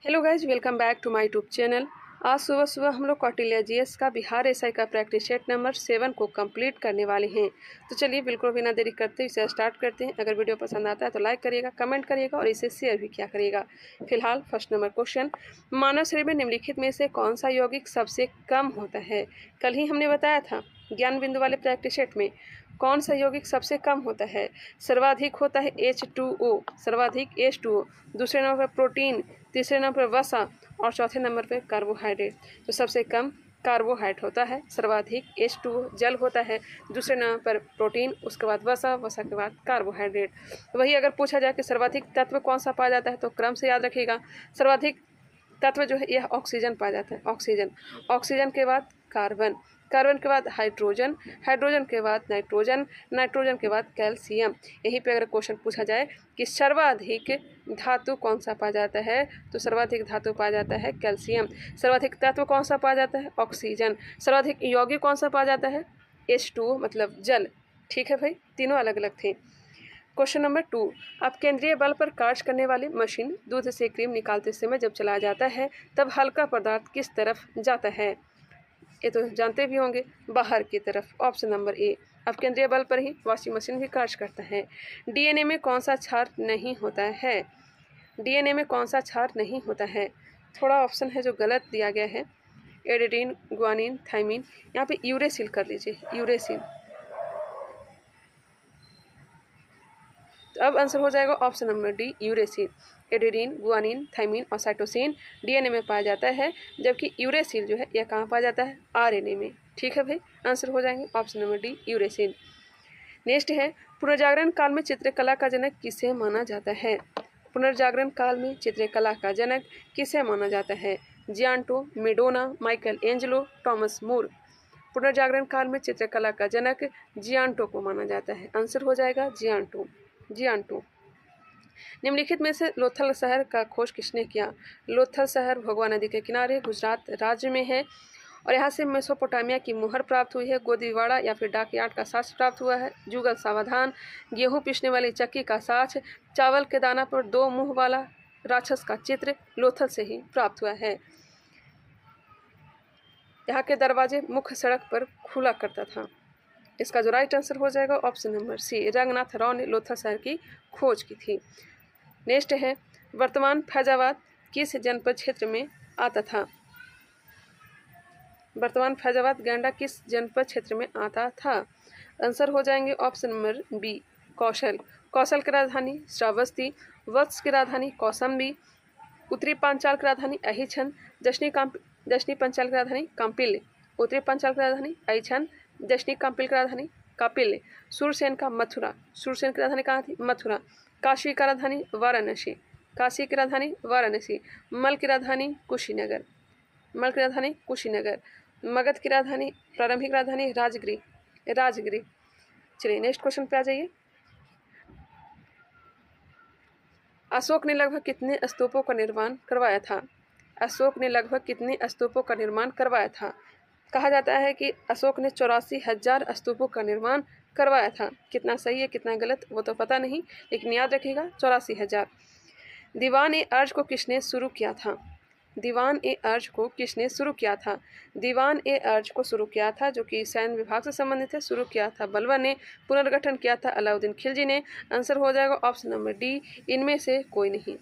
Hello guys, welcome back to my YouTube channel. आज सुबह सुबह हम लोग कौटिल्य जीएस का बिहार एसआई का प्रैक्टिस सेट नंबर 7 को कंप्लीट करने वाले हैं। तो चलिए बिल्कुल बिना देरी करते इसे स्टार्ट करते हैं। अगर वीडियो पसंद आता है तो लाइक करिएगा, कमेंट करिएगा और इसे शेयर भी किया करिएगा। फिलहाल फर्स्ट नंबर क्वेश्चन, मानव शरीर में निम्नलिखित में से कौन सा यौगिक सबसे कम होता है। कल ही हमने बताया था ज्ञान बिंदु वाले प्रैक्टिस सेट में कौन सा यौगिक सबसे कम होता है। सर्वाधिक होता है H2O, सर्वाधिक H2O, दूसरे नंबर पर प्रोटीन, तीसरे नंबर पर वसा और चौथे नंबर पर कार्बोहाइड्रेट। तो सबसे कम कार्बोहाइड्रेट होता है, सर्वाधिक H2O जल होता है, दूसरे नंबर पर प्रोटीन, उसके बाद वसा, वसा के बाद कार्बोहाइड्रेट। वही अगर पूछा जाए कि सर्वाधिक तत्व कौन सा पाया जाता है तो क्रम से याद रखिएगा। सर्वाधिक तत्व जो है यह ऑक्सीजन पाया जाता है, ऑक्सीजन। ऑक्सीजन के बाद कार्बन, कार्बन के बाद हाइड्रोजन, हाइड्रोजन के बाद नाइट्रोजन, नाइट्रोजन के बाद कैल्शियम। यहीं पे अगर क्वेश्चन पूछा जाए कि सर्वाधिक धातु कौन सा पाया जाता है तो सर्वाधिक धातु पाया जाता है कैल्शियम। सर्वाधिक तत्व कौन सा पाया जाता है, ऑक्सीजन। सर्वाधिक यौगिक कौन सा पाया जाता है, H2O मतलब जल। ठीक है भाई, तीनों अलग अलग थे। क्वेश्चन नंबर 2, अब केंद्रीय बल पर कार्य करने वाली मशीन दूध से क्रीम निकालते समय जब चलाया जाता है तब हल्का पदार्थ किस तरफ जाता है। ये तो जानते भी होंगे, बाहर की तरफ, ऑप्शन नंबर ए। अब केंद्रीय बल पर ही वॉशिंग मशीन भी कार्य करता है। डीएनए में कौन सा क्षार नहीं होता है, डीएनए में कौन सा क्षार नहीं होता है। थोड़ा ऑप्शन है जो गलत दिया गया है, एडेनिन, ग्वानिन, थाइमिन। यहाँ पे यूरेसिल कर लीजिए, यूरेसिल। तो अब आंसर हो जाएगा option number D, uracil. Adenine, guanine, thymine और साइटोसिन डीएनए में पाया जाता है, जबकि यूरेसिल जो है यह कहाँ पाया जाता है, आरएनए में। ठीक है भाई, आंसर हो जाएंगे option number D, uracil. Next है, पुनर्जागरण काल में चित्रकला का जनक किसे माना जाता है। पुनर्जागरण काल में चित्रकला का जनक किसे माना जाता है। जियांटो, Madonna, Michael Angelo, Thomas More. पुनर्जागरण काल में चित्रकला का जनक जियांटो को माना जाता है। आंसर हो जाएगा जियांटो, जियांटो। निम्नलिखित में से लोथल शहर का खोज किसने किया। लोथल शहर भगवा नदी के किनारे गुजरात राज्य में है और यहाँ से मेसोपोटामिया की मुहर प्राप्त हुई है। गोदीवाड़ा या फिर डाकयार्ड का साक्ष्य प्राप्त हुआ है। जुगल सावधान, गेहूं पीसने वाली चक्की का साक्ष्य, चावल के दाना पर 2 मुंह वाला राक्षस का चित्र लोथल से ही प्राप्त हुआ है। यहाँ के दरवाजे मुख्य सड़क पर खुला करता था। इसका जो राइट आंसर हो जाएगा option number C, Ranganath Rao ने लोथल शहर की खोज की थी। नेक्स्ट है, वर्तमान फैजाबाद किस जनपद क्षेत्र में आता था। वर्तमान फैजाबाद गैंडा किस जनपद क्षेत्र में आता था। आंसर हो जाएंगे ऑप्शन नंबर बी, कौशल। कौशल की राजधानी श्रावस्ती, वत्स की राजधानी कौसम्बी, उत्तरी पांचाल की राजधानी अहिछन, दक्षिणी पंचाल की राजधानी काम्पिल, उत्तरी पंचाल की राजधानी अहिछन, दक्षिणी काम्पिल की राजधानी कापिल। सूरसेन का मथुरा, सूरसेन की राजधानी कहाँ थी, मथुरा। काशी की राजधानी वाराणसी, काशी की राजधानी वाराणसी। मल की राजधानी कुशीनगर, मल की राजधानी कुशीनगर। मगध की राजधानी, प्रारंभिक राजधानी राजगिरी, राजगिरी। चलिए नेक्स्ट क्वेश्चन पे आ जाइए। अशोक ने लगभग कितने स्तूपों का निर्माण करवाया था। अशोक ने लगभग कितने स्तूपों का निर्माण करवाया था। कहा जाता है कि अशोक ने 84,000 स्तूपों का निर्माण करवाया था। कितना सही है कितना गलत वो तो पता नहीं, लेकिन याद रखिएगा 84,000। दीवान ए अर्ज को किसने शुरू किया था। दीवान ए अर्ज को किसने शुरू किया था। दीवान ए अर्ज को शुरू किया था, जो कि सैन्य विभाग से संबंधित है, शुरू किया था बलबन ने। पुनर्गठन किया था अलाउद्दीन खिलजी ने। आंसर हो जाएगा ऑप्शन नंबर डी, इनमें से कोई नहीं,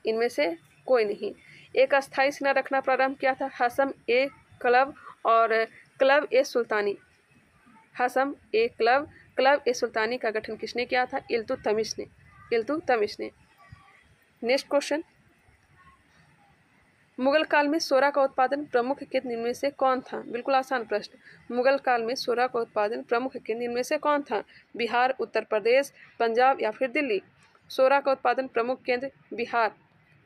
इनमें से कोई नहीं। एक अस्थायी सेना रखना प्रारंभ किया था हसम ए क्लब और क्लब ए सुल्तानी। हसम ए क्लब, क्लब ए सुल्तानी का गठन किसने किया था, इल्तुतमिश ने, इल्तुतमिश ने। नेक्स्ट क्वेश्चन, मुगल काल में सोरा का उत्पादन प्रमुख के निम्न में से कौन था। बिल्कुल आसान प्रश्न, मुगल काल में सोरा का उत्पादन प्रमुख के निम्न में से कौन था। बिहार, उत्तर प्रदेश, पंजाब या फिर दिल्ली। सोरा का उत्पादन प्रमुख केंद्र बिहार।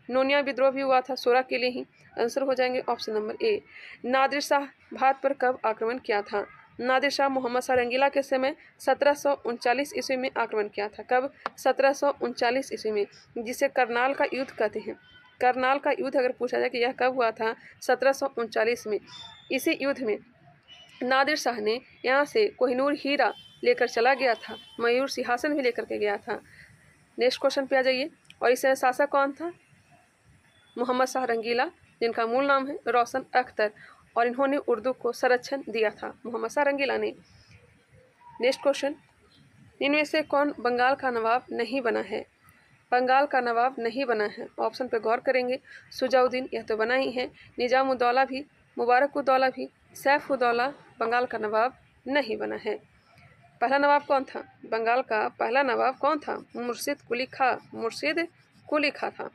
नोनिया विद्रोह भी हुआ था सोरा के लिए ही। आंसर हो जाएंगे ऑप्शन नंबर ए। नादिर शाह भारत पर कब आक्रमण किया था। नादिर शाह मोहम्मद शाह रंगीला के समय 1739 ईस्वी में आक्रमण किया था। कब, 1739 ईस्वी में, जिसे करनाल का युद्ध कहते हैं। करनाल का युद्ध अगर पूछा जाए कि यह कब हुआ था, 1739 में। इसी युद्ध में नादिर शाह ने यहाँ से कोहिनूर हीरा लेकर चला गया था, मयूर सिंहासन भी लेकर के गया था। नेक्स्ट क्वेश्चन पे आ जाइए, और इसका शासक कौन था, मोहम्मद शाह रंगीला, जिनका मूल नाम है रोशन अख्तर, और इन्होंने उर्दू को संरक्षण दिया था, मोहम्मद शाह रंगीला ने। नेक्स्ट क्वेश्चन, इनमें से कौन बंगाल का नवाब नहीं बना है? बंगाल का नवाब नहीं बना है, ऑप्शन पर गौर करेंगे। सुजाउद्दीन, यह तो बना ही है। निजामुद्दौला भी, मुबारकुद्दौला भी, सैफुद्दौला बंगाल का नवाब नहीं बना है। पहला नवाब कौन था? बंगाल का पहला नवाब कौन था? मुर्शिद कुली खां, मुर्शिद कुली खां था।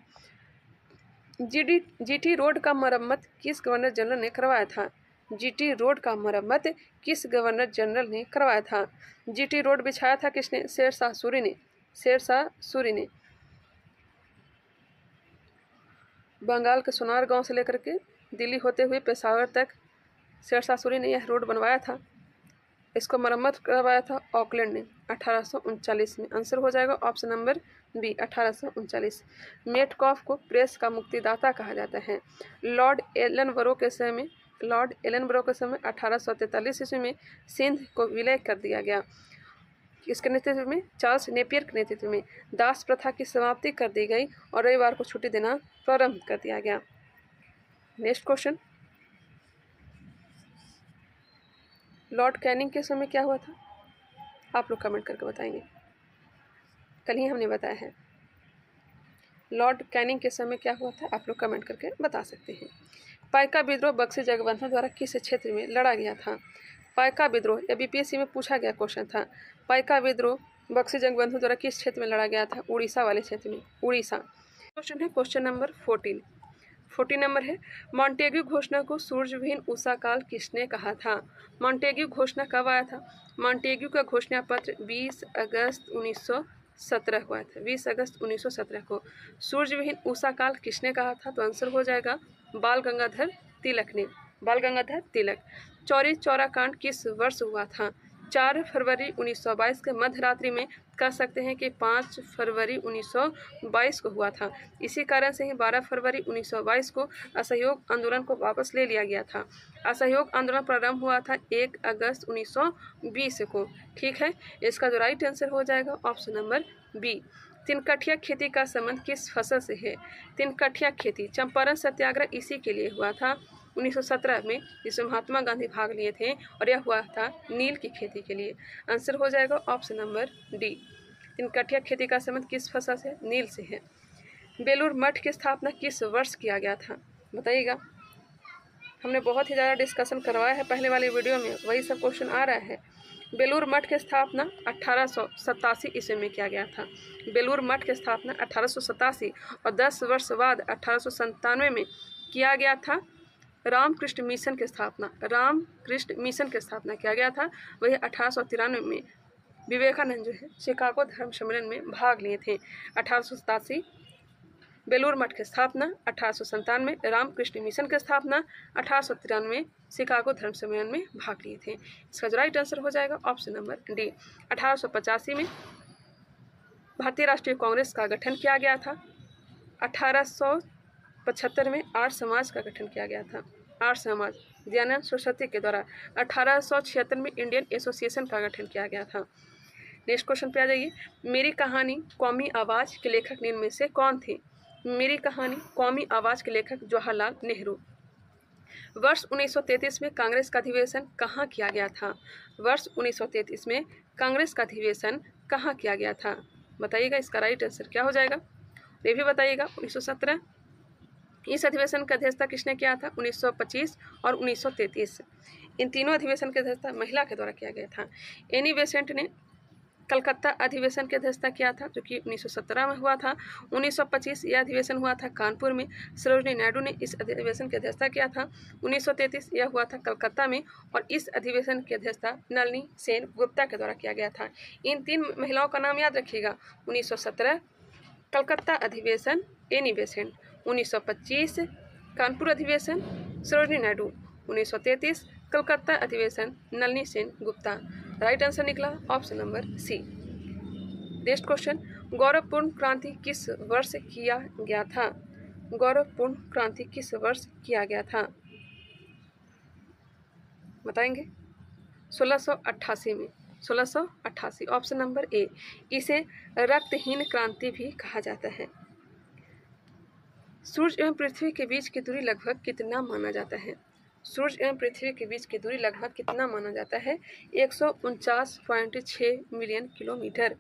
जीटी रोड का मरम्मत किस गवर्नर जनरल ने करवाया था? जीटी रोड का मरम्मत किस गवर्नर जनरल ने करवाया था? जीटी रोड बिछाया था किसने? शेरशाह सूरी ने, शेरशाह सूरी ने। बंगाल के सोनार गांव से लेकर के दिल्ली होते हुए पेशावर तक शेरशाह सूरी ने यह रोड बनवाया था। इसको मरम्मत करवाया था ऑकलैंड ने 1839 में। आंसर हो जाएगा ऑप्शन नंबर बी, 1839। मेटकॉफ को प्रेस का मुक्तिदाता कहा जाता है। लॉर्ड एलनबरो के समय 1843 ईस्वी में सिंध को विलय कर दिया गया। इसके नेतृत्व में, चार्ल्स नेपियर के नेतृत्व में दास प्रथा की समाप्ति कर दी गई और रविवार को छुट्टी देना प्रारंभ कर दिया गया। नेक्स्ट क्वेश्चन, लॉर्ड कैनिंग के समय क्या हुआ था? आप लोग कमेंट करके बताएंगे, कल ही हमने बताया है। लॉर्ड कैनिंग के समय क्या हुआ था? आप लोग कमेंट करके बता सकते हैं। पाइका विद्रोह बक्सी जगबंधु द्वारा किस क्षेत्र में लड़ा गया था? पाइका विद्रोह, यह बीपीएससी में पूछा गया क्वेश्चन था। पाइका विद्रोह बक्सी जगबंधु द्वारा किस क्षेत्र में लड़ा गया था? उड़ीसा वाले क्षेत्र में, उड़ीसा। क्वेश्चन है क्वेश्चन नंबर 14 नंबर है, मॉन्टेग्यू घोषणा को सूर्यविहीन उषा काल किसने कहा था? मॉन्टेग्यू घोषणा कब आया था? मॉन्टेग्यू का घोषणा पत्र 20 अगस्त 1917 को आया था, 20 अगस्त 1917 को। सूर्यविहीन उषा काल किसने कहा था? तो आंसर हो जाएगा बाल गंगाधर तिलक ने, बाल गंगाधर तिलक। चौरी चौरा कांड किस वर्ष हुआ था? 4 फरवरी 1922 के मध्य रात्रि में, कह सकते हैं कि 5 फरवरी 1922 को हुआ था। इसी कारण से ही 12 फरवरी 1922 को असहयोग आंदोलन को वापस ले लिया गया था। असहयोग आंदोलन प्रारंभ हुआ था 1 अगस्त 1920 को। ठीक है, इसका जो राइट आंसर हो जाएगा ऑप्शन नंबर बी। तिनकठिया खेती का संबंध किस फसल से है? तिनकठिया खेती, चंपारण सत्याग्रह इसी के लिए हुआ था 1917 में, जिसमें महात्मा गांधी भाग लिए थे, और यह हुआ था नील की खेती के लिए। आंसर हो जाएगा ऑप्शन नंबर डी। तिनकठिया खेती का संबंध किस फसल से? नील से है। बेलूर मठ की स्थापना किस वर्ष किया गया था? बताइएगा। हमने बहुत ही ज़्यादा डिस्कशन करवाया है पहले वाली वीडियो में, वही सब क्वेश्चन आ रहा है। बेलूर मठ की स्थापना 1887 ईस्वी में किया गया था। बेलूर मठ की स्थापना 1887 और 10 वर्ष बाद 1897 में किया गया था। रामकृष्ण मिशन की स्थापना, रामकृष्ण मिशन की स्थापना किया गया था। वही 1893 में विवेकानंद जो है शिकागो धर्म सम्मेलन में भाग लिए थे। 1887 बेलूर मठ की स्थापना, 1897 रामकृष्ण मिशन की स्थापना, 1893 शिकागो धर्म सम्मेलन में भाग लिए थे। इसका जो राइट आंसर हो जाएगा ऑप्शन नंबर डी। 1885 में भारतीय राष्ट्रीय कांग्रेस का गठन किया गया था। 1875 में आर्य समाज का गठन किया गया था। आर्य समाज दयानंद सरस्वती के द्वारा। 1876 में इंडियन एसोसिएशन का गठन किया गया था। नेक्स्ट क्वेश्चन पे आ जाइए। मेरी कहानी कौमी आवाज के लेखक निम्न में से कौन थे? मेरी कहानी कौमी आवाज के लेखक जवाहरलाल नेहरू। वर्ष 1933 में कांग्रेस का अधिवेशन कहाँ किया गया था? वर्ष 1933 में कांग्रेस का अधिवेशन कहाँ किया गया था? बताइएगा, इसका राइट आंसर क्या हो जाएगा, ये भी बताइएगा। 1917। इस अधिवेशन की अध्यक्षता किसने किया था? 1925 और 1933। इन तीनों अधिवेशन की अध्यक्षता महिला के द्वारा किया गया था। एनी बेसेंट ने कलकत्ता अधिवेशन की अध्यक्षता किया था, जो कि 1917 में हुआ था। 1925 यह अधिवेशन हुआ था कानपुर में। सरोजिनी नायडू ने इस अधिवेशन की अध्यक्षता किया था। 1933 यह हुआ था कलकत्ता में, और इस अधिवेशन की अध्यक्षता नलिनी सेन गुप्ता के द्वारा किया गया था। इन 3 महिलाओं का नाम याद रखिएगा। 1917 कलकत्ता अधिवेशन एनी बेसेंट, 1925 कानपुर अधिवेशन सरोजिनी नायडू, 1933 कलकत्ता अधिवेशन नलिनी सेन गुप्ता। राइट आंसर निकला option number C. Next question, गौरवपूर्ण क्रांति किस वर्ष किया गया था? गौरवपूर्ण क्रांति किस वर्ष किया गया था? बताएंगे। 1688 में, 1688 ऑप्शन नंबर ए। इसे रक्तहीन क्रांति भी कहा जाता है। सूर्य एवं पृथ्वी के बीच की दूरी लगभग कितना माना जाता है? सूर्य एवं पृथ्वी के बीच की दूरी लगभग कितना माना जाता है? 149.6 मिलियन किलोमीटर,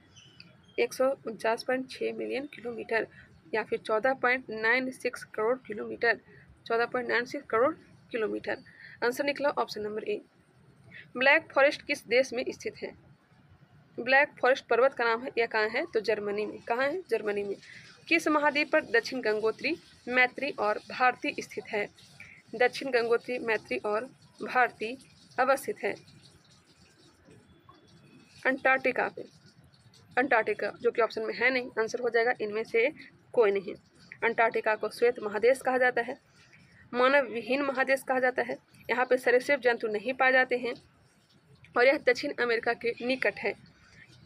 149.6 मिलियन किलोमीटर, या फिर 14.96 crore kilometre, 14.96 crore kilometre. Answer निकला option number A. Black forest किस देश में स्थित है? ब्लैक फॉरेस्ट पर्वत का नाम है, यह कहाँ है? तो जर्मनी में। कहाँ है? जर्मनी में। किस महाद्वीप पर दक्षिण गंगोत्री, मैत्री और भारती स्थित है? दक्षिण गंगोत्री, मैत्री और भारती अवस्थित है अंटार्कटिका पे। अंटार्कटिका, जो कि ऑप्शन में है नहीं, आंसर हो जाएगा इनमें से कोई नहीं। अंटार्कटिका को श्वेत महादेश कहा जाता है, मानव विहीन महादेश कहा जाता है। यहाँ पे सरीसृप जंतु नहीं पाए जाते हैं और यह दक्षिण अमेरिका के निकट है।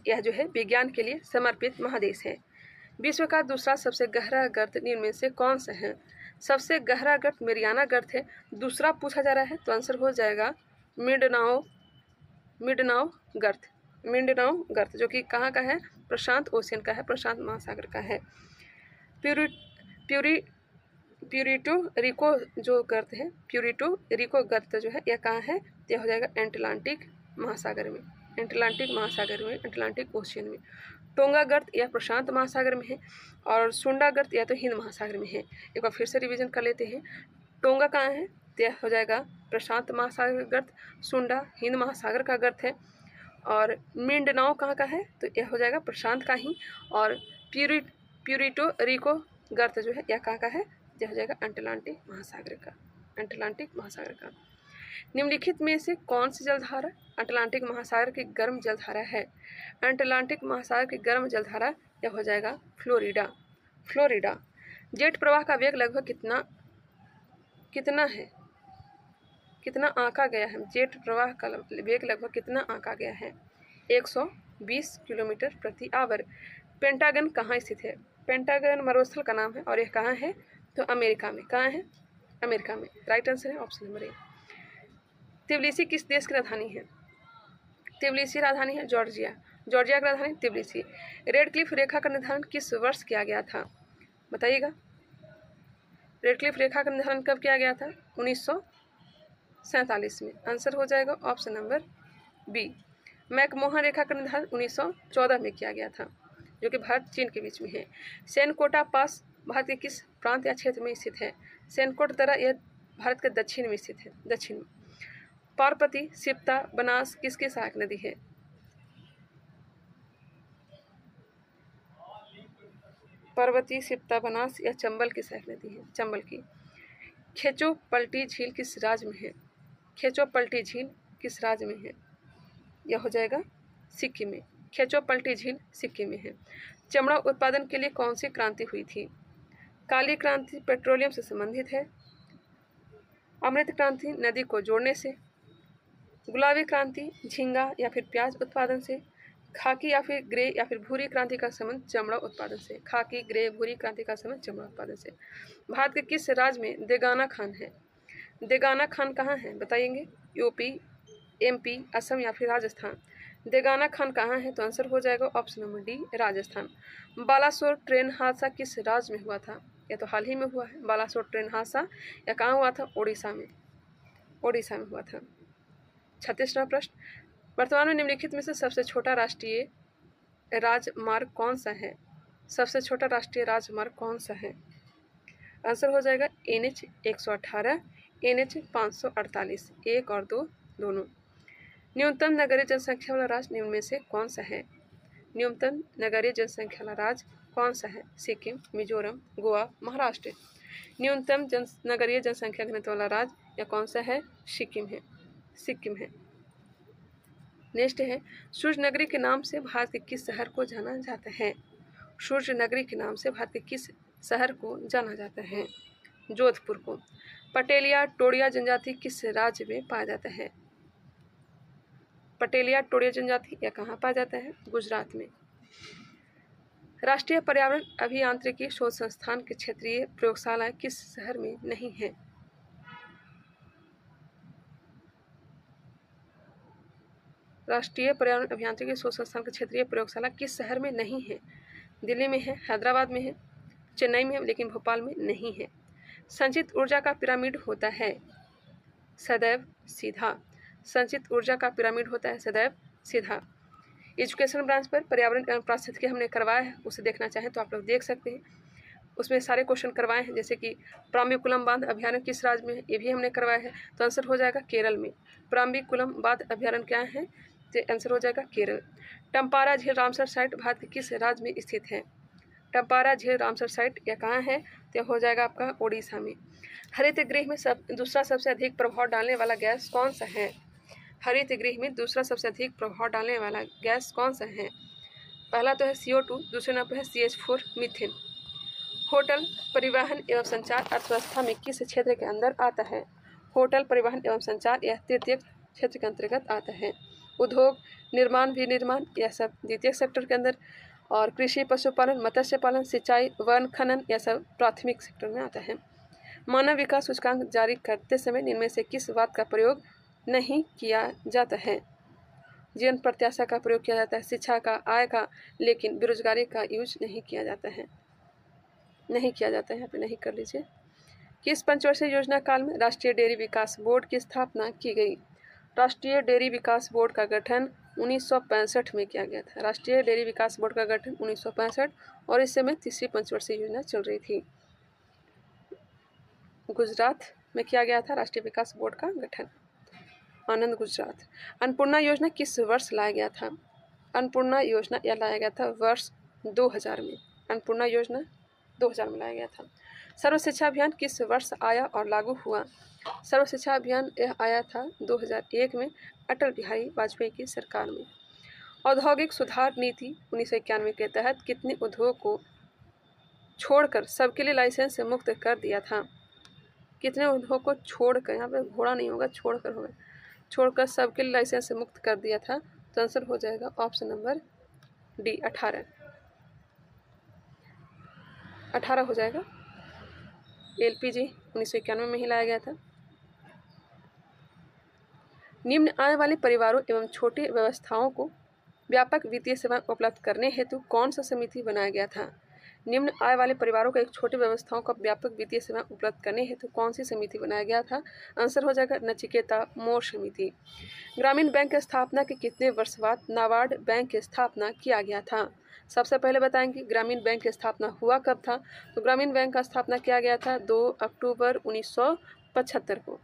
यह जो है विज्ञान के लिए समर्पित महादेश है। विश्व का दूसरा सबसे गहरा गर्त निम्न में से कौन सा है? सबसे गहरा गर्त मेरियाना गर्त है। दूसरा पूछा जा रहा है तो आंसर हो जाएगा मिंडनाओ गर्त। मिंडनाओ गर्त जो कि कहाँ का है? प्रशांत ओशियन का है, प्रशांत महासागर का है। प्यूरिटो रिको जो गर्त है, प्यूरिटो रिको गर्त जो है, यह कहाँ है? यह हो जाएगा एटलांटिक महासागर में, एटलांटिक महासागर में, एटलांटिक ओशियन में। टोंगा गर्त यह प्रशांत महासागर में है और सुंडा गर्त यह तो हिंद महासागर में है। एक बार फिर से रिवीजन कर लेते हैं। टोंगा कहाँ है? तो यह हो जाएगा प्रशांत महासागर गर्त, सुंडा हिंद महासागर का गर्त है, और मिंडनाओ कहाँ का है? तो यह हो जाएगा प्रशांत का ही, और प्यूरिटो रिको गर्त जो है यह कहाँ का है? यह हो जाएगा अटलांटिक महासागर का, अटलांटिक महासागर का। निम्नलिखित में से कौन सी जलधारा अटलांटिक महासागर की गर्म जलधारा है? अटलांटिक महासागर की गर्म जलधारा यह हो जाएगा फ्लोरिडा। फ्लोरिडा। जेट प्रवाह का वेग लगभग कितना है? कितना आंका गया है? जेट प्रवाह का वेग लगभग कितना आंका गया है? 120 किलोमीटर प्रति आवर। पेंटागन कहाँ स्थित है? पेंटागन मरुस्थल का नाम है और यह कहाँ है? तो अमेरिका में। कहाँ है? अमेरिका में। राइट आंसर है ऑप्शन नंबर ए। तिब्लिसी किस देश की राजधानी है? तिब्लिसी राजधानी है जॉर्जिया। जॉर्जिया की राजधानी तिब्लिसी। रेड क्लिफ रेखा का निर्धारण किस वर्ष किया गया था? बताइएगा। रेड क्लिफ रेखा का निर्धारण कब किया गया था? 1947 में। आंसर हो जाएगा ऑप्शन नंबर बी। मैकमोहन रेखा का निर्धारण 1914 में किया गया था, जो कि भारत चीन के बीच में है। सेनकोटा पास भारत के किस प्रांत या क्षेत्र में स्थित है? सेनकोट दर्रा यह भारत के दक्षिण में स्थित है, दक्षिण में। पार्वती, सिप्ता, बनास किसकी सहायक नदी है? पार्वती, सिप्ता, बनास या चंबल की सहायक नदी है, चंबल की। खेचो पलटी झील किस राज्य में है? खेचो पलटी झील किस राज्य में है? यह हो जाएगा सिक्किम में। खेचो पलटी झील सिक्किम में है। चमड़ा उत्पादन के लिए कौन सी क्रांति हुई थी? काली क्रांति पेट्रोलियम से संबंधित है। अमृत क्रांति नदी को जोड़ने से। गुलाबी क्रांति झींगा या फिर प्याज उत्पादन से। खाकी या फिर ग्रे या फिर भूरी क्रांति का संबंध चमड़ा उत्पादन से। खाकी, ग्रे, भूरी क्रांति का संबंध चमड़ा उत्पादन से। भारत के किस राज्य में देगाना खान है? देगाना खान कहाँ है? बताएंगे। यूपी, एमपी, असम या फिर राजस्थान। देगाना खान कहाँ है? तो आंसर हो जाएगा option number D, Rajasthan. Balasore train हादसा किस राज्य में हुआ था? यह तो हाल ही में हुआ है। बालासोर ट्रेन हादसा यह कहाँ हुआ था? ओडिशा में। ओडिशा में हुआ था। 36वां प्रश्न, वर्तमान में निम्नलिखित में से सबसे छोटा राष्ट्रीय राजमार्ग कौन सा है? सबसे छोटा राष्ट्रीय राजमार्ग कौन सा है? आंसर हो जाएगा NH 118, NH 548, 1 और 2 दोनों। न्यूनतम नगरीय जनसंख्या वाला राज्य निम्न में से कौन सा है? न्यूनतम नगरीय जनसंख्या वाला राज्य कौन सा है? सिक्किम, मिजोरम, गोवा, महाराष्ट्र। न्यूनतम नगरीय जनसंख्या घनत्व वाला राज्य यह कौन सा है? सिक्किम है, सिक्किम है। नेक्स्ट है, सूर्य नगरी के नाम से भारत के किस शहर को जाना जाता है? सूर्य नगरी के नाम से भारत के किस शहर को जाना जाता है? जोधपुर को। पटेलिया टोडिया जनजाति किस राज्य में पाया जाता है? पटेलिया टोडिया जनजाति यह कहाँ पाया जाता है? गुजरात में। राष्ट्रीय पर्यावरण अभियांत्रिकी शोध संस्थान की क्षेत्रीय प्रयोगशालाएं किस शहर में नहीं है? राष्ट्रीय पर्यावरण अभियांत्रिकी शोध संस्थान की क्षेत्रीय प्रयोगशाला किस शहर में नहीं है? दिल्ली में है, हैदराबाद में है, चेन्नई में है लेकिन भोपाल में नहीं है। संचित ऊर्जा का पिरामिड होता है सदैव सीधा। संचित ऊर्जा का पिरामिड होता है सदैव सीधा। एजुकेशन ब्रांच पर पर्यावरण एवं पारिस्थितिकी हमने करवाया है, उसे देखना चाहें तो आप लोग देख सकते हैं। उसमें सारे क्वेश्चन करवाए हैं, जैसे कि प्राम्बिकुलम बांध अभयारण्य किस राज्य में है, ये भी हमने करवाया है। तो आंसर हो जाएगा केरल में। प्राम्बिकुलम बांध अभयारण्य क्या है, तो आंसर हो जाएगा केरल। टम्पारा झील रामसर साइट भारत के किस राज्य में स्थित है। टम्पारा झील रामसर साइट यह कहाँ है, तो हो जाएगा आपका ओडिशा में। हरित गृह में दूसरा सबसे अधिक प्रभाव डालने वाला गैस कौन सा है। हरित गृह में दूसरा सबसे अधिक प्रभाव डालने वाला गैस कौन सा है। पहला तो है CO2, दूसरे नंबर है CH4 मीथेन। होटल परिवहन एवं संचार अर्थव्यवस्था में किस क्षेत्र के अंदर आता है। होटल परिवहन एवं संचार यह तृतीय क्षेत्र के अंतर्गत आता है। उद्योग निर्माण विनिर्माण यह सब द्वितीय सेक्टर के अंदर, और कृषि पशुपालन मत्स्य पालन सिंचाई वन खनन यह सब प्राथमिक सेक्टर में आता है। मानव विकास सूचकांक जारी करते समय इनमें से किस बात का प्रयोग नहीं किया जाता है। जीवन प्रत्याशा का प्रयोग किया जाता है, शिक्षा का, आय का, लेकिन बेरोजगारी का यूज नहीं किया जाता है। नहीं किया जाता है, यहाँ पे नहीं कर लीजिए। किस पंचवर्षीय योजना काल में राष्ट्रीय डेयरी विकास बोर्ड की स्थापना की गई। राष्ट्रीय डेयरी विकास बोर्ड का गठन 1965 में किया गया था। राष्ट्रीय डेयरी विकास बोर्ड का गठन 1965, और इस समय तीसरी पंचवर्षीय योजना चल रही थी। गुजरात में किया गया था राष्ट्रीय विकास बोर्ड का गठन, आनंद गुजरात। अन्नपूर्णा योजना किस वर्ष लाया गया था। अन्नपूर्णा योजना यह लाया गया था वर्ष 2000 में। अन्नपूर्णा योजना 2000 में लाया गया था। सर्व शिक्षा अभियान किस वर्ष आया और लागू हुआ। सर्व शिक्षा अभियान यह आया था 2001 में अटल बिहारी वाजपेयी की सरकार में। औद्योगिक सुधार नीति 1991 के तहत कितने उद्योग को छोड़कर सबके लिए लाइसेंस से मुक्त कर दिया था। कितने उद्योग को छोड़कर, यहाँ पे घोड़ा नहीं होगा, छोड़कर होगा, छोड़कर सबके लिए लाइसेंस से मुक्त कर दिया था। तो आंसर हो जाएगा ऑप्शन नंबर डी 18 हो जाएगा। LPG 1991 में ही लाया गया था। निम्न आय वाले परिवारों एवं छोटे व्यवस्थाओं को व्यापक वित्तीय सेवाएं उपलब्ध करने हेतु कौन सा समिति बनाया गया था। निम्न आय वाले परिवारों को एक छोटी व्यवस्थाओं का व्यापक वित्तीय सेवाएं उपलब्ध करने हेतु कौन सी समिति बनाया गया था। आंसर हो जाएगा नचिकेता मोर समिति। ग्रामीण बैंक की स्थापना के कितने वर्ष बाद नाबार्ड बैंक की स्थापना किया गया था। सबसे पहले बताएंगे ग्रामीण बैंक की स्थापना हुआ कब था। तो ग्रामीण बैंक का स्थापना किया गया था 2 अक्टूबर 1975 को।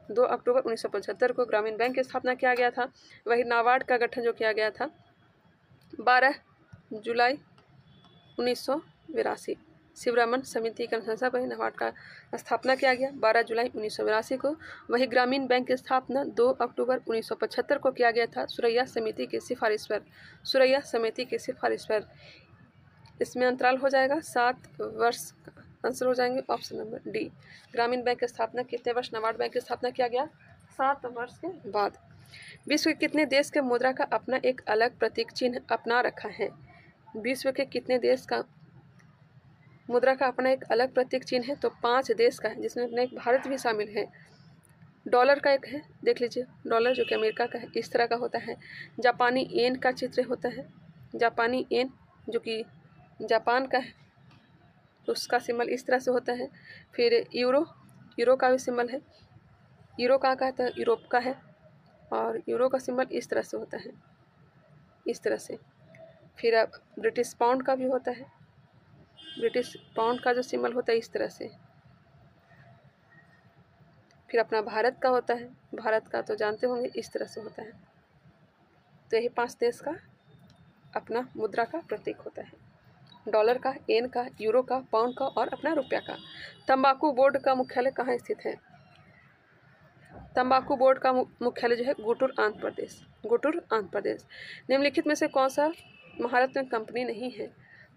2 अक्टूबर 1975 को ग्रामीण बैंक की स्थापना किया गया था। वही नाबार्ड का गठन जो किया गया था 12 जुलाई 1982। शिवरमन समिति के अनुसार वही नाबार्ड का स्थापना किया गया 12 जुलाई 1982 को। वही ग्रामीण बैंक की स्थापना 2 अक्टूबर 1975 को किया गया था सुरैया समिति की सिफारिश पर। सुरैया समिति की सिफारिश पर। इसमें अंतराल हो जाएगा 7 वर्ष का। आंसर हो जाएंगे ऑप्शन नंबर डी। ग्रामीण बैंक की स्थापना कितने वर्ष नाबार्ड बैंक की स्थापना किया गया 7 वर्ष के बाद। विश्व के कितने देश के मुद्रा का अपना एक अलग प्रतीक चिन्ह अपना रखा है। विश्व के कितने देश का मुद्रा का अपना एक अलग प्रतीक चिन्ह है। तो 5 देश का है, जिसमें अपना एक भारत भी शामिल है। डॉलर का एक है, देख लीजिए, डॉलर जो कि अमेरिका का है, इस तरह का होता है। जापानी येन का चित्र होता है, जापानी येन जो कि जापान का है, तो उसका सिंबल इस तरह से होता है। फिर यूरो का भी सिंबल है। यूरो कहाँ का है, तो यूरोप का है, और यूरो का सिंबल इस तरह से होता है, इस तरह से। फिर अब ब्रिटिश पाउंड का भी होता है। ब्रिटिश पाउंड का जो सिंबल होता है इस तरह से। फिर अपना भारत का होता है, भारत का तो जानते होंगे इस तरह से होता है। तो यही 5 देश का अपना मुद्रा का प्रतीक होता है। डॉलर का, येन का, यूरो का, पाउंड का और अपना रुपया का। तंबाकू बोर्ड का मुख्यालय कहाँ स्थित है। तंबाकू बोर्ड का मुख्यालय जो है गुटुर आंध्र प्रदेश, गुटुर आंध्र प्रदेश। निम्नलिखित में से कौन सा महारत्न कंपनी नहीं है।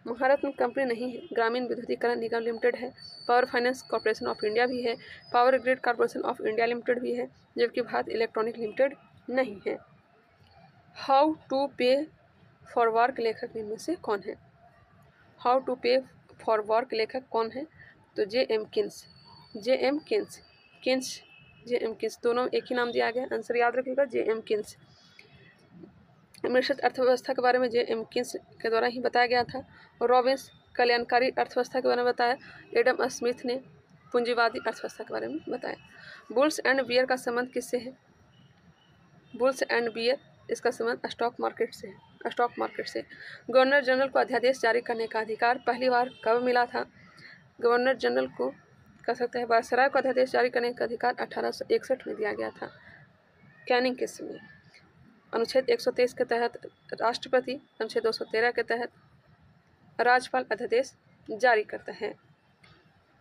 महारत्न कंपनी नहीं है। ग्रामीण विद्युतीकरण निगम लिमिटेड है, power finance corporation of India भी है, power grid corporation of India limited भी है, जबकि भारत इलेक्ट्रॉनिक लिमिटेड नहीं है। हाउ टू पे फॉर वर्क लेखक इनमें से कौन है। हाउ टू पे फॉर वर्क लेखक कौन है। तो J.M. Keynes, J.M. Keynes, J.M. Keynes, दोनों एक ही नाम दिया गया। आंसर याद रखिएगा J.M. किन्स। मिश्रित अर्थव्यवस्था के बारे में J.M. किन्स के द्वारा ही बताया गया था। रॉबिन्स कल्याणकारी अर्थव्यवस्था के बारे में बताया। एडम स्मिथ ने पूंजीवादी अर्थव्यवस्था के बारे में बताया। बुल्स एंड बियर का संबंध किससे है? बुल्स एंड बियर, इसका संबंध स्टॉक मार्केट से है। स्टॉक मार्केट से। गवर्नर जनरल को अध्यादेश जारी करने का अधिकार पहली बार कब मिला था? गवर्नर जनरल को कह सकते हैं वायसराय को अध्यादेश जारी करने का अधिकार 1861 में दिया गया था, कैनिंग के समय। अनुच्छेद 123 के तहत राष्ट्रपति, अनुच्छेद 213 के तहत राज्यपाल अध्यादेश जारी करता है।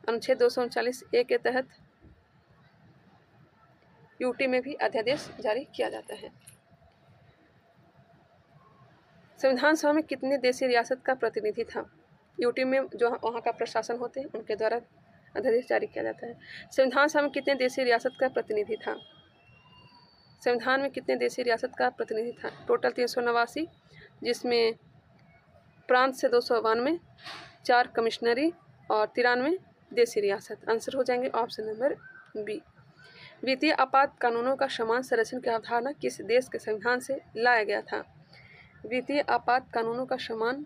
अनुच्छेद 239A के तहत यूटी में भी अध्यादेश जारी किया जाता है। संविधान सभा में कितने देशीय रियासत का प्रतिनिधि था? यूटी में जो वहाँ का प्रशासन होते हैं उनके द्वारा अध्यादेश जारी किया जाता है। संविधान सभा में कितने देशीय रियासत का प्रतिनिधि था? संविधान में कितने देशीय रियासत का प्रतिनिधि था? टोटल 389, जिसमें प्रांत से 292, 4 कमिश्नरी और 93 देशी रियासत। आंसर हो जाएंगे ऑप्शन नंबर बी। वित्तीय आपात कानूनों का समान संरक्षण की अवधारणा किस देश के संविधान से लाया गया था? वित्तीय आपात कानूनों का समान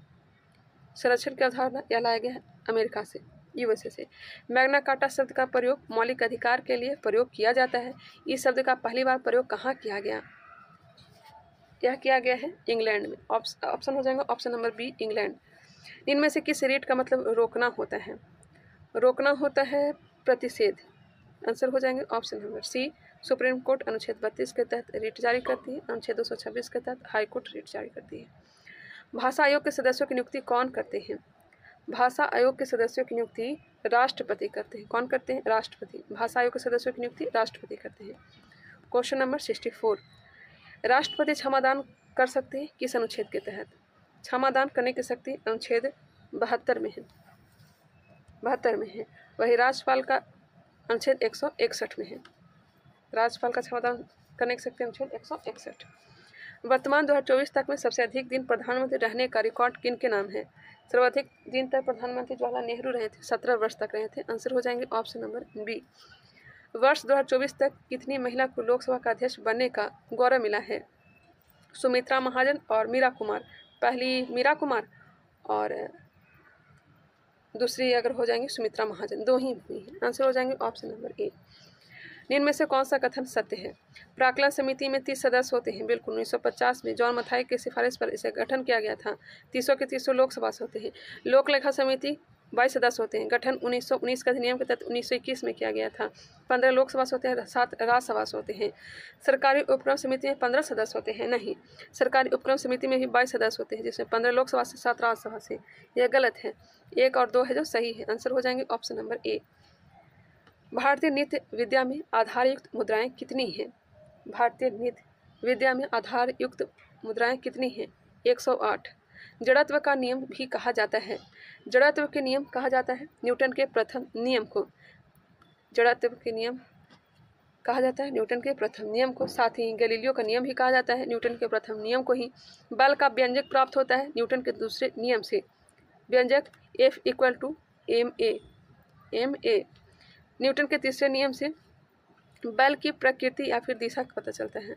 संरक्षण की अवधारणा यह लाया गया है अमेरिका से, यूएसए से। मैग्ना कार्टा शब्द का प्रयोग मौलिक अधिकार के लिए प्रयोग किया जाता है। इस शब्द का पहली बार प्रयोग कहाँ किया गया? यह किया गया है इंग्लैंड में। ऑप्शन हो जाएगा ऑप्शन नंबर बी, इंग्लैंड। इनमें से किस रीट का मतलब रोकना होता है? रोकना होता है प्रतिषेध। आंसर हो जाएंगे option number C. Supreme court अनुच्छेद 32 के तहत रीट जारी करती है। अनुच्छेद 226 के तहत हाई कोर्ट रीट जारी करती है। भाषा आयोग के सदस्यों की नियुक्ति कौन करते हैं? भाषा आयोग के सदस्यों की नियुक्ति राष्ट्रपति करते हैं। कौन करते हैं? राष्ट्रपति। भाषा आयोग के सदस्यों की नियुक्ति राष्ट्रपति करते हैं। क्वेश्चन नंबर 64, राष्ट्रपति क्षमादान कर सकते हैं किस अनुच्छेद के तहत? क्षमादान करने की शक्ति अनुच्छेद 72 में है, 72 में है। वही राज्यपाल का अनुच्छेद 161 में है। राज्यपाल का क्षमादान करने की शक्ति अनुच्छेद 161। वर्तमान 2024 तक में सबसे अधिक दिन प्रधानमंत्री रहने का रिकॉर्ड किन के नाम है? सर्वाधिक दिन तक प्रधानमंत्री जवाहरलाल नेहरू रहे थे, 17 वर्ष तक रहे थे। आंसर हो जाएंगे ऑप्शन नंबर बी। वर्ष 2024 तक कितनी महिला को लोकसभा का अध्यक्ष बनने का गौरव मिला है? सुमित्रा महाजन और मीरा कुमार। पहली मीरा कुमार और दूसरी अगर हो जाएंगी सुमित्रा महाजन, 2 ही हुई हैं। आंसर हो जाएंगे ऑप्शन नंबर ए। निम्न में से कौन सा कथन सत्य है? प्राक्कलन समिति में 30 सदस्य होते हैं। बिल्कुल। 1950 में जॉन मथाई की सिफारिश पर इसे गठन किया गया था। 300 के 300 लोकसभा से होते हैं। लोक लेखा समिति 22 सदस्य होते हैं। गठन 1919 के अधिनियम के तहत 1921 में किया गया था। 15 लोकसभा से होते हैं, 7 राज्यसभा से होते हैं। सरकारी उपक्रम समिति में 15 सदस्य होते हैं। नहीं, सरकारी उपक्रम समिति में भी 22 सदस्य होते हैं, जिसमें 15 लोकसभा से 7 राज्यसभा से। यह गलत है। 1 और 2 है जो सही है। आंसर हो जाएंगे ऑप्शन नंबर ए। भारतीय नृत्य विद्या में आधारयुक्त मुद्राएं कितनी हैं? भारतीय नृत्य विद्या में आधारयुक्त मुद्राएं कितनी हैं? 108। जड़त्व का नियम भी कहा जाता है। जड़त्व के नियम कहा जाता है न्यूटन के प्रथम नियम को। जड़त्व के नियम कहा जाता है न्यूटन के प्रथम नियम को। साथ ही गैलीलियो का नियम भी कहा जाता है न्यूटन के प्रथम नियम को ही। बल का व्यंजक प्राप्त होता है न्यूटन के दूसरे नियम से। व्यंजक F = ma। न्यूटन के तीसरे नियम से बल की प्रकृति या फिर दिशा का पता चलता है।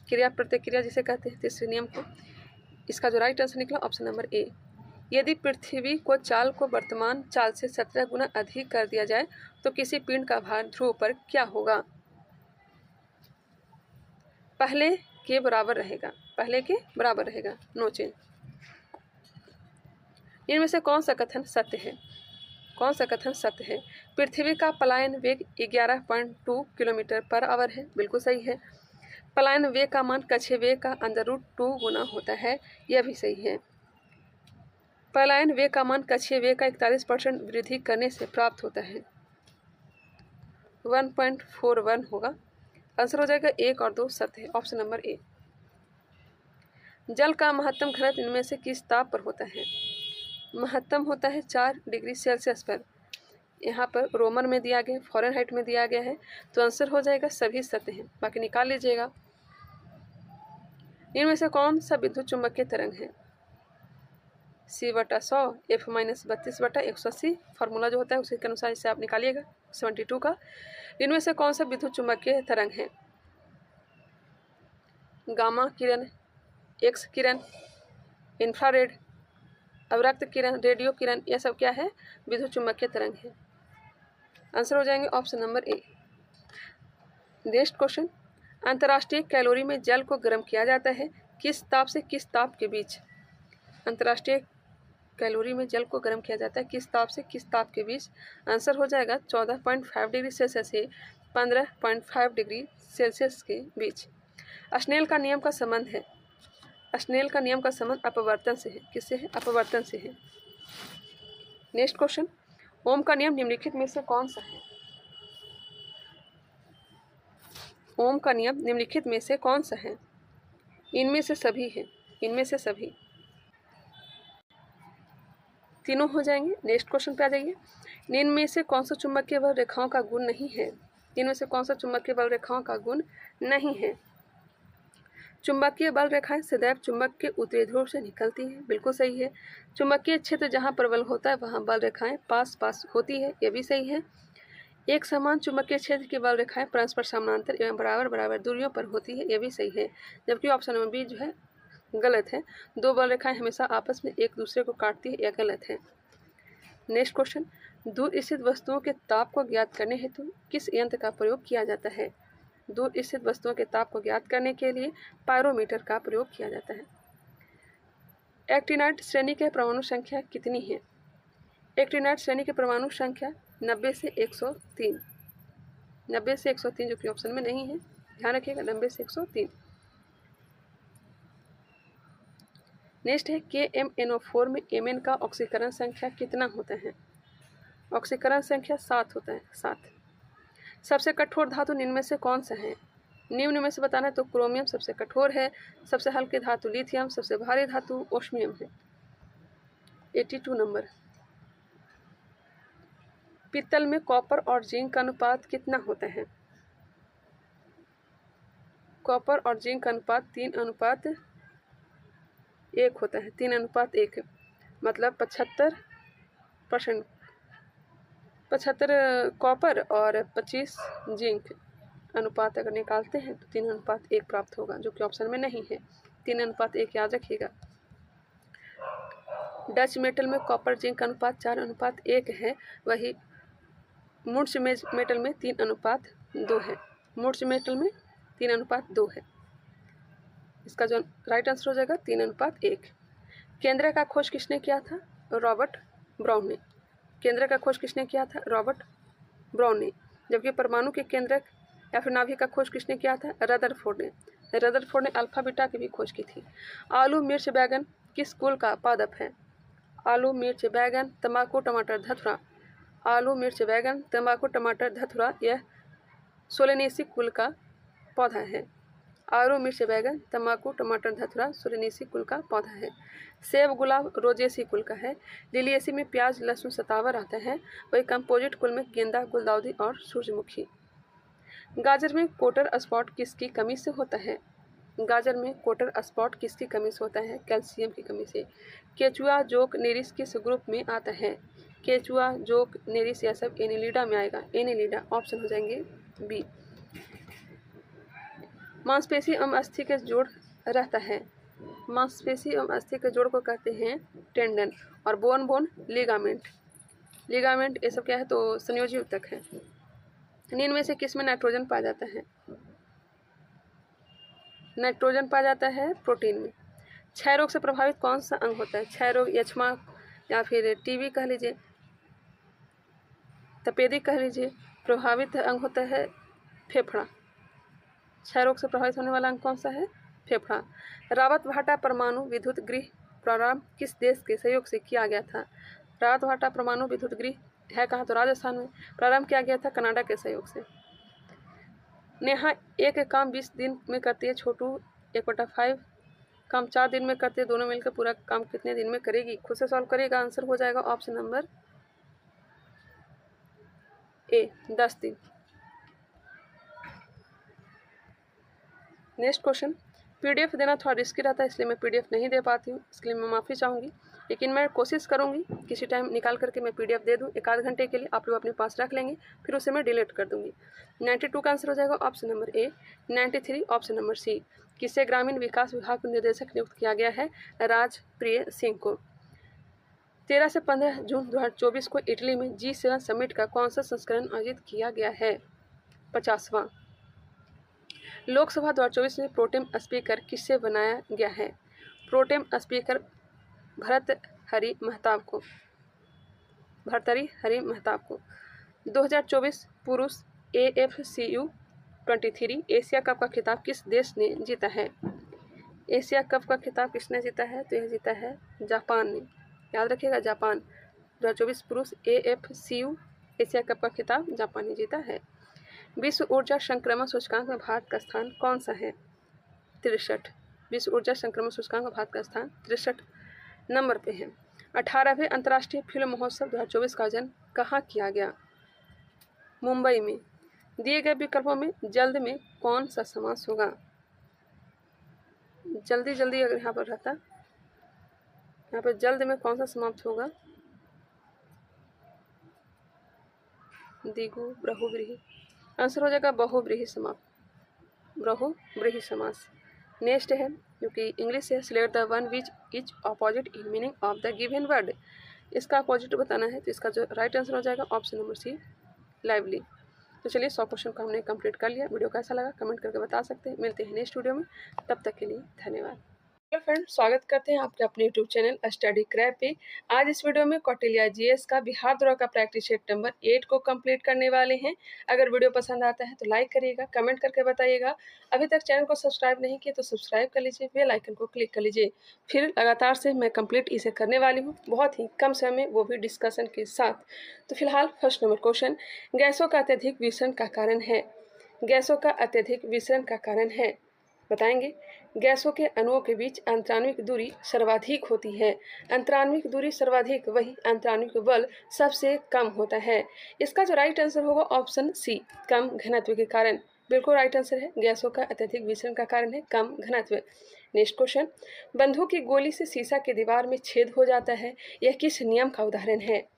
क्रिया प्रतिक्रिया जिसे कहते हैं, तीसरे नियम को। इसका जो राइट आंसर निकला ऑप्शन नंबर ए। यदि पृथ्वी को चाल को वर्तमान चाल से 17 गुना अधिक कर दिया जाए तो किसी पिंड का भार ध्रुव पर क्या होगा? पहले के बराबर रहेगा। पहले के बराबर रहेगा, नो चेंज। इनमें से कौन सा कथन सत्य है? कौन सा कथन सत्य है? पृथ्वी का पलायन वेग 11.2 किलोमीटर पर आवर है। बिल्कुल सही है। पलायन वेग का मान कक्षीय वेग का √2 गुना होता है। यह भी सही है। पलायन वेग का मान कक्षीय वेग का 41% वृद्धि करने से प्राप्त होता है। 1.41 होगा। आंसर हो जाएगा 1 और 2 सत्य है। ऑप्शन नंबर ए। जल का महत्तम घनत्व इनमें से किस ताप पर होता है? महत्तम होता है 4 डिग्री सेल्सियस पर। यहाँ पर रोमन में दिया गया है, फ़ारेनहाइट में दिया गया है, तो आंसर हो जाएगा सभी सत्य हैं। बाकी निकाल लीजिएगा। इनमें से कौन सा विद्युत चुंबकीय तरंग है? C/100 F - 32/180 फार्मूला जो होता है उसी के अनुसार इसे आप निकालिएगा 72 का। इनमें से कौन सा विद्युत चुंबकीय तरंग है? गामा किरण, एक्स किरण, इंफ्रारेड, अवरक्त किरण, रेडियो किरण, यह सब क्या है? विद्युत चुम्बकीय तरंग है। आंसर हो जाएंगे ऑप्शन नंबर ए। नेक्स्ट क्वेश्चन, अंतर्राष्ट्रीय कैलोरी में जल को गर्म किया जाता है किस ताप से किस ताप के बीच? अंतर्राष्ट्रीय कैलोरी में जल को गर्म किया जाता है किस ताप से किस ताप के बीच? आंसर हो जाएगा 14.5 डिग्री सेल्सियस से 15.5 डिग्री सेल्सियस के बीच। स्नेल का नियम का संबंध है, स्नेल का नियम का संबंध अपवर्तन से है। किससे है? अपवर्तन से है। नेक्स्ट क्वेश्चन, ओम का नियम निम्नलिखित में से कौन सा है? ओम का नियम निम्नलिखित में से कौन सा है? इनमें से सभी है, इनमें से सभी, तीनों हो जाएंगे। नेक्स्ट क्वेश्चन पे आ जाइए, निम्न में से कौन सा चुंबकीय बल रेखाओं का गुण नहीं है? इनमें से कौन सा चुंबकीय बल रेखाओं का गुण नहीं है? चुंबकीय बल रेखाएं सदैव चुंबक के उत्तरी ध्रुव से निकलती हैं, बिल्कुल सही है। चुंबकीय क्षेत्र जहां प्रबल होता है वहां बल रेखाएं पास पास होती है, यह भी सही है। एक समान चुंबकीय क्षेत्र की बल रेखाएं परस्पर समानांतर एवं बराबर बराबर दूरियों पर होती है, यह भी सही है। जबकि ऑप्शन नंबर बी जो है गलत है, दो बल रेखाएं हमेशा आपस में एक दूसरे को काटती है, यह गलत है। नेक्स्ट क्वेश्चन, दूर स्थित वस्तुओं के ताप को ज्ञात करने हेतु किस यंत्र का प्रयोग किया जाता है? दूर स्थित वस्तुओं के ताप को ज्ञात करने के लिए पायरोमीटर का प्रयोग किया जाता है। एक्टिनाइड श्रेणी के परमाणु संख्या कितनी है? एक्टिनाइड श्रेणी के परमाणु संख्या 90 से 103, 90 से 103 जो कि ऑप्शन में नहीं है, ध्यान रखिएगा 90 से 103। नेक्स्ट है KMnO4 में Mn का ऑक्सीकरण संख्या कितना होता है? ऑक्सीकरण संख्या 7 होता है, 7। सबसे कठोर धातु निम्न में से कौन सा है? निम्न में से बताना है तो क्रोमियम सबसे कठोर है, सबसे हल्की धातु लिथियम, सबसे भारी धातु ओस्मियम है। 82 नंबर, पीतल में कॉपर और जिंक का अनुपात कितना होता है? कॉपर और जिंक का अनुपात 3:1 होता है, 3:1, मतलब 75% 75 कॉपर और 25 जिंक अनुपात अगर निकालते हैं तो 3:1 प्राप्त होगा, जो कि ऑप्शन में नहीं है। 3:1 याद रखिएगा। डच मेटल में कॉपर जिंक अनुपात 4:1 है, वही मुर्च मेटल में 3:2 है। मुर्च मेटल में 3:2 है। इसका जो राइट आंसर हो जाएगा 3:1। केंद्र का खोज किसने किया था? रॉबर्ट ब्राउन ने। केंद्र का खोज किसने किया था? रॉबर्ट ब्राउन ने। जबकि परमाणु के केंद्रक या फिर नाभिक का खोज किसने किया था? रदरफोर्ड ने। रदरफोर्ड ने अल्फा बीटा की भी खोज की थी। आलू मिर्च बैगन किस कुल का पादप है? आलू मिर्च बैगन तंबाकू टमाटर धतुरा। आलू मिर्च बैगन तंबाकू टमाटर धतुरा यह सोलेनेसी कुल का पौधा है। आलू मिर्च बैगन तंबाकू टमाटर धतुरा सोलेनेसी कुल का पौधा है। सेब गुलाब रोजेसी कुल का है। लिलिएसी में प्याज लहसुन सतावर आता है, वही कंपोजिट कुल में गेंदा गुलदाउदी और सूरजमुखी। गाजर में कोटर स्पॉट किसकी कमी से होता है? गाजर में कोटर स्पॉट किसकी कमी से होता है? कैल्शियम की कमी से। केचुआ जोक नेरिस किस ग्रुप में आता है? केचुआ जोक नेरिस यह सब एनिलिडा में आएगा, एनिलिडा, ऑप्शन हो जाएंगे बी। मांसपेशी एवं अस्थि के जोड़ रहता है। मांसपेशी एवं अस्थि के जोड़ को कहते हैं टेंडन, और बोन बोन लिगामेंट। लिगामेंट ये सब क्या है? तो संयोजी ऊतक है। निम्न में से किस में नाइट्रोजन पाया जाता है? नाइट्रोजन पाया जाता है प्रोटीन में। क्षय रोग से प्रभावित कौन सा अंग होता है? क्षय रोग यक्ष्मा या फिर टीबी कह लीजिए, तपेदिक कह लीजिए, प्रभावित अंग होता है फेफड़ा। क्षय रोग से प्रभावित होने वाला अंग कौन सा है? फेफड़ा। रावत भाटा परमाणु विद्युत गृह प्रारंभ किस देश के सहयोग से किया गया था? रावत भाटा परमाणु विद्युत गृह है कहाँ? तो राजस्थान में। प्रारंभ किया गया था कनाडा के सहयोग से। नेहा एक काम 20 दिन में करती है, छोटू 1/5 काम 4 दिन में करते हैं, दोनों मिलकर पूरा काम कितने दिन में करेगी? खुद से सॉल्व करेगा। आंसर हो जाएगा ऑप्शन नंबर ए, 10 दिन। नेक्स्ट क्वेश्चन, पीडीएफ देना थोड़ा रिस्की रहता है, इसलिए मैं पीडीएफ नहीं दे पाती हूँ, इसके लिए मैं माफ़ी चाहूँगी, लेकिन मैं कोशिश करूँगी किसी टाइम निकाल करके मैं पीडीएफ दे दूँ। 1 घंटे के लिए आप लोग अपने पास रख लेंगे, फिर उसे मैं डिलीट कर दूँगी। 92 का आंसर हो जाएगा option number A. 93 option number C. किसे ग्रामीण विकास विभाग में निदेशक नियुक्त किया गया है? राजप्रिय सिंह को। 13 से 15 जून 2024 को इटली में G7 समिट का कौन सा संस्करण आयोजित किया गया है? 50वां। लोकसभा 2024 में प्रोटेम स्पीकर किससे बनाया गया है? प्रोटेम स्पीकर भर्तृहरि महताब को। 2024 पुरुष AFCU-23 एशिया कप का खिताब किस देश ने जीता है? एशिया कप का खिताब किसने जीता है? तो यह जीता है जापान ने। याद रखिएगा, जापान। 2024 पुरुष AFCU एशिया कप का खिताब जापान ने जीता है। विश्व ऊर्जा संक्रमण सूचकांक में भारत का स्थान कौन सा है? 63। विश्व ऊर्जा संक्रमण सूचकांक में भारत का स्थान 63 नंबर पे है। 18वें अंतर्राष्ट्रीय फिल्म महोत्सव 2024 का आयोजन कहाँ किया गया? मुंबई में। दिए गए विकल्पों में जल्द में कौन सा समास होगा? जल्दी जल्दी अगर यहाँ पर रहता, यहाँ पर जल्द में कौन सा समाप्त होगा? दिगु बहुव्रीहि। आंसर हो जाएगा बहुव्रीहि समास। नेक्स्ट है जो कि इंग्लिश है, select the one which is opposite in meaning of the given word. इसका अपोजिट बताना है, तो इसका जो राइट आंसर हो जाएगा ऑप्शन नंबर सी, लाइवली। तो चलिए 100 क्वेश्चन को हमने कंप्लीट कर लिया। वीडियो कैसा लगा कमेंट करके बता सकते हैं। मिलते हैं नेक्स्ट वीडियो में, तब तक के लिए धन्यवाद। हेलो फ्रेंड्स, स्वागत करते हैं आपके अपने यूट्यूब चैनल स्टडी क्रैप पे। आज इस वीडियो में कौटिल्य जीएस का बिहार दौरा का प्रैक्टिस सेट नंबर 8 को कंप्लीट करने वाले हैं। अगर वीडियो पसंद आता है तो लाइक करिएगा, कमेंट करके बताइएगा। अभी तक चैनल को सब्सक्राइब नहीं किया तो सब्सक्राइब कर लीजिए, बेल आइकन को क्लिक कर लीजिए। फिर लगातार से मैं कंप्लीट इसे करने वाली हूँ, बहुत ही कम समय में, वो भी डिस्कशन के साथ। तो फिलहाल फर्स्ट नंबर क्वेश्चन, गैसों का अत्यधिक विसरण का कारण है। गैसों का अत्यधिक विसरण का कारण है, बताएंगे। गैसों के अणुओं के बीच अंतराण्विक दूरी सर्वाधिक होती है। अंतराण्विक दूरी सर्वाधिक, वही अंतराण्विक बल सबसे कम होता है। इसका जो राइट आंसर होगा ऑप्शन सी, कम घनत्व के कारण। बिल्कुल राइट आंसर है, गैसों का अत्यधिक विसरण का कारण है कम घनत्व। नेक्स्ट क्वेश्चन, बंदूक की गोली से शीशा की दीवार में छेद हो जाता है, यह किस नियम का उदाहरण है?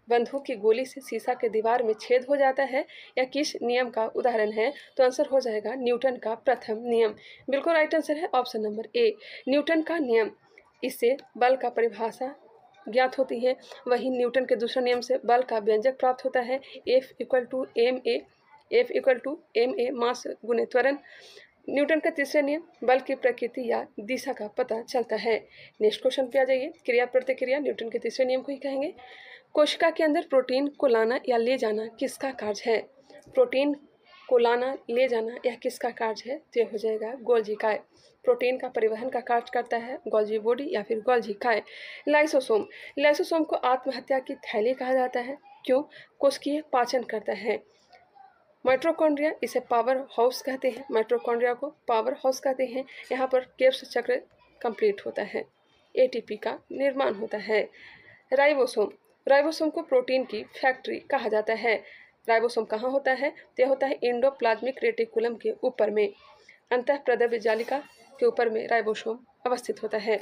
बंदूक की गोली से शीशा के दीवार में छेद हो जाता है, या किस नियम का उदाहरण है? तो आंसर हो जाएगा न्यूटन का प्रथम नियम। बिल्कुल राइट आंसर है ऑप्शन नंबर ए, न्यूटन का नियम। इससे बल का परिभाषा ज्ञात होती है। वही न्यूटन के दूसरे नियम से बल का व्यंजक प्राप्त होता है, F=ma मास गुणे त्वरण। न्यूटन का तीसरा नियम, बल की प्रकृति या दिशा का पता चलता है। नेक्स्ट क्वेश्चन पे आ जाइए, क्रिया प्रतिक्रिया न्यूटन के तीसरे नियम को ही कहेंगे। कोशिका के अंदर प्रोटीन को लाना या ले जाना किसका कार्य है? प्रोटीन को लाना, ले जाना यह किसका कार्य है? तो यह हो जाएगा गोल्जी काय। प्रोटीन का परिवहन का कार्य करता है गोल्जी बॉडी या फिर गोल्जी काय। लाइसोसोम, लाइसोसोम को आत्महत्या की थैली कहा जाता है, क्यों? कोशिकीय पाचन करता है। माइटोकॉन्ड्रिया, इसे पावर हाउस कहते हैं, माइटोकॉन्ड्रिया को पावर हाउस कहते हैं। यहाँ पर केब्स चक्र कंप्लीट होता है, एटीपी का निर्माण होता है। राइबोसोम, राइबोसोम को प्रोटीन की फैक्ट्री कहा जाता है। राइबोसोम कहाँ होता है? तो यह होता है एंडोप्लाज्मिक रेटिकुलम के ऊपर में, अंतःप्रद्रव्य जालिका के ऊपर में राइबोसोम अवस्थित होता है।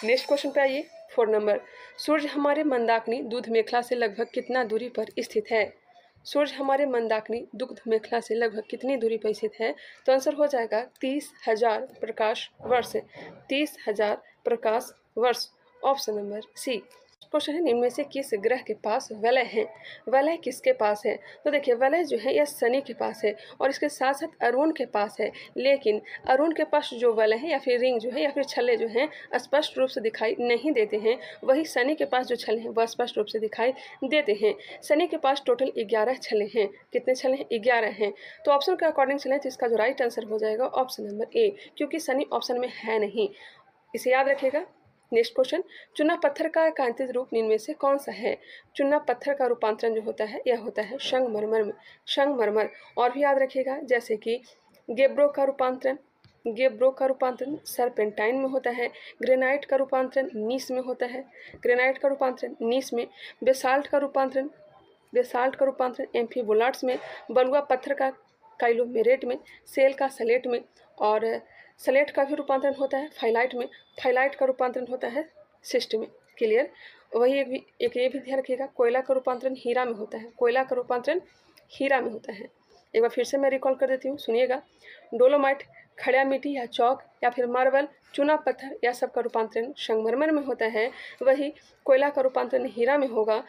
नेक्स्ट क्वेश्चन पे आइए, 4 नंबर, सूर्य हमारे मंदाकिनी दूध मेखला से लगभग कितना दूरी पर स्थित है? सूर्य हमारे मंदाकिनी दुग्ध मेखला से लगभग कितनी दूरी पर स्थित है? तो आंसर हो जाएगा 30,000 प्रकाश वर्ष। 30,000 प्रकाश वर्ष, ऑप्शन नंबर सी। क्वेश्चन है, निम्न में से किस ग्रह के पास वलय है? वलय किसके पास है? तो देखिए, वलय जो है यह शनि के पास है और इसके साथ साथ अरुण के पास है। लेकिन अरुण के पास जो वलय है या फिर रिंग जो है या फिर छल्ले जो हैं स्पष्ट रूप से दिखाई नहीं देते हैं। वही शनि के पास जो छल्ले हैं वह स्पष्ट रूप से दिखाई देते हैं। शनि के पास टोटल 11 छल्ले हैं। कितने छल्ले हैं? 11 हैं। तो ऑप्शन के अकॉर्डिंग चलें तो इसका जो राइट आंसर हो जाएगा ऑप्शन नंबर ए, क्योंकि शनि ऑप्शन में है नहीं, इसे याद रखिएगा। नेक्स्ट क्वेश्चन, चूना पत्थर का एकांतित रूप निम्न में से कौन सा है? चूना पत्थर का रूपांतरण जो होता है यह होता है संगमरमर में, संगमरमर। और भी याद रखिएगा, जैसे कि गेब्रो का रूपांतरण सरपेंटाइन में होता है। ग्रेनाइट का रूपांतरण नीस में होता है, ग्रेनाइट का रूपांतरण नीस में। बेसाल्ट का रूपांतरण एम्फीबोलाट्स में। बलुआ पत्थर का काइलोमेरेट में। सेल का सलेट में। और सलेट का भी रूपांतरण होता है फाइलाइट में। फाइलाइट का रूपांतरण होता है सिस्ट में। क्लियर। वही एक ये भी ध्यान रखिएगा, कोयला का रूपांतरण हीरा में होता है, कोयला का रूपांतरण हीरा में होता है। एक बार फिर से मैं रिकॉल कर देती हूँ, सुनिएगा। डोलोमाइट खड़ा मिट्टी या चौक या फिर मार्बल, चूना पत्थर या सब का रूपांतरण संगमरमर में होता है, वही कोयला का रूपांतरण हीरा में होगा।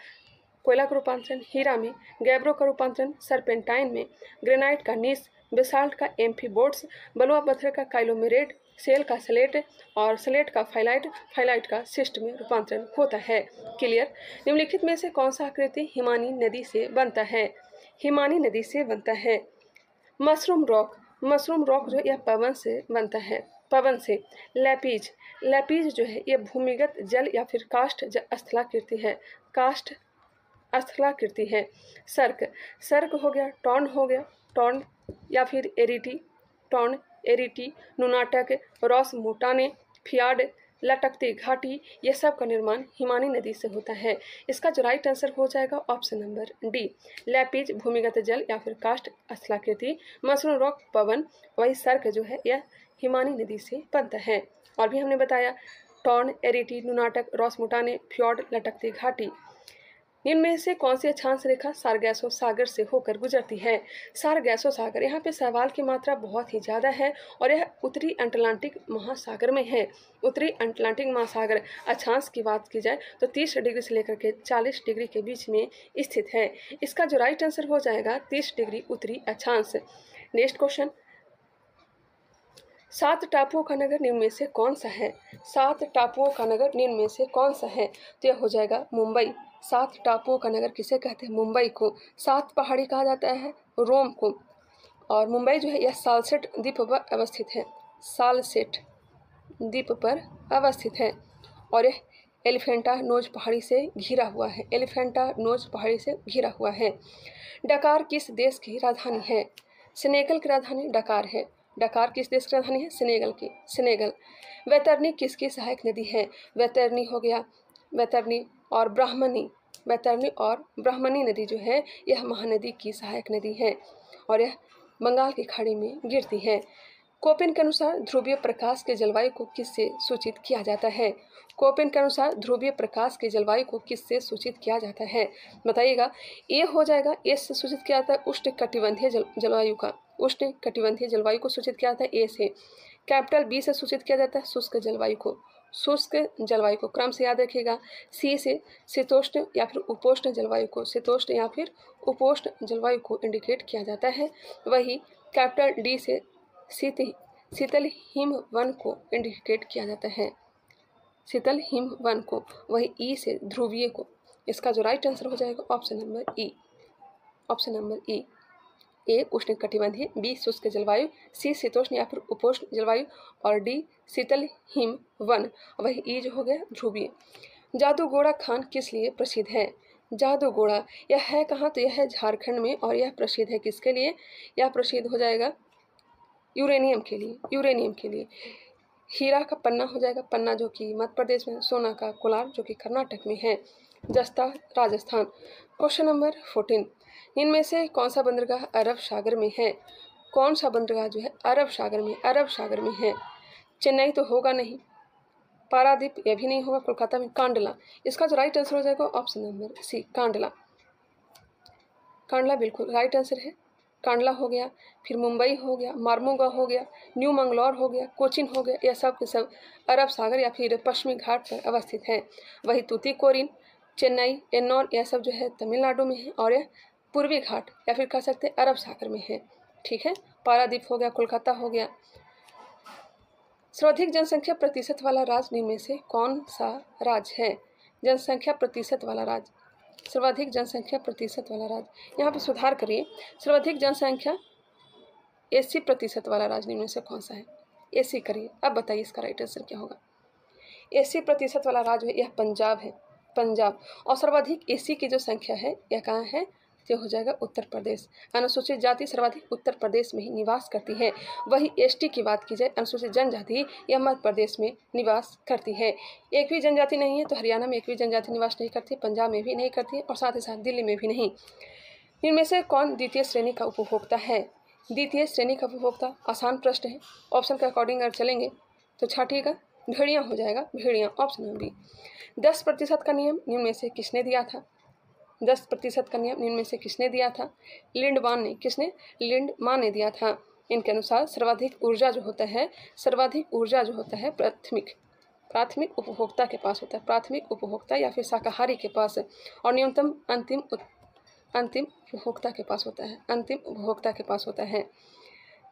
कोयला का रूपांतरण हीरा में, गैब्रो का रूपांतरण सर्पेंटाइन में, ग्रेनाइट का नीस, बेसाल्ट का एम्फीबोट्स, बलुआ पत्थर का काइलोमेरेट, सेल का स्लेट और स्लेट का फाइलाइट, फाइलाइट का सिस्ट में रूपांतरण होता है। क्लियर। निम्नलिखित में से कौन सा आकृति हिमानी नदी से बनता है? हिमानी नदी से बनता है। मशरूम रॉक, मशरूम रॉक जो यह पवन से बनता है, पवन से। लैपीज, लैपीज जो है यह भूमिगत जल या फिर काष्ठ स्थलाकृति है, काष्ठ स्थलाकृति है। सर्क, सर्क हो गया, टॉर्न हो गया, टॉर्न या फिर एरिटी, टॉर्न, एरिटी, नुनाटक, रॉस मोटाने, फियाड, लटकती घाटी, ये सब का निर्माण हिमानी नदी से होता है। इसका जो राइट आंसर हो जाएगा ऑप्शन नंबर डी, लैपीज भूमिगत जल या फिर काष्ठ स्थलाकृति, मशरूम रॉक पवन, वही सर्क जो है यह हिमानी नदी से बनता है। और भी हमने बताया टॉर्न, एरिटी, नुनाटक, रॉस मोटाने, फ्योर्ड, लटकती घाटी। इनमें से कौन सी अक्षांश रेखा सारगैसो सागर से होकर गुजरती है? सारगैसो सागर, यहाँ पे सवाल की मात्रा बहुत ही ज़्यादा है और यह उत्तरी अटलांटिक महासागर में है। उत्तरी अटलांटिक महासागर अक्षांश की बात की जाए तो 30 डिग्री से लेकर के 40 डिग्री के बीच में स्थित है। इसका जो राइट आंसर हो जाएगा 30 डिग्री उत्तरी अक्षांश। नेक्स्ट क्वेश्चन, 7 टापुओं का नगर निम्न में से कौन सा है? 7 टापुओं का नगर निम्न में से कौन सा है? तो यह हो जाएगा मुंबई। 7 टापुओं का नगर किसे कहते हैं? मुंबई को। 7 पहाड़ी कहा जाता है रोम को। और मुंबई जो है यह सालसेट द्वीप पर अवस्थित है, सालसेट द्वीप पर अवस्थित है। और यह एलिफेंटा नोज पहाड़ी से घिरा हुआ है, एलिफेंटा नोज पहाड़ी से घिरा हुआ है। डकार किस देश की राजधानी है? सेनेगल की राजधानी डकार है। डकार किस देश की राजधानी है? सेनेगल की, सेनेगल। वैतरणी किसकी सहायक नदी है? वैतरणी हो गया, वैतरणी और ब्राह्मणी, वैतरणी और ब्राह्मणी नदी जो है यह महानदी की सहायक नदी है और यह बंगाल की खाड़ी में गिरती है। कोपेन के अनुसार ध्रुवीय प्रकाश के जलवायु को किससे सूचित किया जाता है? कोपेन के अनुसार ध्रुवीय प्रकाश के जलवायु को किससे सूचित किया जाता है? बताइएगा। ए हो जाएगा, ए से सूचित किया जाता है उष्ण कटिबंधीय जलवायु का, उष्ण कटिबंधीय जलवायु को सूचित किया जाता है ए से। कैपिटल बी से सूचित किया जाता है शुष्क जलवायु को, शुष्क जलवायु को क्रम से याद रखिएगा। सी से शीतोष्ण या फिर उपोष्ण जलवायु को, शीतोष्ण या फिर उपोष्ण जलवायु को इंडिकेट किया जाता है। वही कैपिटल डी से शीतल हिम वन को इंडिकेट किया जाता है, शीतल हिम वन को। वही ई से ध्रुवीय को। इसका जो राइट आंसर हो जाएगा option number E, option number E. A उष्ण कटिबंधीय, बी शुष्क जलवायु, सी शीतोष्ण या फिर उपोष्ण जलवायु और डी शीतल हिम वन। वही ई जो हो गया ध्रुवीय। जादूगोड़ा खान किस लिए प्रसिद्ध है? जादूगोड़ा यह है कहाँ? तो यह है झारखंड में और यह प्रसिद्ध है किसके लिए? यह प्रसिद्ध हो जाएगा यूरेनियम के लिए, यूरेनियम के लिए। हीरा का पन्ना हो जाएगा, पन्ना जो कि मध्य प्रदेश में, सोना का कोलार जो कि कर्नाटक में है, जस्ता राजस्थान। क्वेश्चन नंबर 14, इनमें से कौन सा बंदरगाह अरब सागर में है? कौन सा बंदरगाह जो है अरब सागर में, अरब सागर में है? चेन्नई तो होगा नहीं, पारादीप यह भी नहीं होगा, कोलकाता में कांडला। इसका जो राइट आंसर हो जाएगा option number C, Kandla. Kandla बिल्कुल राइट आंसर है। कांडला हो गया, फिर मुंबई हो गया, मारमुगा हो गया, न्यू मंगलौर हो गया, कोचिन हो गया, यह सब के सब अरब सागर या फिर पश्चिमी घाट पर अवस्थित है। वही तूतीकोरिन, चेन्नई, एन्नौर यह सब जो है तमिलनाडु में है और यह पूर्वी घाट या फिर कह सकते हैं अरब सागर में है। ठीक है, पारादीप हो गया, कोलकाता हो गया। सर्वाधिक जनसंख्या प्रतिशत वाला राज्य निम्न में से कौन सा राज्य है? जनसंख्या प्रतिशत वाला राज्य, सर्वाधिक जनसंख्या प्रतिशत वाला राज्य, यहाँ पे सुधार करिए। सर्वाधिक जनसंख्या 80% वाला राज्य निम्न में से कौन सा है? 80 करिए। अब बताइए इसका राइट आंसर क्या होगा? 80% वाला राज्य है यह पंजाब है, पंजाब। और सर्वाधिक एसी की जो संख्या है यह कहाँ है? तो हो जाएगा उत्तर प्रदेश। अनुसूचित जाति सर्वाधिक उत्तर प्रदेश में ही निवास करती है। वही एसटी की बात की जाए, अनुसूचित जनजाति, यह मध्य प्रदेश में निवास करती है। एक भी जनजाति नहीं है तो हरियाणा में एक भी जनजाति निवास नहीं करती, पंजाब में भी नहीं करती है और साथ ही साथ दिल्ली में भी नहीं। इनमें से कौन द्वितीय श्रेणी का उपभोक्ता है? द्वितीय श्रेणी का उपभोक्ता, आसान प्रश्न है। ऑप्शन के अकॉर्डिंग अगर चलेंगे तो छाटिएगा, भेड़िया हो जाएगा, भेड़िया, ऑप्शन नंबर बी। 10% का नियम निम्न में से किसने दिया था? 10% का नियम निम्न में से किसने दिया था? लिंडमान ने। किसने? लिंडमान ने दिया था। इनके अनुसार सर्वाधिक ऊर्जा जो होता है प्राथमिक उपभोक्ता के पास होता है, प्राथमिक उपभोक्ता या फिर शाकाहारी के पास, और न्यूनतम अंतिम उपभोक्ता के पास होता है।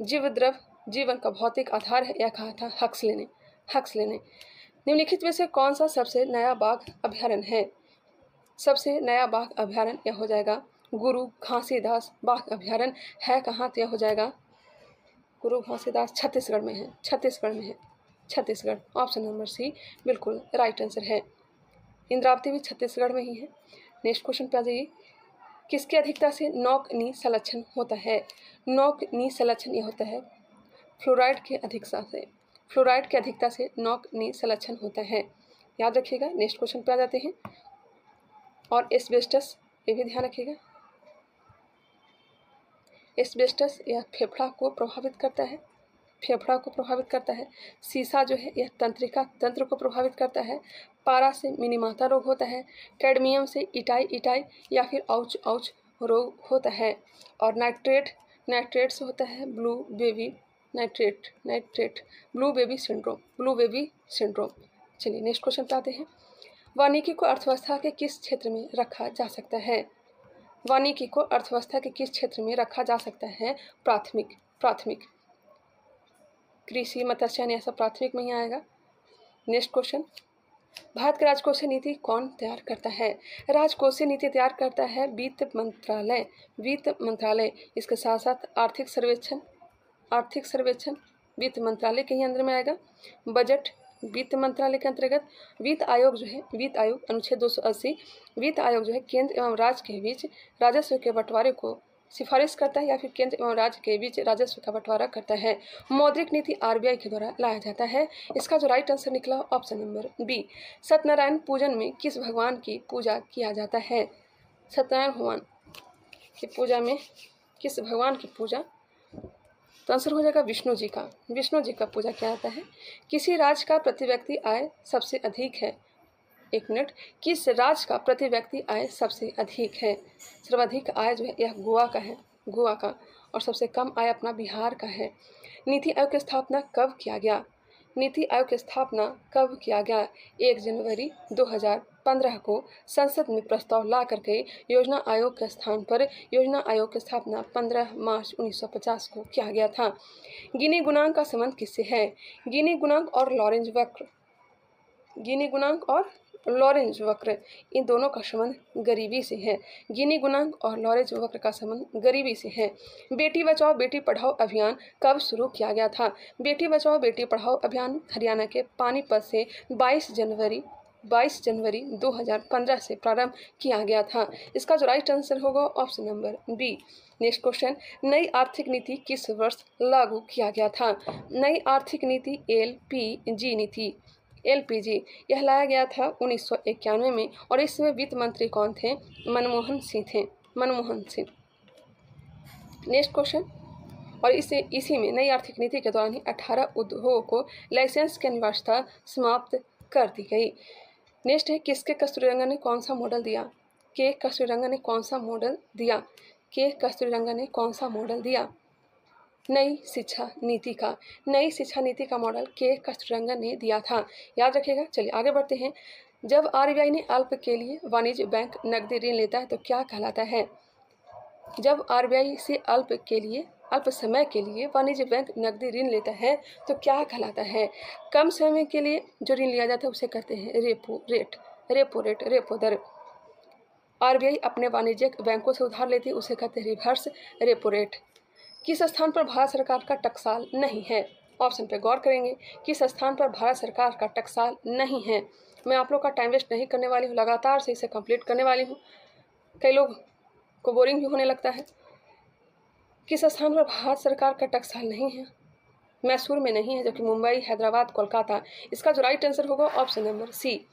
जीव द्रव जीवन का भौतिक आधार है, यह कहा था हक्सले ने। निम्नलिखित में से कौन सा सबसे नया बाघ अभ्यारण्य है? सबसे नया बाघ अभ्यारण्य यह हो जाएगा गुरु घासीदास बाघ अभ्यारण्य है। कहाँ? तो यह हो जाएगा गुरु घासीदास, छत्तीसगढ़ में है। छत्तीसगढ़, ऑप्शन नंबर सी बिल्कुल राइट आंसर है। इंद्रावती भी छत्तीसगढ़ में ही है। नेक्स्ट क्वेश्चन पे आ जाइए। किसकी अधिकता से नोक नी संलक्षण होता है? नोक नी संलक्षण ये होता है फ्लोराइड की अधिकता से नोक नी संलक्षण होता है, याद रखिएगा। नेक्स्ट क्वेश्चन पे आ जाते हैं। और एस्बेस्टस, ये भी ध्यान रखिएगा। एस्बेस्टस यह फेफड़ा को प्रभावित करता है। सीसा जो है यह तंत्र को प्रभावित करता है। पारा से मिनीमाता रोग होता है। कैडमियम से इटाई या फिर औच रोग होता है। और नाइट्रेट से होता है ब्लू बेबी सिंड्रोम। चलिए नेक्स्ट क्वेश्चन पे आते हैं। वानिकी को अर्थव्यवस्था के किस क्षेत्र में रखा जा सकता है? वानिकी को अर्थव्यवस्था के किस क्षेत्र में रखा जा सकता है? प्राथमिक कृषि, मत्स्य, यानी ऐसा प्राथमिक में ही आएगा। Next question. भारत का राजकोषीय नीति कौन तैयार करता है? राजकोषीय नीति तैयार करता है वित्त मंत्रालय। इसके साथ साथ आर्थिक सर्वेक्षण वित्त मंत्रालय के ही अंदर में आएगा। बजट वित्त मंत्रालय के अंतर्गत। वित्त आयोग अनुच्छेद 280 वित्त आयोग जो है केंद्र एवं राज्य के बीच राजस्व के बंटवारे को सिफारिश करता है या फिर केंद्र एवं राज्य के बीच राजस्व का बंटवारा करता है। मौद्रिक नीति आरबीआई के द्वारा लाया जाता है। इसका जो राइट आंसर निकला ऑप्शन नंबर बी। सत्यनारायण पूजन में किस भगवान की पूजा किया जाता है? सत्यनारायण भगवान की पूजा में किस भगवान की पूजा? तो आंसर हो जाएगा विष्णु जी का पूजा किया जाता है। किसी राज्य का प्रति व्यक्ति आय सबसे अधिक है? एक मिनट, किस राज्य का प्रति व्यक्ति आय सबसे अधिक है? सर्वाधिक आय जो है यह गोवा का, और सबसे कम आय अपना बिहार का है। नीति आयोग की स्थापना कब किया गया? 1 जनवरी 2015 को संसद में प्रस्ताव ला करके योजना आयोग के स्थान पर योजना आयोग की स्थापना 15 मार्च 1950 को किया गया था। गिनी गुणांक का संबंध किससे है? गिनी गुणांक और लॉरेंज वक्र इन दोनों का संबंध गरीबी से है। गिनी गुणांक और लॉरेंज वक्र का संबंध गरीबी से है। बेटी बचाओ बेटी पढ़ाओ अभियान कब शुरू किया गया था? बेटी बचाओ बेटी पढ़ाओ अभियान हरियाणा के पानीपत से 22 जनवरी 2015 से प्रारंभ किया गया था। इसका जो राइट आंसर होगा option number B. Next question. नई आर्थिक नीति किस वर्ष लागू किया गया था? नई आर्थिक नीति एलपीजी यह लाया गया था 1991 में, और इसमें वित्त मंत्री कौन थे? मनमोहन सिंह। Next question. और इसी में नई आर्थिक नीति के दौरान ही 18 उद्योगों को लाइसेंस की अनिवार्यता समाप्त कर दी गई। नेक्स्ट है किसके कस्तूरीरंगन ने कौन सा मॉडल दिया? के कस्तूरीरंगन ने कौन सा मॉडल दिया? नई शिक्षा नीति का मॉडल के कस्तूरीरंगन ने दिया था, याद रखिएगा। चलिए आगे बढ़ते हैं। जब आरबीआई ने अल्प के लिए वाणिज्य बैंक नकदी ऋण लेता है तो क्या कहलाता है? जब आरबीआई से अल्प समय के लिए वाणिज्य बैंक नकदी ऋण लेता है तो क्या कहलाता है? कम समय के लिए जो ऋण लिया जाता है उसे कहते हैं रेपो दर। आरबीआई अपने वाणिज्यिक बैंकों से उधार लेती है उसे कहते हैं रिवर्स रेपो रेट। किस स्थान पर भारत सरकार का टकसाल नहीं है? ऑप्शन पे गौर करेंगे। किस स्थान पर भारत सरकार का टकसाल नहीं है? मैं आप लोग का टाइम वेस्ट नहीं करने वाली हूँ, लगातार से इसे कंप्लीट करने वाली हूँ। कई लोग को बोरिंग भी होने लगता है। किस स्थान पर भारत सरकार का टकसाल नहीं है? मैसूर में नहीं है, जबकि मुंबई, हैदराबाद, कोलकाता। इसका जो राइट आंसर होगा ऑप्शन नंबर सी।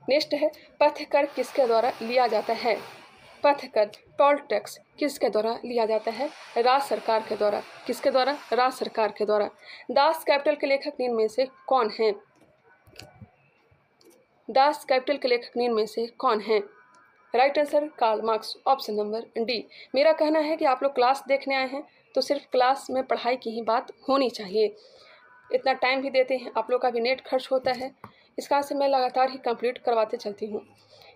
नेक्स्ट है पथ कर किसके द्वारा लिया जाता है? पथ कर टोल टैक्स किसके द्वारा लिया जाता है? राज्य सरकार के द्वारा। किसके द्वारा? राज्य सरकार के द्वारा। दास कैपिटल के लेखक निम्न में से कौन हैं? दास कैपिटल के लेखक निम्न में से कौन हैं? Right answer Karl Marx, option number D. मेरा कहना है कि आप लोग क्लास देखने आए हैं तो सिर्फ क्लास में पढ़ाई की ही बात होनी चाहिए। इतना टाइम भी देते हैं, आप लोग का भी नेट खर्च होता है, इस कारण से मैं लगातार ही कंप्लीट करवाते चलती हूँ।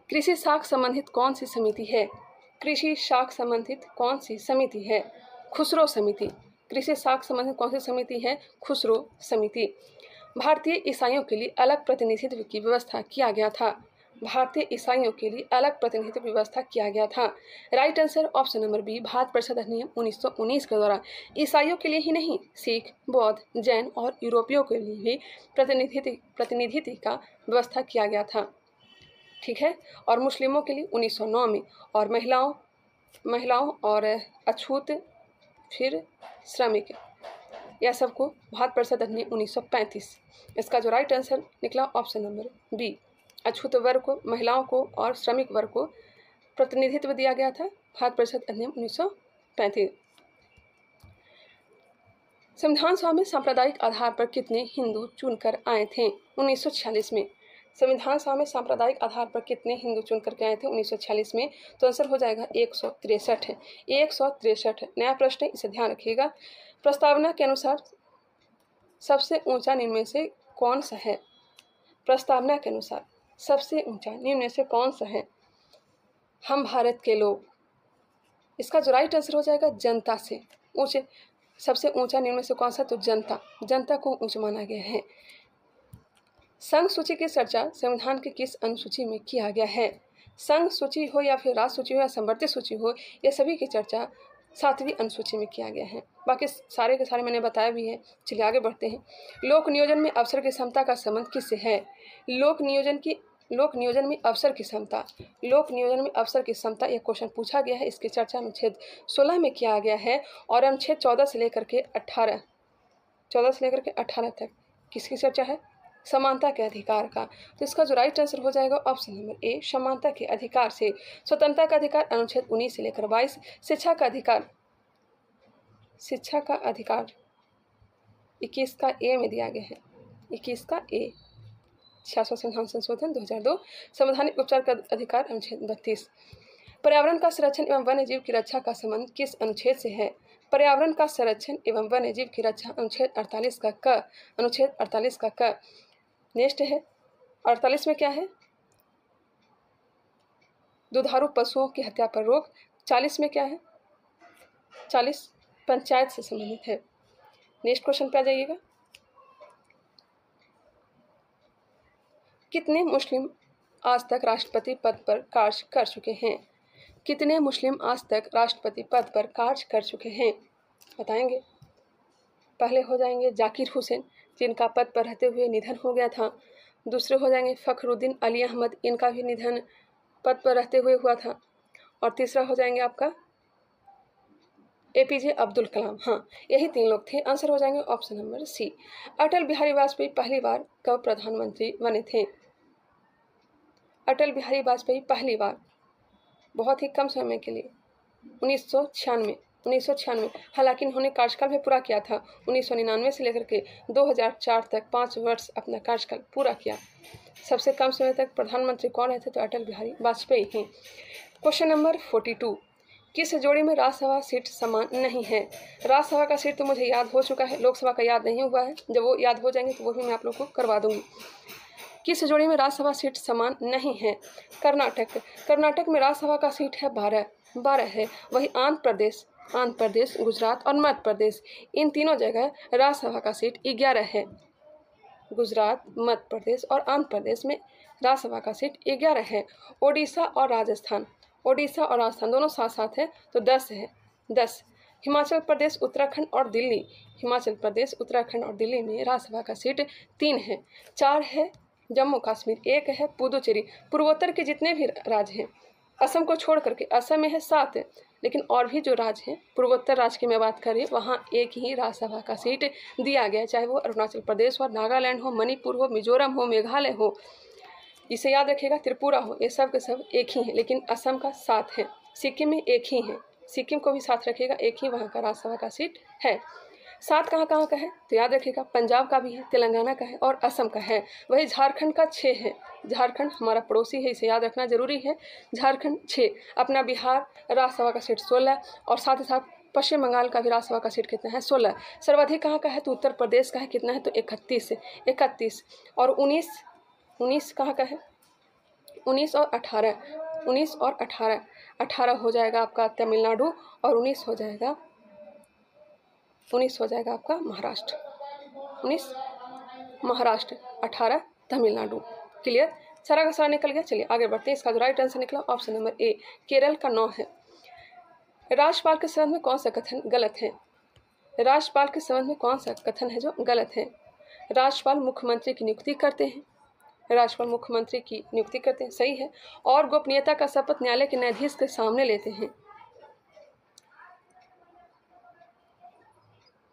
कृषि शाख संबंधित कौन सी समिति है? कृषि शाख संबंधित कौन सी समिति है? खुसरो समिति। कृषि शाख संबंधित कौन सी समिति है? खुसरो समिति। भारतीय ईसाइयों के लिए अलग प्रतिनिधित्व की व्यवस्था किया गया था। भारतीय ईसाइयों के लिए अलग प्रतिनिधित्व व्यवस्था किया गया था। Right answer option number B, Bharat परिषद अधिनियम 1919 के द्वारा ईसाइयों के लिए ही नहीं, सिख, बौद्ध, जैन और यूरोपियों के लिए भी प्रतिनिधित्व का व्यवस्था किया गया था। ठीक है, और मुस्लिमों के लिए 1909 में, और महिलाओं और अछूत, फिर श्रमिक, यह सबको भारत परिषद अधिनियम 1935। इसका जो राइट आंसर निकला ऑप्शन नंबर बी, अछूत वर्ग को, महिलाओं को और श्रमिक वर्ग को प्रतिनिधित्व दिया गया था भारत परिषद अधिनियम 1935। संविधान सभा में सांप्रदायिक आधार पर कितने हिंदू चुनकर आए थे? 1946 में। संविधान सभा में सांप्रदायिक आधार पर कितने हिंदू चुनकर के आए थे 1946 में? तो आंसर हो जाएगा 163। 163 नया प्रश्न है, इसे ध्यान रखिएगा। प्रस्तावना के अनुसार सबसे ऊंचा निम्न में से कौन सा है? प्रस्तावना के अनुसार सबसे ऊंचा निम्न में से कौन सा है? हम भारत के लोग। इसका जो राइट आंसर हो जाएगा जनता से ऊंचे, सबसे ऊंचा निम्न में से कौन सा? तो जनता को ऊंचा माना गया है। संघ सूची की चर्चा संविधान के किस अनुसूची में किया गया है? संघ सूची हो या फिर राज्य सूची हो या संवर्धित सूची हो, ये सभी की चर्चा 7वीं अनुसूची में किया गया है। बाकी सारे के सारे मैंने बताया भी है। चलिए आगे बढ़ते हैं। लोक नियोजन में अवसर की क्षमता का संबंध किससे है? लोक नियोजन में अवसर की क्षमता, लोक नियोजन में अवसर की क्षमता, यह क्वेश्चन पूछा गया है। इसकी चर्चा अनुच्छेद 16 में किया गया है और अनुच्छेद 14 से लेकर के 18 तक किसकी चर्चा है? समानता के अधिकार का। तो इसका जो राइट आंसर हो जाएगा ऑप्शन नंबर ए, समानता के अधिकार से। स्वतंत्रता का अधिकार अनुच्छेद 19 से लेकर 22। शिक्षा का अधिकार 21 का ए में दिया गया है, 21 का ए। 66वां संविधान संशोधन 2002। संवैधानिक उपचार का अधिकार अनुच्छेद 32। पर्यावरण का संरक्षण एवं वन्य जीव की रक्षा का संबंध किस अनुच्छेद से है? पर्यावरण का संरक्षण एवं वन्य जीव की रक्षा अनुच्छेद 48 का क। अनुच्छेद 48 का क। नेक्स्ट है 48 में क्या है? दुधारू पशुओं की हत्या पर रोक। 40 में क्या है? 40 पंचायत से संबंधित है। नेक्स्ट क्वेश्चन पे आ जाइएगा। कितने मुस्लिम आज तक राष्ट्रपति पद पर कार्य कर चुके हैं? कितने मुस्लिम आज तक राष्ट्रपति पद पर कार्य कर चुके हैं? बताएंगे। पहले हो जाएंगे जाकिर हुसैन, जिनका पद पर रहते हुए निधन हो गया था। दूसरे हो जाएंगे फखरुद्दीन अली अहमद, इनका भी निधन पद पर रहते हुए हुआ था। और तीसरा हो जाएंगे आपका APJ अब्दुल कलाम। हाँ, यही 3 लोग थे। आंसर हो जाएंगे ऑप्शन नंबर सी। अटल बिहारी वाजपेयी पहली बार कब प्रधानमंत्री बने थे? अटल बिहारी वाजपेयी पहली बार बहुत ही कम समय के लिए 1996। हालांकि इन्होंने कार्यकाल भी पूरा किया था। 1999 से लेकर के 2004 तक 5 वर्ष अपना कार्यकाल पूरा किया। सबसे कम समय तक प्रधानमंत्री कौन रहे थे? तो अटल बिहारी वाजपेयी हैं। Question number 42। किस जोड़ी में राज्यसभा सीट समान नहीं है? राज्यसभा का सीट तो मुझे याद हो चुका है, लोकसभा का याद नहीं हुआ है। जब वो याद हो जाएंगे तो वो भी मैं आप लोग को करवा दूंगी। किस जोड़ी में राज्यसभा सीट समान नहीं है? कर्नाटक में राज्यसभा का सीट है 12 है। वही आंध्र प्रदेश, गुजरात और मध्य प्रदेश, इन तीनों जगह राज्यसभा का सीट 11 है। गुजरात, मध्य प्रदेश और आंध्र प्रदेश में राज्यसभा का सीट 11 है। ओडिशा और राजस्थान दोनों साथ साथ है तो 10 है। 10। हिमाचल प्रदेश, उत्तराखंड और दिल्ली में राज्यसभा का सीट 3 है। 4 है जम्मू कश्मीर, 1 है पुदुचेरी। पूर्वोत्तर के जितने भी राज्य हैं, असम को छोड़ करके, असम में है 7, लेकिन और भी जो राज्य हैं पूर्वोत्तर राज्य की मैं बात करें, वहाँ एक ही राज्यसभा का सीट दिया गया, चाहे वो अरुणाचल प्रदेश हो, नागालैंड हो, मणिपुर हो, मिजोरम हो, मेघालय हो, इसे याद रखिएगा, त्रिपुरा हो, ये सब के सब एक ही है। लेकिन असम का 7 है, सिक्किम में 1 ही है, सिक्किम को भी साथ रखिएगा, एक ही वहाँ का राज्यसभा का सीट है। 7 कहाँ कहाँ का है तो याद रखिएगा, पंजाब का भी है, तेलंगाना का है और असम का है। वही झारखंड का 6 है, झारखंड हमारा पड़ोसी है, इसे याद रखना जरूरी है। झारखंड 6, अपना बिहार राज्यसभा का सीट 16 और साथ ही साथ पश्चिम बंगाल का भी राज्यसभा का सीट कितना है 16। सर्वाधिक कहाँ का है तो उत्तर प्रदेश का है, कितना है तो 31 और 19 कहाँ का है, 19 और 18 18 हो जाएगा आपका तमिलनाडु और 19 हो जाएगा आपका महाराष्ट्र। 19 महाराष्ट्र, 18 तमिलनाडु। क्लियर, सारा का सारा निकल गया। चलिए आगे बढ़ते हैं। इसका जो राइट आंसर निकला ऑप्शन नंबर ए, केरल का 9 है। राज्यपाल के संबंध में कौन सा कथन गलत है? राज्यपाल के संबंध में कौन सा कथन है जो गलत है? राज्यपाल मुख्यमंत्री की नियुक्ति करते हैं, राज्यपाल मुख्यमंत्री की नियुक्ति करते हैं, सही है। और गोपनीयता का शपथ न्यायालय के न्यायाधीश के सामने लेते हैं,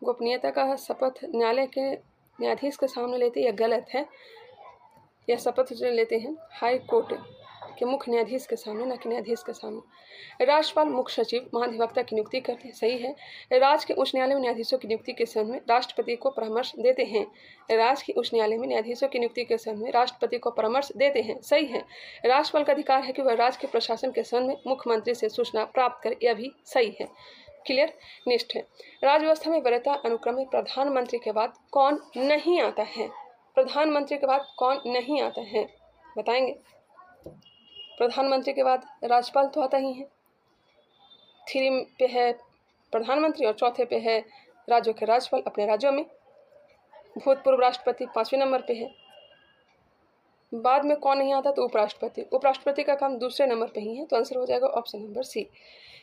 गोपनीयता का शपथ न्यायालय के न्यायाधीश के सामने लेते हैं, यह गलत है। यह शपथ जो लेते हैं हाई कोर्ट के मुख्य न्यायाधीश के सामने, न कि न्यायाधीश के सामने। राज्यपाल मुख्य सचिव महाधिवक्ता की नियुक्ति करते हैं, सही है। राज्य के उच्च न्यायालय में न्यायाधीशों की नियुक्ति के संबंध में राष्ट्रपति को परामर्श देते हैं, राज्य के उच्च न्यायालय में न्यायाधीशों की नियुक्ति के संबंध में राष्ट्रपति को परामर्श देते हैं, सही है। राज्यपाल का अधिकार है कि वह राज्य के प्रशासन के संबंध में मुख्यमंत्री से सूचना प्राप्त करे, यह भी सही है। क्लियर, नेक्स्ट है, राज्य व्यवस्था में वरीयता अनुक्रम में प्रधानमंत्री के बाद कौन नहीं आता है? प्रधानमंत्री के बाद कौन नहीं आता है बताएंगे? प्रधानमंत्री के बाद राज्यपाल तो आता ही है, 3 पे है प्रधानमंत्री और चौथे पे है राज्यों के राज्यपाल अपने राज्यों में। भूतपूर्व राष्ट्रपति 5वें नंबर पे है। बाद में कौन नहीं आता तो उपराष्ट्रपति, उपराष्ट्रपति का काम दूसरे नंबर पे ही है, तो आंसर हो जाएगा ऑप्शन नंबर सी।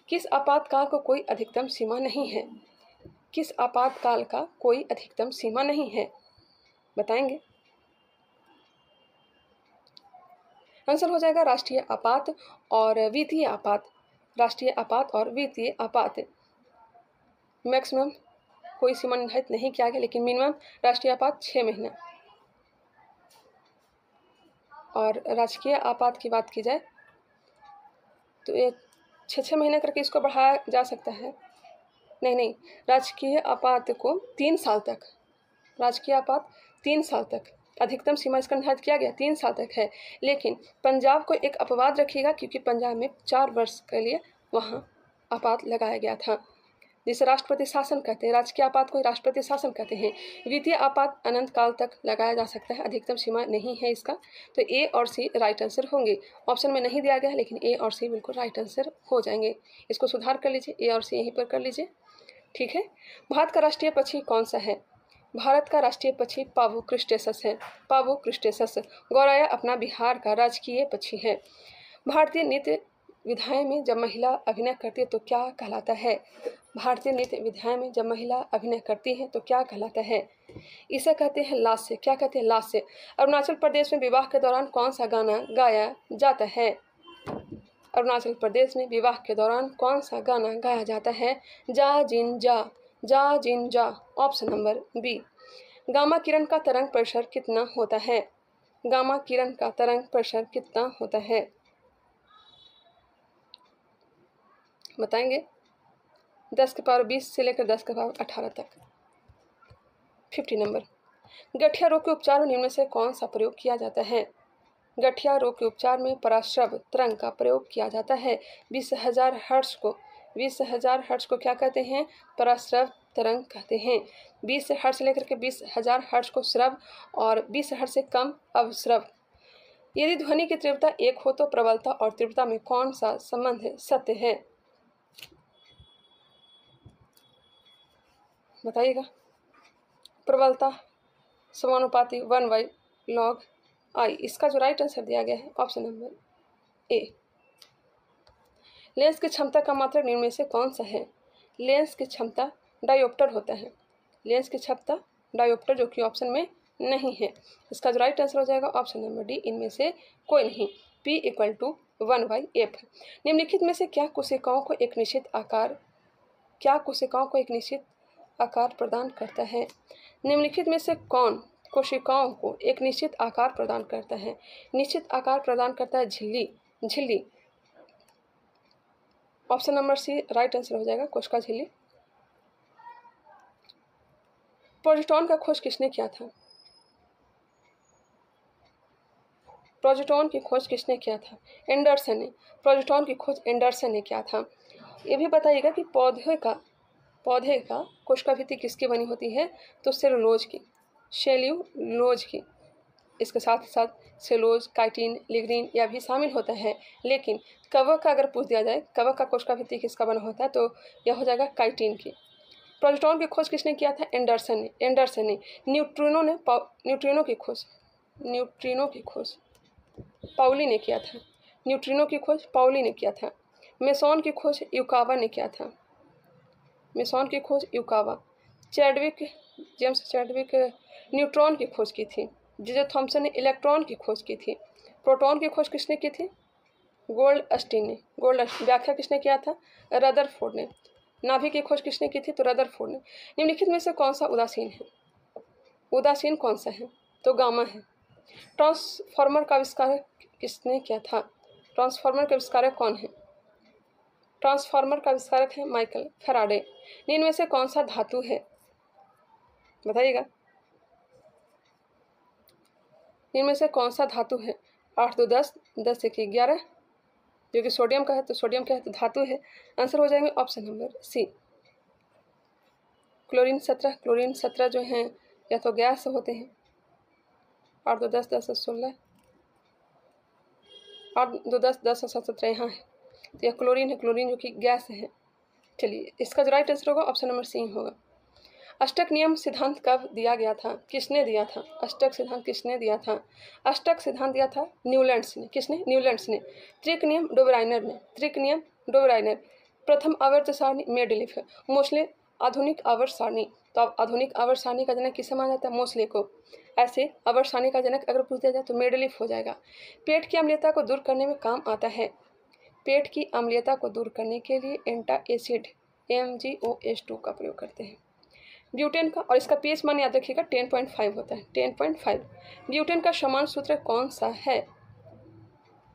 किस आपातकाल को कोई अधिकतम सीमा नहीं है? किस आपातकाल का कोई अधिकतम सीमा नहीं है बताएंगे? आंसर हो जाएगा राष्ट्रीय आपात और वित्तीय आपात, राष्ट्रीय आपात और वित्तीय आपात। मैक्सिमम कोई सीमा निर्धारित नहीं किया गया, लेकिन मिनिमम राष्ट्रीय आपात 6 महीना। और राजकीय आपात की बात की जाए तो ये 6 महीने करके इसको बढ़ाया जा सकता है। नहीं, राजकीय आपात को 3 साल तक, राजकीय आपात 3 साल तक, अधिकतम सीमा इसका निर्धारित किया गया 3 साल तक है। लेकिन पंजाब को एक अपवाद रखिएगा, क्योंकि पंजाब में 4 वर्ष के लिए वहाँ आपात लगाया गया था, जिसे राष्ट्रपति शासन कहते हैं। राजकीय आपात को राष्ट्रपति शासन कहते हैं। वित्तीय आपात अनंत काल तक लगाया जा सकता है, अधिकतम सीमा नहीं है इसका। तो ए और सी राइट आंसर होंगे। ऑप्शन में नहीं दिया गया है, लेकिन ए और सी बिल्कुल राइट आंसर हो जाएंगे। इसको सुधार कर लीजिए, ए और सी यहीं पर कर लीजिए, ठीक है। भारत का राष्ट्रीय पक्षी कौन सा है? भारत का राष्ट्रीय पक्षी पावु क्रिस्टेसस है, पावु क्रिस्टेसस। गौरैया अपना बिहार का राजकीय पक्षी है। भारतीय नृत्य विधाएं में जब महिला अभिनय करती है तो क्या कहलाता है? भारतीय नृत्य विधाएं में जब महिला अभिनय करती है तो क्या कहलाता है? इसे कहते हैं लास्य। क्या कहते हैं? लास्य। अरुणाचल प्रदेश में विवाह के दौरान कौन सा गाना गाया जाता है? अरुणाचल प्रदेश में विवाह के दौरान कौन सा गाना गाया जाता है? जा जिन जा, जा जिन जा, ऑप्शन नंबर बी। गामा किरण का तरंग प्रसार कितना होता है? गामा किरण का तरंग प्रसार कितना होता है बताएंगे? 10 के पावर 20 से लेकर 10 के पावर 18 तक। 50 नंबर। गठिया रोग के उपचार में निम्न में से कौन सा प्रयोग किया जाता है? गठिया रोग के उपचार में पराश्रव तरंग का प्रयोग किया जाता है। 20,000 हर्ट्ज को क्या कहते हैं? पराश्रव तरंग कहते हैं। 20 हर्ट्ज से लेकर के 20,000 हर्ट्ज को श्रव और 20 हर्ट्ज से कम अवश्रव। यदि ध्वनि की तीव्रता 1 हो तो प्रबलता और तीव्रता में कौन सा संबंध सत्य है बताइएगा? प्रबलता समानुपाती 1/log I। इसका जो राइट आंसर दिया गया है ऑप्शन नंबर ए। लेंस की क्षमता का मात्रक निम्न में से कौन सा है? लेंस की क्षमता डायोप्टर होता है, लेंस की क्षमता डायोप्टर, जो कि ऑप्शन में नहीं है। इसका जो राइट आंसर हो जाएगा ऑप्शन नंबर डी, इनमें से कोई नहीं। P = 1/f। निम्नलिखित में से क्या कोशिकाओं को एक निश्चित आकार प्रदान करता है? निम्नलिखित में से कौन कोशिकाओं को एक निश्चित आकार प्रदान करता है? निश्चित आकार प्रदान करता है झिल्ली। Option number C right answer हो जाएगा, कोशिका झिल्ली। प्रोजेस्टेरॉन का खोज किसने किया था? प्रोजेस्टेरॉन की खोज किसने किया था? एंडरसन ने। प्रोजेस्टेरॉन की खोज एंडरसन ने किया था। ये भी बताइएगा कि पौधे का कोशिका भित्ति किसकी बनी होती है? तो सेलुलोज की, सेल्यूलोज की। इसके साथ साथ सेलुलोज, काइटिन, लिग्निन यह भी शामिल होता है। लेकिन कवक का अगर पूछ दिया जाए, कवक का कोशिका भित्ति किसका बना होता है, तो यह हो जाएगा काइटिन की। प्रोजेस्टेरॉन की खोज किसने किया था? एंडरसन ने। न्यूट्रिनो की खोज पाउली ने किया था। न्यूट्रिनो की खोज पाउली ने किया था। मेसॉन की खोज यूकावा ने किया था। मेसॉन की खोज यूकावा। जेम्स चैडविक न्यूट्रॉन की खोज की थी। जे थॉमसन ने इलेक्ट्रॉन की खोज की थी। प्रोटॉन की खोज किसने की थी? गोल्डस्टीन ने। व्याख्या किसने किया था? रदरफोर्ड ने। नाभि की खोज किसने की थी? तो रदरफोर्ड ने। निम्नलिखित में से कौन सा उदासीन है? उदासीन कौन सा है? तो गामा है। ट्रांसफार्मर का आविष्कार किसने किया था? ट्रांसफार्मर का आविष्कारक कौन है? ट्रांसफार्मर का आविष्कारक है माइकल फैराडे। निम्न में से कौन सा धातु है? बताइएगा। निम्न में से कौन सा धातु है? 8 2 10, 10 1 11, जो कि सोडियम का है, तो सोडियम क्या है? तो धातु है। आंसर हो जाएंगे ऑप्शन नंबर सी। क्लोरीन 17 जो हैं या तो गैस होते हैं। 8 2 10 10 16, 8 2 10 10 17 यहाँ है, तो यह क्लोरीन है। क्लोरीन जो कि गैस है। चलिए, इसका जो राइट आंसर होगा ऑप्शन नंबर सी होगा। अष्टक नियम सिद्धांत कब दिया गया था? किसने दिया था? अष्टक सिद्धांत किसने दिया था? अष्टक सिद्धांत दिया था न्यूलैंड्स ने। किसने? न्यूलैंड्स ने। त्रिक नियम डोबराइनर। प्रथम आवर्त सारणी मेंडेलीफ। मोस्ले आधुनिक आवर्त सारणी। तो अब आधुनिक आवर्त सारणी का जनक किसे माना जाता है? मोस्ले को। ऐसे आवर्त सारणी का जनक अगर पूछ दिया जाए तो मेंडेलीफ हो जाएगा। पेट की अम्लीयता को दूर करने में काम आता है। पेट की अम्लीयता को दूर करने के लिए एंटाएसिड MgOH2 का प्रयोग करते हैं। ब्यूटेन का, और इसका पीएच मान याद रखिएगा 10.5 होता है। 10.5। ब्यूटेन का समान सूत्र कौन सा है?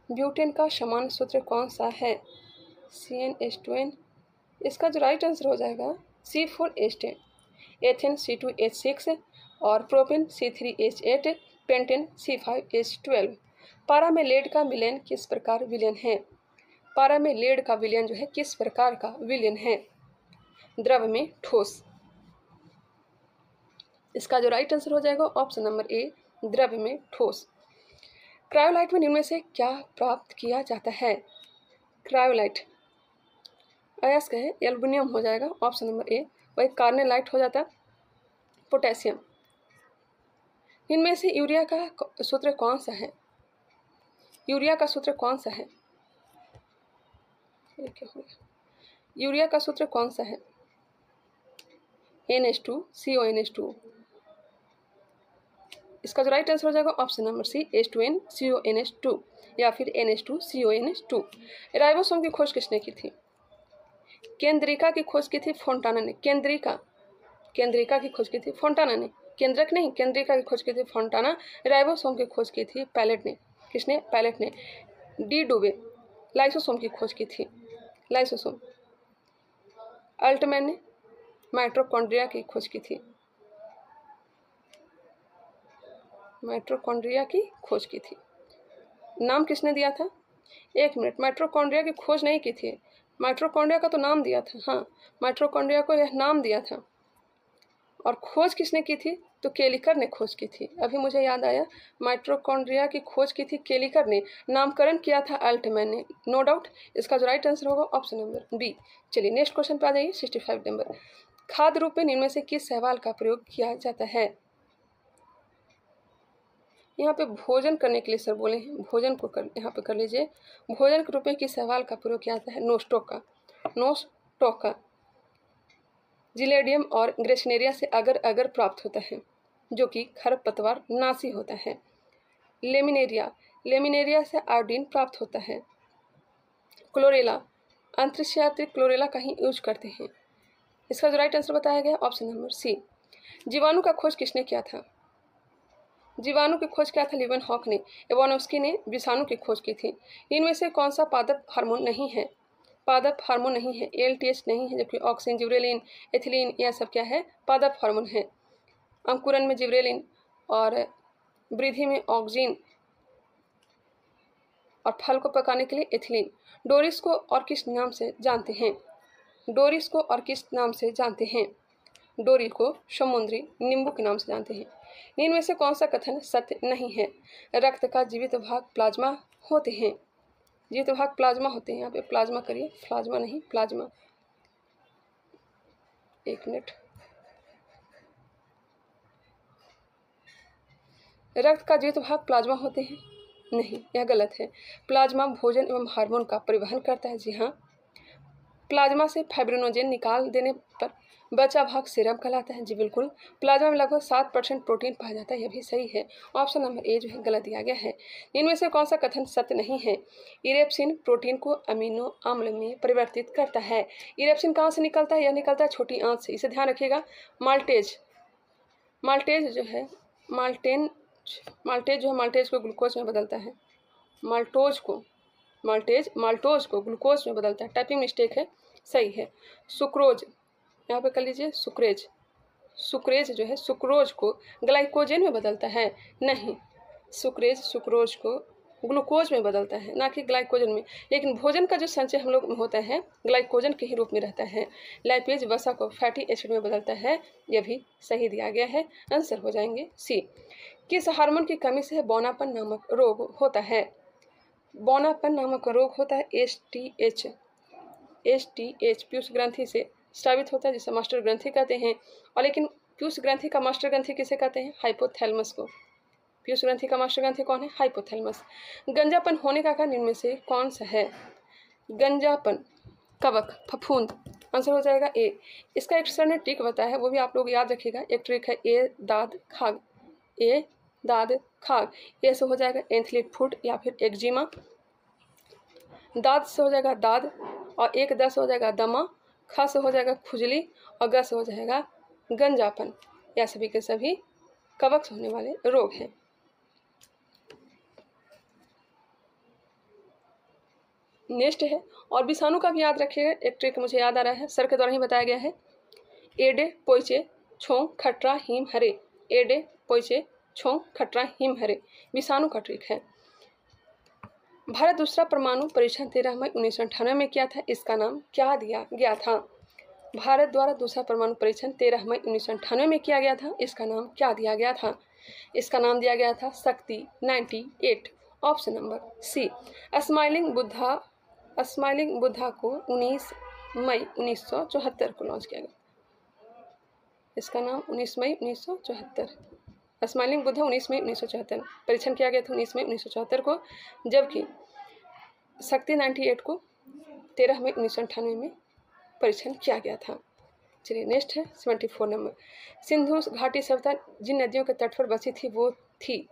ब्यूटेन का समान सूत्र कौन सा है? CnH2n। इसका जो राइट आंसर हो जाएगा C4H10। एथेन C2H6 और प्रोपेन C3H8, पेंटेन C5H12। पारा में लेड का विलयन किस प्रकार विलयन है? पारा में लेड का विलयन जो है किस प्रकार का विलयन है? द्रव में ठोस। इसका जो राइट आंसर हो जाएगा ऑप्शन नंबर ए, द्रव में ठोस। क्रायोलाइट में निम्न में से क्या प्राप्त किया जाता है? क्रायोलाइट अयस्क है, एल्युमिनियम हो जाएगा ऑप्शन नंबर ए। वही कार्नेलाइट हो जाता पोटेशियम। इनमें से यूरिया का सूत्र कौन सा है? यूरिया का सूत्र कौन सा है? यूरिया का सूत्र कौन सा है? NH2CONH2। इसका जो राइट आंसर हो जाएगा ऑप्शन नंबर सी, H2NCONH2 या फिर NH2CONH2। राइबोसोम की खोज किसने की थी? केंद्रिका की खोज की थी फोंटाना ने। केंद्रिका की खोज की थी फोंटाना ने। केंद्रक नहीं, केंद्रिका की खोज की थी फोंटाना। राइबोसोम की खोज की थी पैलेट ने। किसने? पैलेट ने। डी डुबे लाइसोसोम की खोज की थी। लाइसोसोम। अल्टमैन ने माइटोकॉन्ड्रिया की खोज की थी। माइटोकॉन्ड्रिया की खोज की थी। नाम किसने दिया था? एक मिनट, माइटोकॉन्ड्रिया की खोज नहीं की थी। माइटोकॉन्ड्रिया का तो नाम दिया था। हाँ, माइटोकॉन्ड्रिया को यह नाम दिया था। और खोज किसने की थी? तो केलिकर ने खोज की थी। अभी मुझे याद आया, माइटोकॉन्ड्रिया की खोज की थी केलिकर ने, नामकरण किया था अल्टमैन ने। नो डाउट इसका जो राइट आंसर होगा ऑप्शन नंबर बी। चलिए नेक्स्ट क्वेश्चन पे आ जाइए, 65 नंबर। खाद्य रूप में निम्न में से किस शैवाल का प्रयोग किया जाता है? यहाँ पे भोजन करने के लिए सर बोले हैं, भोजन को यहाँ पे कर लीजिए। भोजन के रूप में किस शैवाल का प्रयोग किया जाता है? नोस्टोका। जिलेडियम और ग्रेसिनेरिया से अगर अगर प्राप्त होता है, जो कि खरपतवार नाशी होता है। लेमिनेरिया से आयोडीन प्राप्त होता है। क्लोरेला, अंतरिक्षयात्री क्लोरेला का ही यूज करते हैं। इसका जो राइट आंसर बताया गया ऑप्शन नंबर सी। जीवाणु का खोज किसने किया था? जीवाणु की खोज किया था लीवेनहॉक ने। इवानोव्स्की ने विषाणु की खोज की थी। इनमें से कौन सा पादप हार्मोन नहीं है? पादप हार्मोन नहीं है, ALTH नहीं है, जबकि ऑक्सिन, जिब्रेलिन, एथिलीन यह सब क्या है? पादप हार्मोन है। अंकुरन में जिब्रेलिन और वृद्धि में ऑक्सिन और फल को पकाने के लिए एथिलीन। डोरिस को और किस नाम से जानते हैं? डोरिस को और किस नाम से जानते हैं? डोरी को समुद्री नींबू के नाम से जानते हैं। इनमें से कौन सा कथन सत्य नहीं है? रक्त का जीवित भाग प्लाज्मा होते हैं। जीवित भाग प्लाज्मा होते हैं। यहाँ पे प्लाज्मा करिए, प्लाज्मा नहीं प्लाज्मा। एक मिनट। रक्त का जीवित भाग प्लाज्मा होते हैं? नहीं, यह गलत है। प्लाज्मा भोजन एवं हार्मोन का परिवहन करता है। जी हाँ, प्लाज्मा से फाइब्रिनोजेन निकाल देने पर बचा भाग सीरम कहलाता है। जी बिल्कुल। प्लाज्मा में लगभग 7% प्रोटीन पाया जाता है। यह भी सही है। ऑप्शन नंबर ए जो है गलत दिया गया है। इनमें से कौन सा कथन सत्य नहीं है? इरेप्सिन प्रोटीन को अमीनो अम्ल में परिवर्तित करता है। इरेप्सिन कहाँ से निकलता है? यह निकलता है छोटी आंत से। इसे ध्यान रखिएगा। माल्टेज जो है माल्टेज को ग्लूकोज में बदलता है। माल्टोज को ग्लूकोज में बदलता है। टाइपिंग मिस्टेक है, सही है। सुक्रोज, यहाँ पे कर लीजिए सुक्रेज जो है सुक्रोज को ग्लाइकोजेन में बदलता है। नहीं, सुक्रोज को ग्लूकोज में बदलता है, ना कि ग्लाइकोजन में। लेकिन भोजन का जो संचय हम लोग में होता है ग्लाइकोजन के ही रूप में रहता है। लाइपेज वसा को फैटी एसिड में बदलता है। यह भी सही दिया गया है। आंसर हो जाएंगे सी। किस हार्मोन की कमी से बौनापन नामक रोग होता है? बौनापन नामक रोग होता है एसटीएच पीयूष ग्रंथि से स्रावित होता है, जिसे मास्टर ग्रंथि कहते हैं। और लेकिन पीयूष ग्रंथि का मास्टर ग्रंथि किसे कहते हैं? हाइपोथैलेमस को। पीयूष ग्रंथि का मास्टर ग्रंथि कौन है? हाइपोथैलेमस। गंजापन होने का कारण इनमें से कौन सा है? गंजापन, कवक, फफूंद। आंसर हो जाएगा ए। इसका एक सर ने ट्रिक बताया है, वो भी आप लोग याद रखिएगा। एक ट्रिक है ए दाद खाग। ए से हो जाएगा एंथलीट फुट या फिर एक्जिमा। दाद से हो जाएगा दाद, और एक द से हो जाएगा दमा। ख से हो जाएगा खुजली, और ग से हो जाएगा गंजापन। यह सभी के सभी कवक से होने वाले रोग हैं। नेक्स्ट है, और विषाणु का भी याद रखिएगा। एक ट्रिक मुझे याद आ रहा है, सर के द्वारा ही बताया गया है। एडे पोइचे छोंग खटरा हिम हरे। एडे पोइचे छोंग खटरा हिम हरे विषाणु का ट्रिक है। भारत दूसरा परमाणु परीक्षण 13 मई 1998 में किया था। इसका नाम क्या दिया गया था? भारत द्वारा दूसरा परमाणु परीक्षण 13 मई 1998 में किया गया था। इसका नाम क्या दिया गया था? इसका नाम दिया गया था शक्ति 98। Option number C. Smiling Buddha को 19 मई 1974 को लॉन्च किया गया। इसका नाम 19 मई 1974। स्माइलिंग बुद्धा 19 मई 1974 परीक्षण किया गया था 19 मई 1974 को, जबकि शक्ति 98 को 13 मई 1998 में परीक्षण किया गया था। चलिए नेक्स्ट है 74 नंबर। सिंधु घाटी सभ्यता जिन नदियों के तट पर बसी थी वो थी।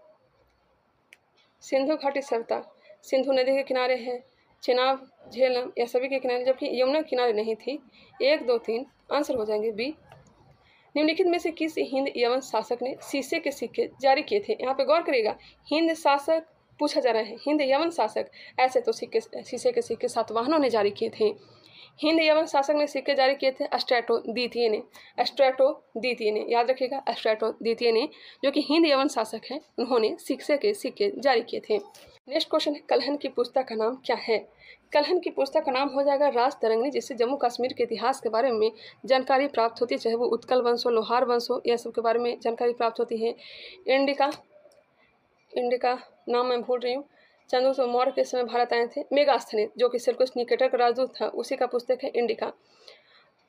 सिंधु घाटी सभ्यता सिंधु नदी के किनारे है, चेनाब, झेलम, या सभी के किनारे, जबकि यमुना किनारे नहीं थी। 1, 2, 3 आंसर हो जाएंगे बी। निम्नलिखित में से किस हिंद यवन शासक ने शीशे के सिक्के जारी किए थे? यहाँ पे गौर करिएगा, हिंद शासक पूछा जा रहा है, हिंद यवन शासक। ऐसे तो शीशे के सिक्के सातवाहनों ने जारी किए थे। हिंद यवन शासक ने सिक्के जारी किए थे स्ट्रैटो द्वितीय ने। याद रखिएगा, स्ट्रैटो द्वितीय ने, जो कि हिंद यवन शासक हैं, उन्होंने शीशे के सिक्के जारी किए थे। नेक्स्ट क्वेश्चन है, कलहन की पुस्तक का नाम क्या है? कलहन की पुस्तक का नाम हो जाएगा राज तरंगिणी, जिससे जम्मू कश्मीर के इतिहास के बारे में जानकारी प्राप्त होती है, चाहे वो उत्कल वंश हो, लोहार वंश हो, यह सब के बारे में जानकारी प्राप्त होती है। इंडिका नाम मैं भूल रही हूँ। चंद्रगुप्त मौर्य के समय भारत आए थे। मेगास्थनीज, जो कि सेल्यूकस निकेटर का राजदूत था, उसी का पुस्तक है इंडिका।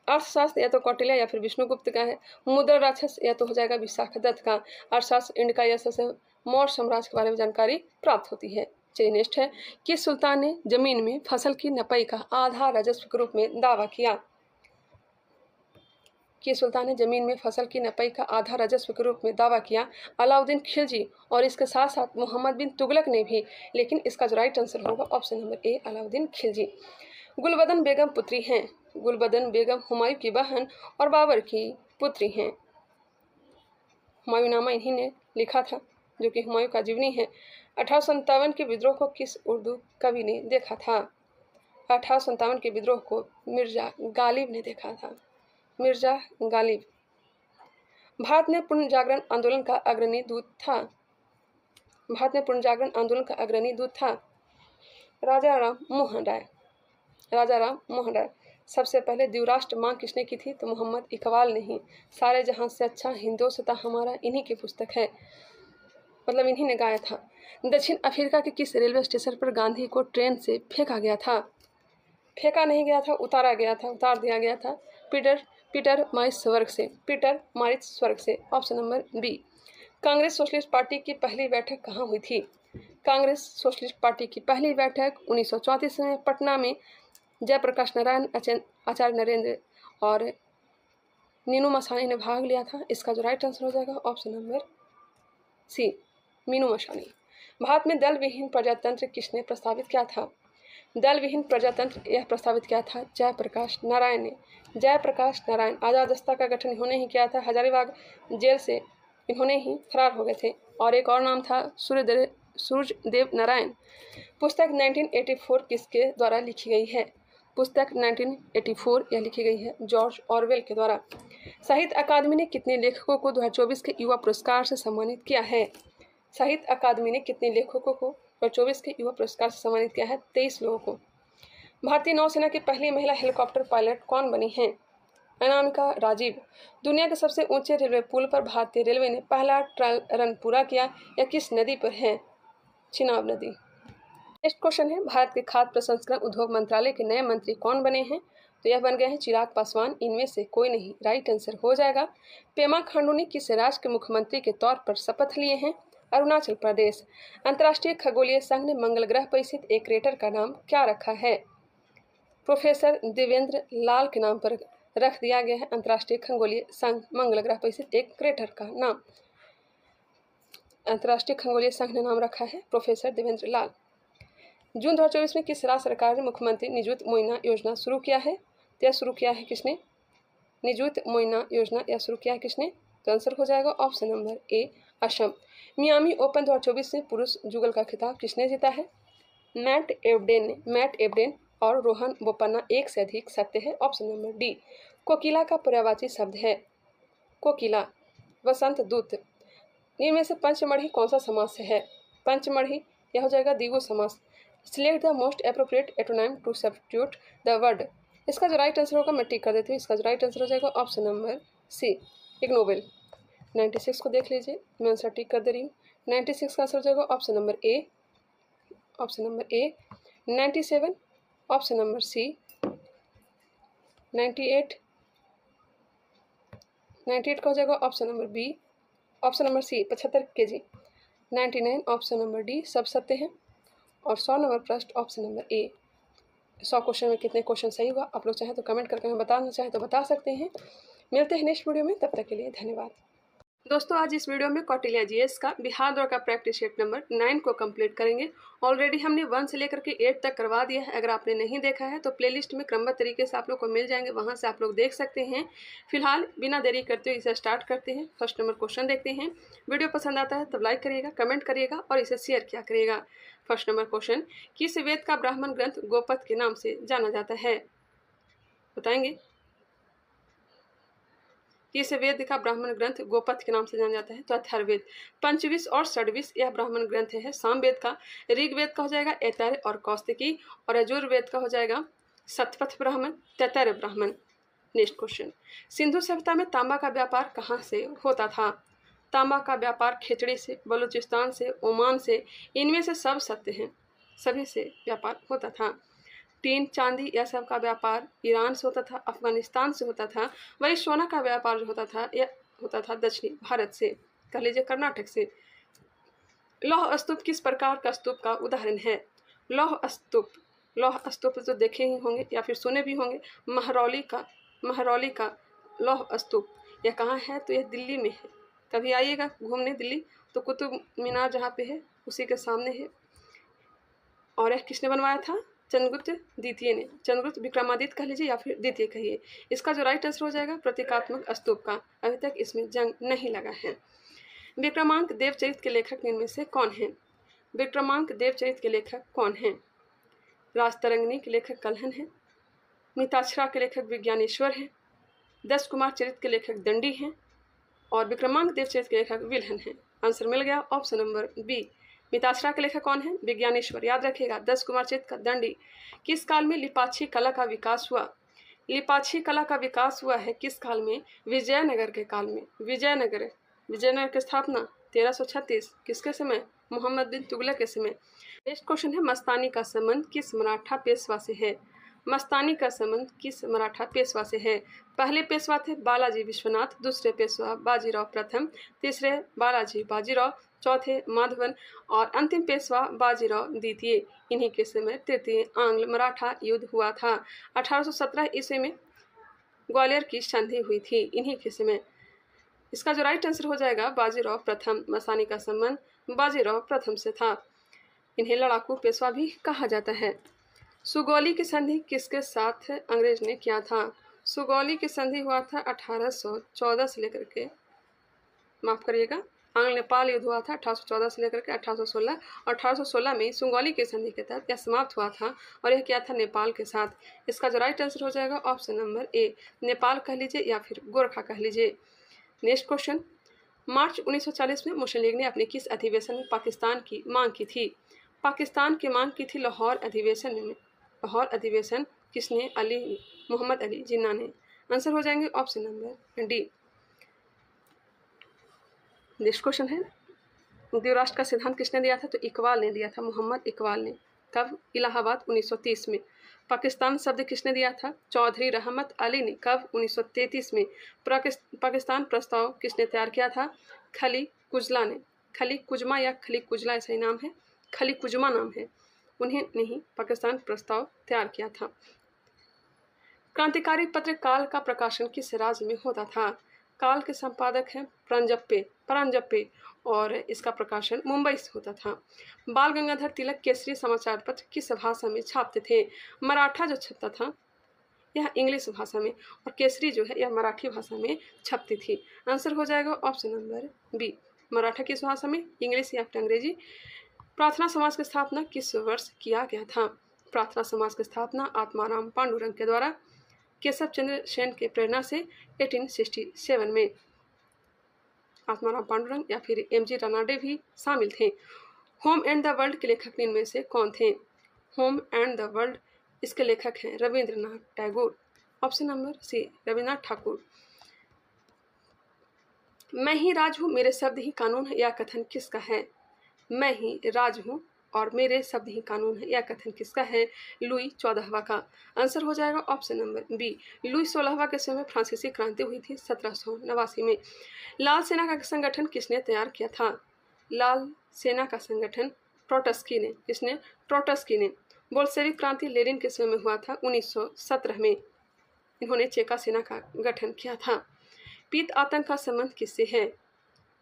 अर्थशास्त्र या तो कौटिल्य या फिर विष्णुगुप्त का है। मुद्रा राक्षस या तो हो जाएगा विशाखदत्त का। अर्थशास्त्र इंडिका या से मौर्य साम्राज्य के बारे में जानकारी प्राप्त होती है। चलिए नेक्स्ट है, किस सुल्तान ने जमीन में फसल की नपाई का आधा राजस्व के रूप में दावा किया? किस सुल्तान ने जमीन में फसल की नपाई का आधा राजस्व के रूप में दावा किया? अलाउद्दीन खिलजी, और इसके साथ साथ मोहम्मद बिन तुगलक ने भी। लेकिन इसका जो राइट आंसर होगा option number A, Alauddin Khilji. Gulbadan Begum पुत्री हैं। गुलबदन बेगम हुमायूं की बहन और बाबर की पुत्री हैं। हुमायूंनामा इन्हीं ने लिखा था, जो कि हुमायूं का जीवनी है। 1857 के विद्रोह को किस उर्दू कवि ने देखा था? 1857 के विद्रोह को मिर्जा गालिब ने देखा था। मिर्जा गालिब। भारत में पूर्ण जागरण आंदोलन का अग्रणी दूत था। भारत में पूर्ण जागरण आंदोलन का अग्रणी दूत था राजा राम मोहन राय। राजा राम मोहन राय। सबसे पहले द्विराष्ट्र मांग किसने की थी? तो मोहम्मद इकबाल ने ही। सारे जहां से अच्छा हिंदुस्तां हमारा इन्हीं की पुस्तक है, मतलब इन्हीं ने गाया था। दक्षिण अफ्रीका के किस रेलवे स्टेशन पर गांधी को ट्रेन से फेंका गया था? फेंका नहीं गया था, उतारा गया था, उतार दिया गया था। पीटर मारिस स्वर्ग से। पीटर मारिस स्वर्ग से। Option number B. Congress socialist party की पहली बैठक कहाँ हुई थी? कांग्रेस सोशलिस्ट पार्टी की पहली बैठक 1934 में पटना में जयप्रकाश नारायण, आचार्य नरेंद्र और नीनू मसानी ने भाग लिया था। इसका जो राइट आंसर हो जाएगा option number C, Minoo Masani. Bharat में दल विहीन प्रजातंत्र किसने प्रस्तावित किया था? दल विहीन प्रजातंत्र यह प्रस्तावित किया था जयप्रकाश नारायण ने। जयप्रकाश नारायण। आजाद दस्ता का गठन इन्होंने ही किया था। हजारीबाग जेल से इन्होंने ही फरार हो गए थे। और एक और नाम था सूर्यदेव नारायण। पुस्तक 1984 किसके द्वारा लिखी गई है? पुस्तक 1984 यह लिखी गई है जॉर्ज ऑरवेल के द्वारा। साहित्य अकादमी ने कितने लेखकों को 2024 के युवा पुरस्कार से सम्मानित किया है? साहित्य अकादमी ने कितने लेखकों को 2024 के युवा पुरस्कार से सम्मानित किया है? 23 लोगों को। भारतीय नौसेना की पहली महिला हेलीकॉप्टर पायलट कौन बनी हैं? अनामिका राजीव। दुनिया के सबसे ऊंचे रेलवे पुल पर भारतीय रेलवे ने पहला ट्रायल रन पूरा किया, यह किस नदी पर है? चिनाब नदी। नेक्स्ट क्वेश्चन है, भारत के खाद्य प्रसंस्करण उद्योग मंत्रालय के नए मंत्री कौन बने हैं? तो यह बन गए हैं चिराग पासवान। इनमें से कोई नहीं, राइट आंसर हो जाएगा। पेमा खांडू ने किस राज्य के मुख्यमंत्री के तौर पर शपथ लिए हैं? अरुणाचल प्रदेश। अंतर्राष्ट्रीय खगोलीय संघ ने मंगल ग्रह पर स्थित एक क्रेटर का नाम क्या रखा है? प्रोफेसर देवेंद्र लाल के नाम पर रख दिया गया है अंतर्राष्ट्रीय खगोलीय संघ मंगल ग्रह पर स्थित एक क्रेटर का नाम। अंतर्राष्ट्रीय खगोलीय संघ ने नाम रखा है प्रोफेसर देवेंद्र लाल। जून 2024 में किस राज्य सरकार ने मुख्यमंत्री निजुत मोइना योजना शुरू किया है? तो यह शुरू किया है किसने? निजुत मोइना योजना यह शुरू किया है किसने? तो आंसर हो जाएगा ऑप्शन नंबर ए, असम। मियामी ओपन 2024 में पुरुष जुगल का खिताब किसने जीता है? मैट एवडेन ने। मैट एवडेन और रोहन बोपन्ना। एक से अधिक सत्य है, ऑप्शन नंबर डी। कोकिला का पर्यायवाची शब्द है? कोकिला। वसंत दूत। इनमें से पंचमढ़ी कौन सा समास से है? पंचमढ़ी यह हो जाएगा द्विगु समास। Select the most appropriate antonym to substitute the word. इसका जो राइट आंसर होगा मैं टिक कर देती हूँ। इसका जो राइट आंसर हो जाएगा ऑप्शन नंबर सी, इग्नोबल। 96 को देख लीजिए, मैं आंसर टिक कर दे रही हूँ। 96 का आंसर हो जाएगा option number A, option number A. 97 option number C. 98 का हो जाएगा option number B, option number C 75 kg। 99 option number D सब सत्य हैं। और 100 नंबर प्रश्न ऑप्शन नंबर ए। 100 क्वेश्चन में कितने क्वेश्चन सही हुआ आप लोग चाहें तो कमेंट करके हमें बताना चाहें तो बता सकते हैं। मिलते हैं नेक्स्ट वीडियो में, तब तक के लिए धन्यवाद। दोस्तों आज इस वीडियो में कौटिल्य जीएस का बिहार दौर का प्रैक्टिस सेट नंबर 9 को कंप्लीट करेंगे। ऑलरेडी हमने 1 से लेकर के 8 तक करवा दिया है। अगर आपने नहीं देखा है तो प्लेलिस्ट में क्रमबद्ध तरीके से आप लोग को मिल जाएंगे, वहां से आप लोग देख सकते हैं। फिलहाल बिना देरी करते हुए इसे स्टार्ट करते हैं। फर्स्ट नंबर क्वेश्चन देखते हैं। वीडियो पसंद आता है तब लाइक करिएगा, कमेंट करिएगा और इसे शेयर किया करिएगा। फर्स्ट नंबर क्वेश्चन, किस वेद का ब्राह्मण ग्रंथ गोपथ के नाम से जाना जाता है? बताएंगे। किस वेद का ब्राह्मण ग्रंथ गोपथ के नाम से जाना जाता है? तो अथर्ववेद। पंचविश और षड्विश यह ब्राह्मण ग्रंथ है सामवेद का। ऋग्वेद का हो जाएगा ऐतरेय और कौस्तिकी, और यजुर्वेद का हो जाएगा शतपथ ब्राह्मण, तैतरेय ब्राह्मण। नेक्स्ट क्वेश्चन, सिंधु सभ्यता में तांबा का व्यापार कहाँ से होता था? तांबा का व्यापार खेचड़ी से, बलूचिस्तान से, ओमान से, इनमें से सब सत्य हैं, सभी से व्यापार होता था। टीन चांदी यह सब का व्यापार ईरान से होता था, अफगानिस्तान से होता था। वही सोना का व्यापार जो होता था यह होता था दक्षिणी भारत से, कह लीजिए कर्नाटक से। लौह स्तूप किस प्रकार का स्तूप का उदाहरण है? लौह स्तूप, लौह स्तूप तो देखे ही होंगे या फिर सुने भी होंगे। महरौली का लौह स्तूप यह कहाँ है? तो यह दिल्ली में है। कभी आइएगा घूमने दिल्ली तो कुतुब मीनार जहाँ पे है उसी के सामने है। और यह किसने बनवाया था? चंद्रगुप्त द्वितीय ने। चंद्रगुप्त विक्रमादित्य कह लीजिए या फिर द्वितीय कहिए। इसका जो राइट आंसर हो जाएगा प्रतीकात्मक स्तूप का। अभी तक इसमें जंग नहीं लगा है। विक्रमांक देवचरित के लेखक इनमें से कौन हैं? विक्रमांक देवचरित के लेखक कौन हैं? राजतरंगिणी के लेखक कल्हन हैं, मिताक्षरा के लेखक विज्ञानेश्वर हैं, 10 कुमार चरित के लेखक दंडी हैं, और विक्रमांक देवचरित के लेखक विल्हन हैं। आंसर मिल गया ऑप्शन नंबर बी। मिताक्षरा के लेखक कौन है? विज्ञानेश्वर। याद रखिएगा। 10 कुमार चित्त का दंडी। किस काल में लिपाक्षी कला का विकास हुआ? लिपाक्षी कला का विकास हुआ है किस काल में? विजयनगर के काल में। विजयनगर की स्थापना 1336 किसके समय? मोहम्मद बिन तुगलक के समय। नेक्स्ट क्वेश्चन है, मस्तानी का संबंध किस मराठा पेशवा से है? मस्तानी का संबंध किस मराठा पेशवा से है? पहले पेशवा थे बालाजी विश्वनाथ, दूसरे पेशवा बाजीराव प्रथम, तीसरे बालाजी बाजीराव, चौथे माधवन और अंतिम पेशवा बाजीराव द्वितीय। इन्हीं के समय तृतीय आंग्ल मराठा युद्ध हुआ था। 1817 ईस्वी में ग्वालियर की संधि हुई थी इन्हीं के समय। इसका जो राइट आंसर हो जाएगा बाजीराव प्रथम। मस्तानी का संबंध बाजीराव प्रथम से था। इन्हें लड़ाकू पेशवा भी कहा जाता है। सुगौली की संधि किसके साथ अंग्रेज ने किया था? सुगौली की संधि हुआ था 1814 से लेकर के, माफ करिएगा, आंग्ल नेपाल युद्ध हुआ था 1814 से लेकर के 1816 और 1816 में सुगौली की संधि के तहत यह समाप्त हुआ था और यह किया था नेपाल के साथ। इसका जो राइट आंसर हो जाएगा ऑप्शन नंबर ए, नेपाल कह लीजिए या फिर गोरखा कह लीजिए। नेक्स्ट क्वेश्चन, मार्च 1940 में मुस्लिम लीग ने अपने किस अधिवेशन में पाकिस्तान की मांग की थी? पाकिस्तान की मांग की थी लाहौर अधिवेशन में। लाहौर अधिवेशन किसने? मोहम्मद अली जिन्ना ने। आंसर हो जाएंगे option number D. Next question है, द्विराष्ट्र का सिद्धांत किसने दिया था? तो इकबाल ने दिया था, मोहम्मद इकबाल ने। कब? इलाहाबाद 1930 में। पाकिस्तान शब्द किसने दिया था? चौधरी रहमत अली ने। कब? 1933 में। पाकिस्तान प्रस्ताव किसने तैयार किया था? खली कुजला ने। खली कुजमा या खली कुजला ऐसा ही नाम है, खली कुजमा नाम है। उन्हें नहीं पाकिस्तान प्रस्ताव तैयार किया था। क्रांतिकारी पत्र काल का प्रकाशन किस राज्य में होता था? काल के संपादक हैं परांजपे और इसका प्रकाशन मुंबई से होता था। बाल गंगाधर तिलक केसरी समाचार पत्र किस भाषा में छापते थे? मराठा जो छपता था यह इंग्लिश भाषा में और केसरी जो है यह मराठी भाषा में छपती थी। आंसर हो जाएगा ऑप्शन नंबर बी। मराठा किस भाषा में? इंग्लिश या फिर अंग्रेजी। प्रार्थना समाज की स्थापना किस वर्ष किया गया था? प्रार्थना समाज की स्थापना आत्माराम पांडुरंग के द्वारा केशव चंद्र सेन के प्रेरणा से 1867 में। आत्माराम पांडुरंग या फिर एमजी रानाडे भी शामिल थे। होम एंड द वर्ल्ड के लेखक इनमें से कौन थे? होम एंड द वर्ल्ड इसके लेखक हैं Rabindranath Tagore. Option number C, Rabindranath Thakur. मैं ही राज हूँ मेरे शब्द ही कानून है यह कथन किसका है? मैं ही राज हूँ और मेरे शब्द ही कानून है यह कथन किसका है? लुई 14वां का। आंसर हो जाएगा ऑप्शन नंबर बी। लुई 16वां के समय फ्रांसीसी क्रांति हुई थी 1789 में। लाल सेना का संगठन किसने तैयार किया था? लाल सेना का संगठन ट्रोट्स्की ने। किसने? ट्रोट्स्की ने। बोल्शेविक क्रांति लेनिन के समय में हुआ था 1917 में। इन्होंने चेका सेना का गठन किया था। पीत आतंक का संबंध किससे है?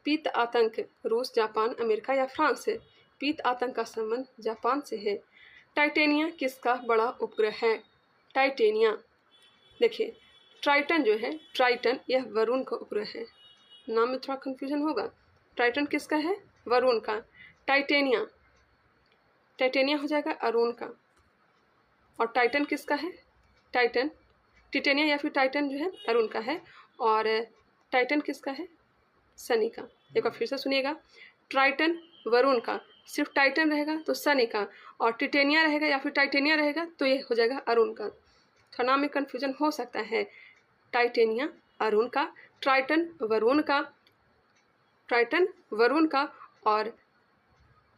पीत आतंक रूस, जापान, अमेरिका या फ्रांस से? पीत आतंक का संबंध जापान से है। टाइटेनिया किसका बड़ा उपग्रह है? टाइटेनिया, देखिए ट्राइटन जो है, ट्राइटन यह वरुण का उपग्रह है। नाम में थोड़ा कंफ्यूजन होगा। ट्राइटन किसका है? वरुण का। टाइटेनिया, टाइटेनिया हो जाएगा अरुण का। और टाइटन किसका है? टाइटन, टिटेनिया या फिर टाइटन जो है अरुण का है। और टाइटन किसका है? सनी का। एक बार फिर से सुनिएगा, ट्राइटन वरुण का, सिर्फ टाइटन रहेगा तो सनी का, और टिटेनिया रहेगा या फिर टाइटेनिया रहेगा तो ये हो जाएगा अरुण का। थोड़ा नाम में कन्फ्यूजन हो सकता है। टाइटेनिया अरुण का, ट्राइटन वरुण का, ट्राइटन वरुण का, और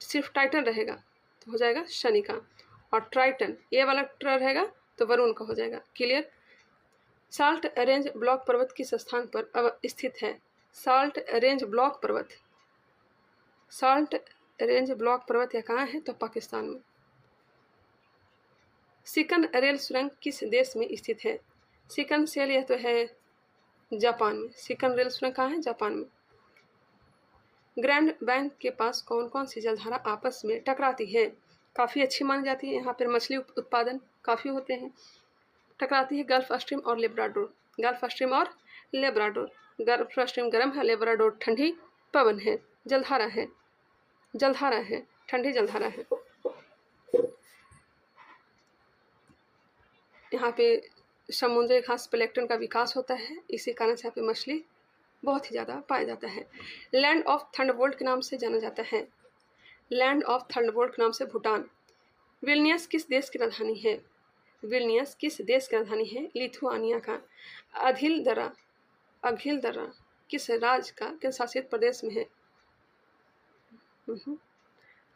सिर्फ टाइटन रहेगा तो हो जाएगा शनि का, और ट्राइटन ये वाला रहेगा तो वरुण का हो जाएगा। क्लियर? साल्ट रेंज ब्लॉक पर्वत किस स्थान पर स्थित है? साल्ट रेंज ब्लॉक पर्वत, साल्ट रेंज ब्लॉक पर्वत यह कहाँ है? तो पाकिस्तान में। सिकन रेल सुरंग किस देश में स्थित है? सिकन सेल यह तो है जापान में। सिकन रेल सुरंग कहाँ है? जापान में। ग्रैंड बैंक के पास कौन कौन सी जलधारा आपस में टकराती है? काफ़ी अच्छी मानी जाती है। यहाँ पर मछली उत्पादन काफ़ी होते हैं। टकराती है गल्फ स्ट्रीम और लेब्राडोर। गल्फ स्ट्रीम और लेब्राडोर। गल्फ स्ट्रीम गर्म है, लेब्राडोर ठंडी पवन है, जलधारा है, जलधारा है, ठंडी जलधारा है। यहाँ पे समुद्री घास प्लैंक्टन का विकास होता है, इसी कारण से यहाँ पे मछली बहुत ही ज़्यादा पाया जाता है। लैंड ऑफ थंडरबोल्ट के नाम से जाना जाता है। लैंड ऑफ थंडरबोल्ट के नाम से भूटान। विल्नियस किस देश की राजधानी है? विल्नियस किस देश की राजधानी है? लिथुआनिया का। अघिलदरा अघिलदरा किस राज्य का केंद्र शासित प्रदेश में है?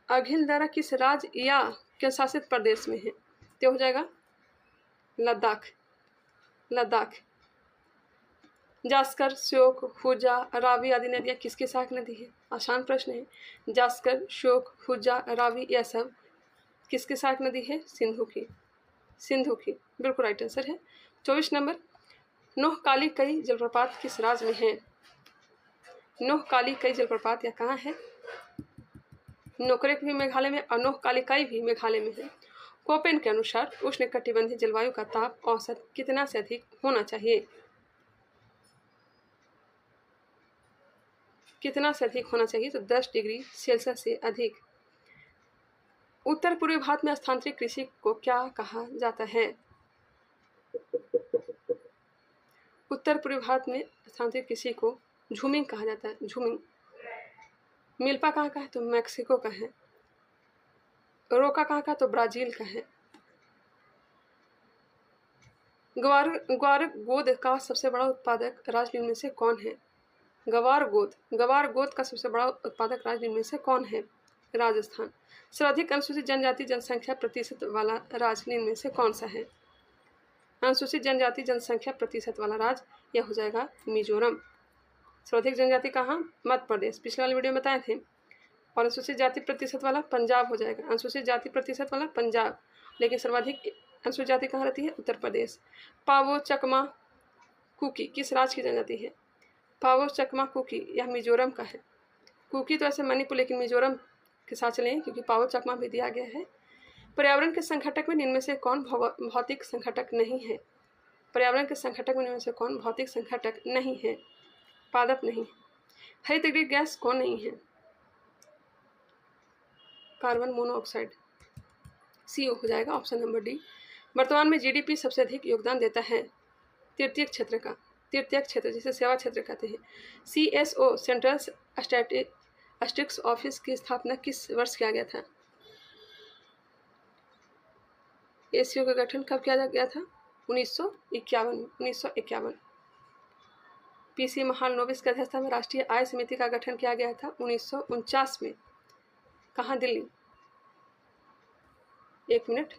अघिलदरा किस राज्य या केंद्र शासित प्रदेश में है? तो हो जाएगा लद्दाख। लद्दाख। जास्कर, श्योक, हुजा, रावी आदि नदियाँ किसकी सहायक नदी है? आसान प्रश्न है। जास्कर, श्योक, हुजा, रावी यह सब किसकी सहायक नदी है? सिंधु की। सिंधु की बिल्कुल राइट आंसर है। 24 नंबर, नोहकाली कई जलप्रपात किस राज्य में है? नोहकाली कई जलप्रपात यह कहाँ है? नोकरेक भी मेघालय में और नोहकालिकाई भी मेघालय में है। कोपेन के अनुसार उष्णकटिबंधीय जलवायु का ताप औसत कितना से अधिक होना चाहिए? कितना से अधिक होना चाहिए? तो 10 डिग्री सेल्सियस से अधिक। उत्तर पूर्वी भारत में स्थानांतरित कृषि को क्या कहा जाता है? उत्तर पूर्वी भारत में स्थानांतरित कृषि को झूमिंग कहा जाता है। झूमिंग। मिल्पा कहाँ का है? तो मैक्सिको का है। रोका कहाँ का? तो ब्राजील का है। ग्वार गोद का सबसे बड़ा उत्पादक राज्य निम्न में से कौन है? गवार गोद का सबसे बड़ा उत्पादक राज्य निम्न में से कौन है? राजस्थान। सर्वाधिक अनुसूचित जनजाति जनसंख्या प्रतिशत वाला राज्य निम्न में से कौन सा है? अनुसूचित जनजाति जनसंख्या प्रतिशत वाला राज्य यह हो जाएगा मिजोरम। सर्वाधिक जनजाति कहाँ? मध्य प्रदेश, पिछले वाले वीडियो में बताए थे। और अनुसूचित जाति प्रतिशत वाला पंजाब हो जाएगा। अनुसूचित जाति प्रतिशत वाला पंजाब, लेकिन सर्वाधिक अनुसूचित जाति कहाँ रहती है? उत्तर प्रदेश। पावो चकमा कुकी किस राज्य की जनजाति है? पावो चकमा कुकी यह मिजोरम का है। कुकी तो ऐसे मणिपुर, लेकिन मिजोरम के साथ चलें क्योंकि पावो चकमा भी दिया गया है। पर्यावरण के संघटक में निम्न में से कौन भौतिक संघटक नहीं है? पर्यावरण के संघटक में निम्न में से कौन भौतिक संघटक नहीं है? पादप नहीं। हरितगृह गैस कौन नहीं है? कार्बन मोनोऑक्साइड, CO हो जाएगा ऑप्शन नंबर डी। वर्तमान में GDP सबसे अधिक योगदान देता है तृतीयक क्षेत्र का। तृतीयक क्षेत्र जिसे सेवा क्षेत्र कहते हैं। CSO सेंट्रल स्टैटिस्टिक्स ऑफिस की स्थापना किस वर्ष किया गया था? ACO का गठन कब किया गया था? 1951। PC महालनोबिस की अध्यक्षता में राष्ट्रीय आय समिति का गठन किया गया था 1949 में। कहाँ? दिल्ली। एक मिनट,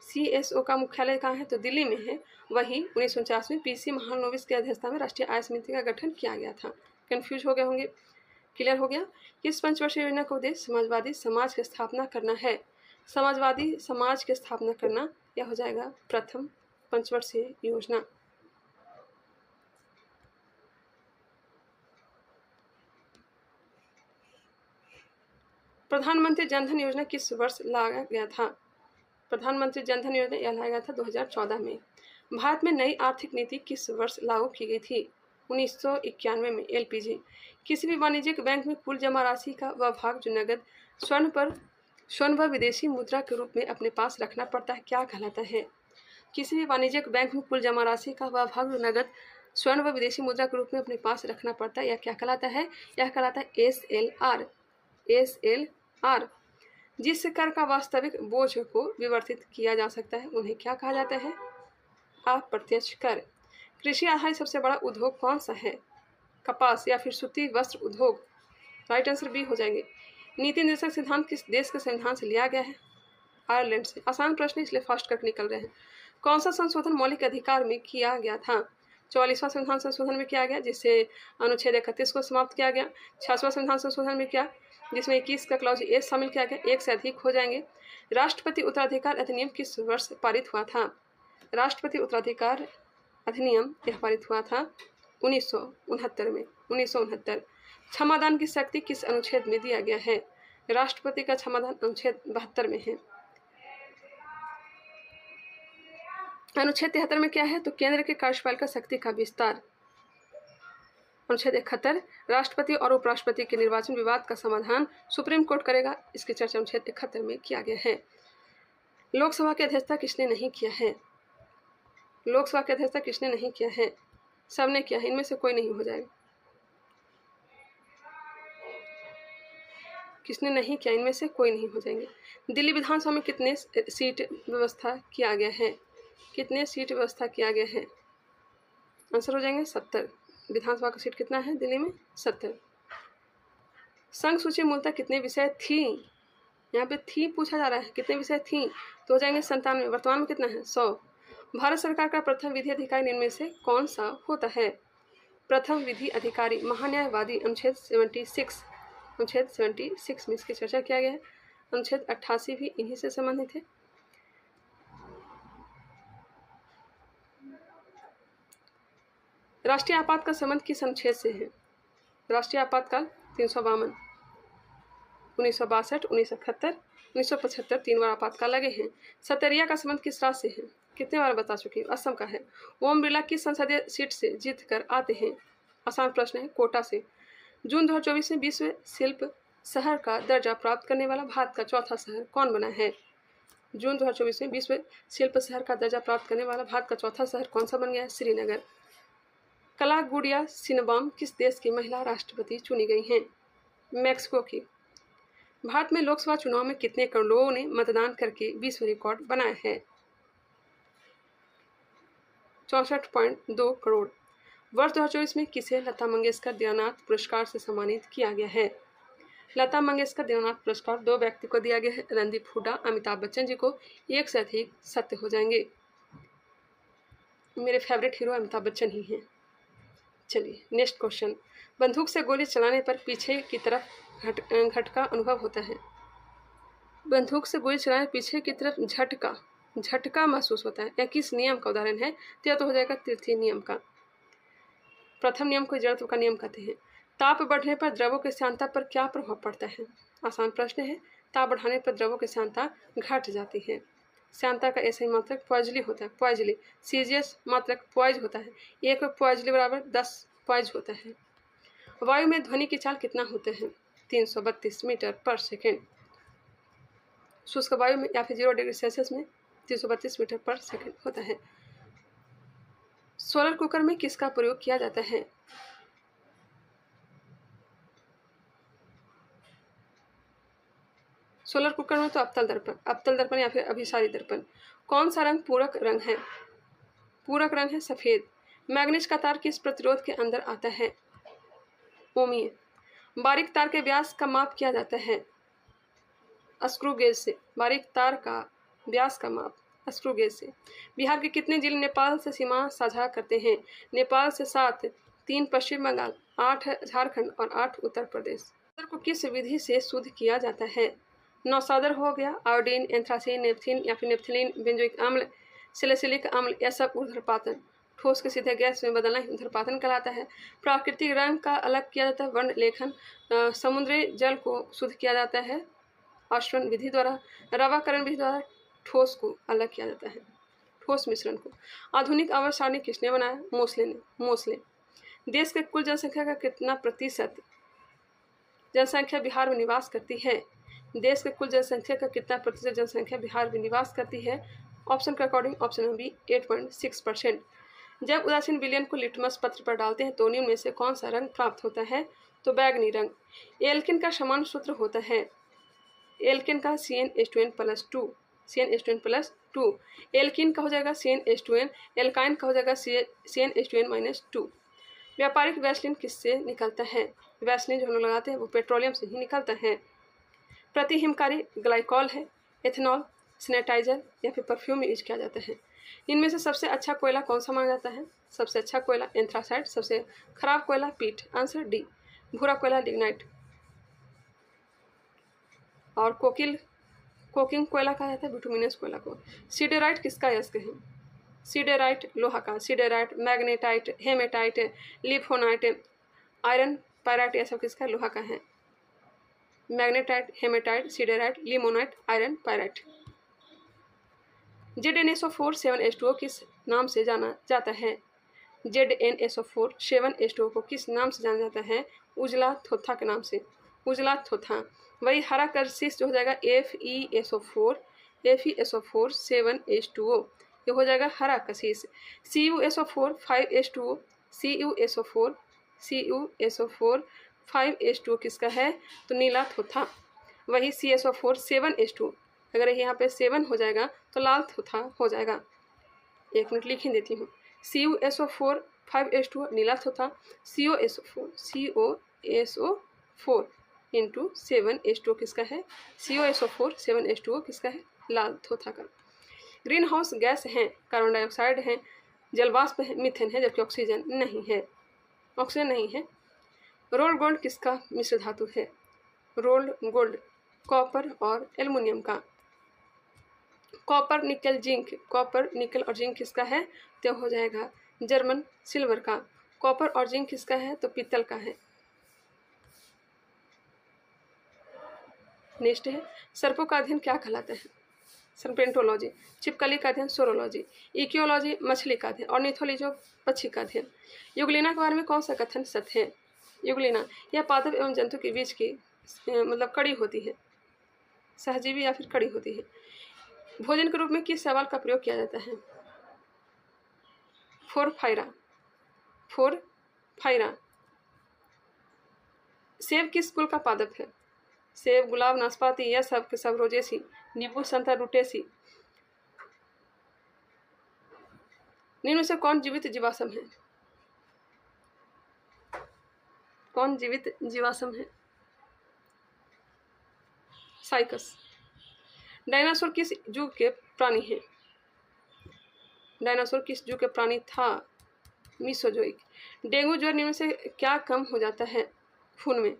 CSO का मुख्यालय कहाँ है? तो दिल्ली में है। वही 1949 में PC महालनोबिस की अध्यक्षता में राष्ट्रीय आय समिति का गठन किया गया था। कंफ्यूज हो गए होंगे, क्लियर हो गया। किस पंचवर्षीय योजना का उद्देश्य समाजवादी समाज की स्थापना करना है? समाजवादी समाज की स्थापना करना यह हो जाएगा प्रथम पंचवर्षीय योजना। प्रधानमंत्री जनधन योजना किस वर्ष लाया गया था? प्रधानमंत्री जनधन योजना यह लाया गया था 2014 में। भारत में नई आर्थिक नीति किस वर्ष लागू की गई थी? 1991 में। LPG। किसी भी वाणिज्यिक बैंक में कुल जमा राशि का वह भाग जो नगद स्वर्ण व विदेशी मुद्रा के रूप में अपने पास रखना पड़ता है क्या कहलाता है? किसी भी वाणिज्यिक बैंक में कुल जमा राशि का वह भाग जो नगद स्वर्ण व विदेशी मुद्रा के रूप में अपने पास रखना पड़ता है, यह क्या कहलाता है? यह कहलाता है SLR। SLR। जिस कर का वास्तविक बोझ को विवर्तित किया जा सकता है उन्हें क्या कहा जाता है? अप्रत्यक्ष कर। कृषि आधारित सबसे बड़ा उद्योग कौन सा है? कपास या फिर सूती वस्त्र उद्योग। राइट आंसर बी हो जाएंगे। नीति निर्देशक सिद्धांत किस देश के संविधान से लिया गया है? आयरलैंड से। आसान प्रश्न इसलिए फास्ट करके निकल रहे हैं। कौन सा संशोधन मौलिक अधिकार में किया गया था? 44वां संविधान संशोधन में किया गया, जिससे अनुच्छेद 31 को समाप्त किया गया। 66वां संविधान संशोधन में किया, जिसमें 21 का क्लॉज ए शामिल किया गया। एक से अधिक हो जाएंगे। राष्ट्रपति उत्तराधिकार अधिनियम किस वर्ष पारित हुआ था? राष्ट्रपति उत्तराधिकार अधिनियम यह पारित हुआ था 1969 में। 1969। क्षमादान की शक्ति किस अनुच्छेद में दिया गया है? राष्ट्रपति का क्षमादान अनुच्छेद 72 में है। अनुच्छेद 73 में क्या है? तो केंद्र के कार्यपालिका शक्ति का विस्तार। अनुच्छेद 71 राष्ट्रपति और उपराष्ट्रपति के निर्वाचन विवाद का समाधान सुप्रीम कोर्ट करेगा। इसकी चर्चा अनुच्छेद 71 में किया गया है। लोकसभा की अध्यक्षता किसने नहीं किया है? लोकसभा की अध्यक्षता किसने नहीं किया है? सबने किया है, इनमें से कोई नहीं हो जाएगा। किसने नहीं किया, इनमें से कोई नहीं हो जाएंगे। दिल्ली विधानसभा में कितने सीट व्यवस्था किया गया है, कितने सीट व्यवस्था किया गया है? आंसर हो जाएंगे 70। विधानसभा का सीट कितना है दिल्ली में? 70। संघ सूची मूलतः कितने विषय थी? यहाँ पे थी पूछा जा रहा है, कितने विषय थी? तो हो जाएंगे 97। वर्तमान में कितना है? 100। भारत सरकार का प्रथम विधि अधिकारी इनमें से कौन सा होता है? प्रथम विधि अधिकारी महान्यायवादी। अनुच्छेद 76, अनुच्छेद 76 में इसकी चर्चा किया गया है। अनुच्छेद 88 भी इन्हीं से संबंधित है। राष्ट्रीय आपात का संबंध किस अनुच्छेद से है? राष्ट्रीय आपातकाल 352, 1962, 1971, 1975 3 बार आपातकाल लगे हैं। सतरिया का संबंध किस राज्य से है? कितने बार बता चुकी हूँ, असम का है। ओम बिरला किस संसदीय सीट से जीत कर आते हैं? आसान प्रश्न है, कोटा से। जून 2024 में विश्व शिल्प शहर का दर्जा प्राप्त करने वाला भारत का चौथा शहर कौन बना है? जून 2024 में विश्व शिल्प शहर का दर्जा प्राप्त करने वाला भारत का चौथा शहर कौन सा बन गया है? श्रीनगर। कला गुड़िया सिनबाम किस देश की महिला राष्ट्रपति चुनी गई हैं? मैक्सिको की। भारत में लोकसभा चुनाव में कितने करोड़ लोगों ने मतदान करके विश्व रिकॉर्ड बनाया है? 64.2 करोड़। वर्ष 2024 में किसे लता मंगेशकर दीनानाथ पुरस्कार से सम्मानित किया गया है? लता मंगेशकर दीनानाथ पुरस्कार 2 व्यक्ति को दिया गया है, रणदीप हुड्डा, अमिताभ बच्चन जी को। एक से अधिक सत्य हो जाएंगे। मेरे फेवरेट हीरो अमिताभ बच्चन ही हैं। चलिए नेक्स्ट क्वेश्चन। बंदूक से गोली चलाने पर पीछे की तरफ झटका अनुभव होता है। बंदूक से गोली चलाने पीछे की तरफ झटका महसूस होता है। यह किस नियम का उदाहरण है? तो यह तो हो जाएगा तृतीय नियम का। प्रथम नियम को जड़त्व का नियम कहते हैं। ताप बढ़ने पर द्रवों की श्यानता पर क्या प्रभाव पड़ता है? आसान प्रश्न है। ताप बढ़ाने पर द्रवों की श्यानता घट जाती है। श्यानता का ऐसा ही मात्रक पॉइजली होता है, पॉइजली। सीजियस मात्रक पॉइज होता है। 1 पॉइजली बराबर 10 पॉइज होता है। वायु में ध्वनि की चाल कितना होते हैं? 332 मीटर पर सेकेंड। शुष्क वायु में या फिर 0 डिग्री सेल्सियस में 332 मीटर पर सेकेंड होता है। सोलर कुकर में किसका प्रयोग किया जाता है? सोलर कुकर में तो अवतल दर्पण या फिर अभिसारी दर्पण। कौन सा रंग पूरक रंग है? पूरक रंग है सफेद। मैग्नीज का तार किस प्रतिरोध के अंदर आता है? ओमिय। बारीक तार के व्यास का माप किया जाता है? स्क्रू गेज से। बारीक तार का व्यास का माप स्क्रू गेज से। बिहार के कितने जिले नेपाल से सीमा साझा करते हैं? नेपाल से 7, 3 पश्चिम बंगाल, 8 झारखंड और 8 उत्तर प्रदेश। को किस विधि से शुद्ध किया जाता है? नौसादर हो गया, आयोडीन, एंथ्रासीन, नेपथिन या फिर नेपथिलीन, बेंजोइक अम्ल, सैलिसिलिक अम्ल, यह सब ऊर्ध्वपातन। ठोस के सीधे गैस में बदलना ही ऊर्ध्वपातन कहलाता है। प्राकृतिक रंग का अलग किया जाता है वर्ण लेखन। समुद्री जल को शुद्ध किया जाता है आश्वन विधि द्वारा। रवाकरण विधि द्वारा ठोस को अलग किया जाता है, ठोस मिश्रण को। आधुनिक आवर्त सारणी किसने बनाया? मोसले ने। मोसले। देश के कुल जनसंख्या का कितना प्रतिशत जनसंख्या बिहार में निवास करती है? देश के कुल जनसंख्या का कितना प्रतिशत जनसंख्या बिहार में निवास करती है? ऑप्शन के अकॉर्डिंग ऑप्शन बी 8.6%। जब उदासीन विलयन को लिटमस पत्र पर डालते हैं तो निम्न में से कौन सा रंग प्राप्त होता है? तो बैगनी रंग। एल्किन का समान सूत्र होता है? एल्किन का CnH2n+2, CnH2n+2। एल्किन का हो जाएगा CnH2n, एल्काइन का हो जाएगा CnH2n-2। व्यापारिक वैसलीन किससे निकलता है? वैसलीन जो हम लोग लगाते हैं वो पेट्रोलियम से ही निकलता है। प्रतिहिमकारी ग्लाइकॉल है, एथेनॉल, सैनिटाइजर या फिर परफ्यूम में यूज किया जाता है। इनमें से सबसे अच्छा कोयला कौन सा माना जाता है? सबसे अच्छा कोयला एंथ्रासाइट, सबसे खराब कोयला पीट। Answer D. भूरा कोयला लिग्नाइट। और कोकिंग कोयला कहा जाता है बिटुमिनस कोयला को। सीडेराइट किसका यस्क है? सीडेराइट लोहा का। Siderite, magnetite, hematite, limonite, iron pyrite, यह सब किसका? लोहा का है। Magnetite, hematite, siderite, limonite, iron pyrite. ZnSO4 7H2O किस नाम से जाना जाता है? ZnSO4 7H2O को किस नाम से जाना जाता है? उजला थोथा के नाम से। उजला थोथा। वही हरा कर्सिस जो हो जाएगा FeSO4 7H2O, ये हो जाएगा हरा कशिश। CuSO4 5H2O, CuSO4 5H2O किसका है? तो नीला थोथा। वही CSO4 7H2, अगर यहाँ पे 7 हो जाएगा तो लाल थोथा हो जाएगा। 1 मिनट लिख ही देती हूँ। CuSO4 5H2 नीला थोथा, COSO4 इंटू 7H2 किसका है, COSO4 7H2 किसका है, लाल थोथा का। ग्रीन हाउस गैस हैं, कार्बन डाइऑक्साइड है, जलवाष्प है, मीथेन है, जबकि ऑक्सीजन नहीं है, ऑक्सीजन नहीं है। रोल्ड गोल्ड किसका मिश्र धातु है, रोल्ड गोल्ड कॉपर और एल्युमिनियम का। Copper nickel zinc, copper nickel और जिंक किसका है, तो हो जाएगा जर्मन सिल्वर का। कॉपर और जिंक किसका है, तो पीतल का है। नेक्स्ट है सर्पों का अध्ययन क्या कहलाता है, सर्पेंटोलॉजी। छिपकली का अध्ययन सोरोलॉजी। इकियोलॉजी मछली का अध्ययन, और निथोलॉजी पक्षी का अध्ययन। युगलिना के बारे में कौन सा कथन सत्य है, युगलिना यह पादप एवं जंतु के बीच की मतलब कड़ी होती है, सहजीवी या फिर कड़ी होती है। भोजन के रूप में किस सवाल का प्रयोग किया जाता है, फोरफाइरा। सेब किस कुल का पादप है, सेब, गुलाब, नाशपाती, यह सब के सब रोजेसी। नींबू, संतरा, रुटेसी। निम्न में से कौन जीवित जीवाश्म है, कौन जीवित जीवाश्म है, साइकस। डायनासोर किस युग के प्राणी हैं, डायनासोर किस युग के प्राणी था, मीसोजोइक। डेंगू ज्वर निम्न से क्या कम हो जाता है खून में,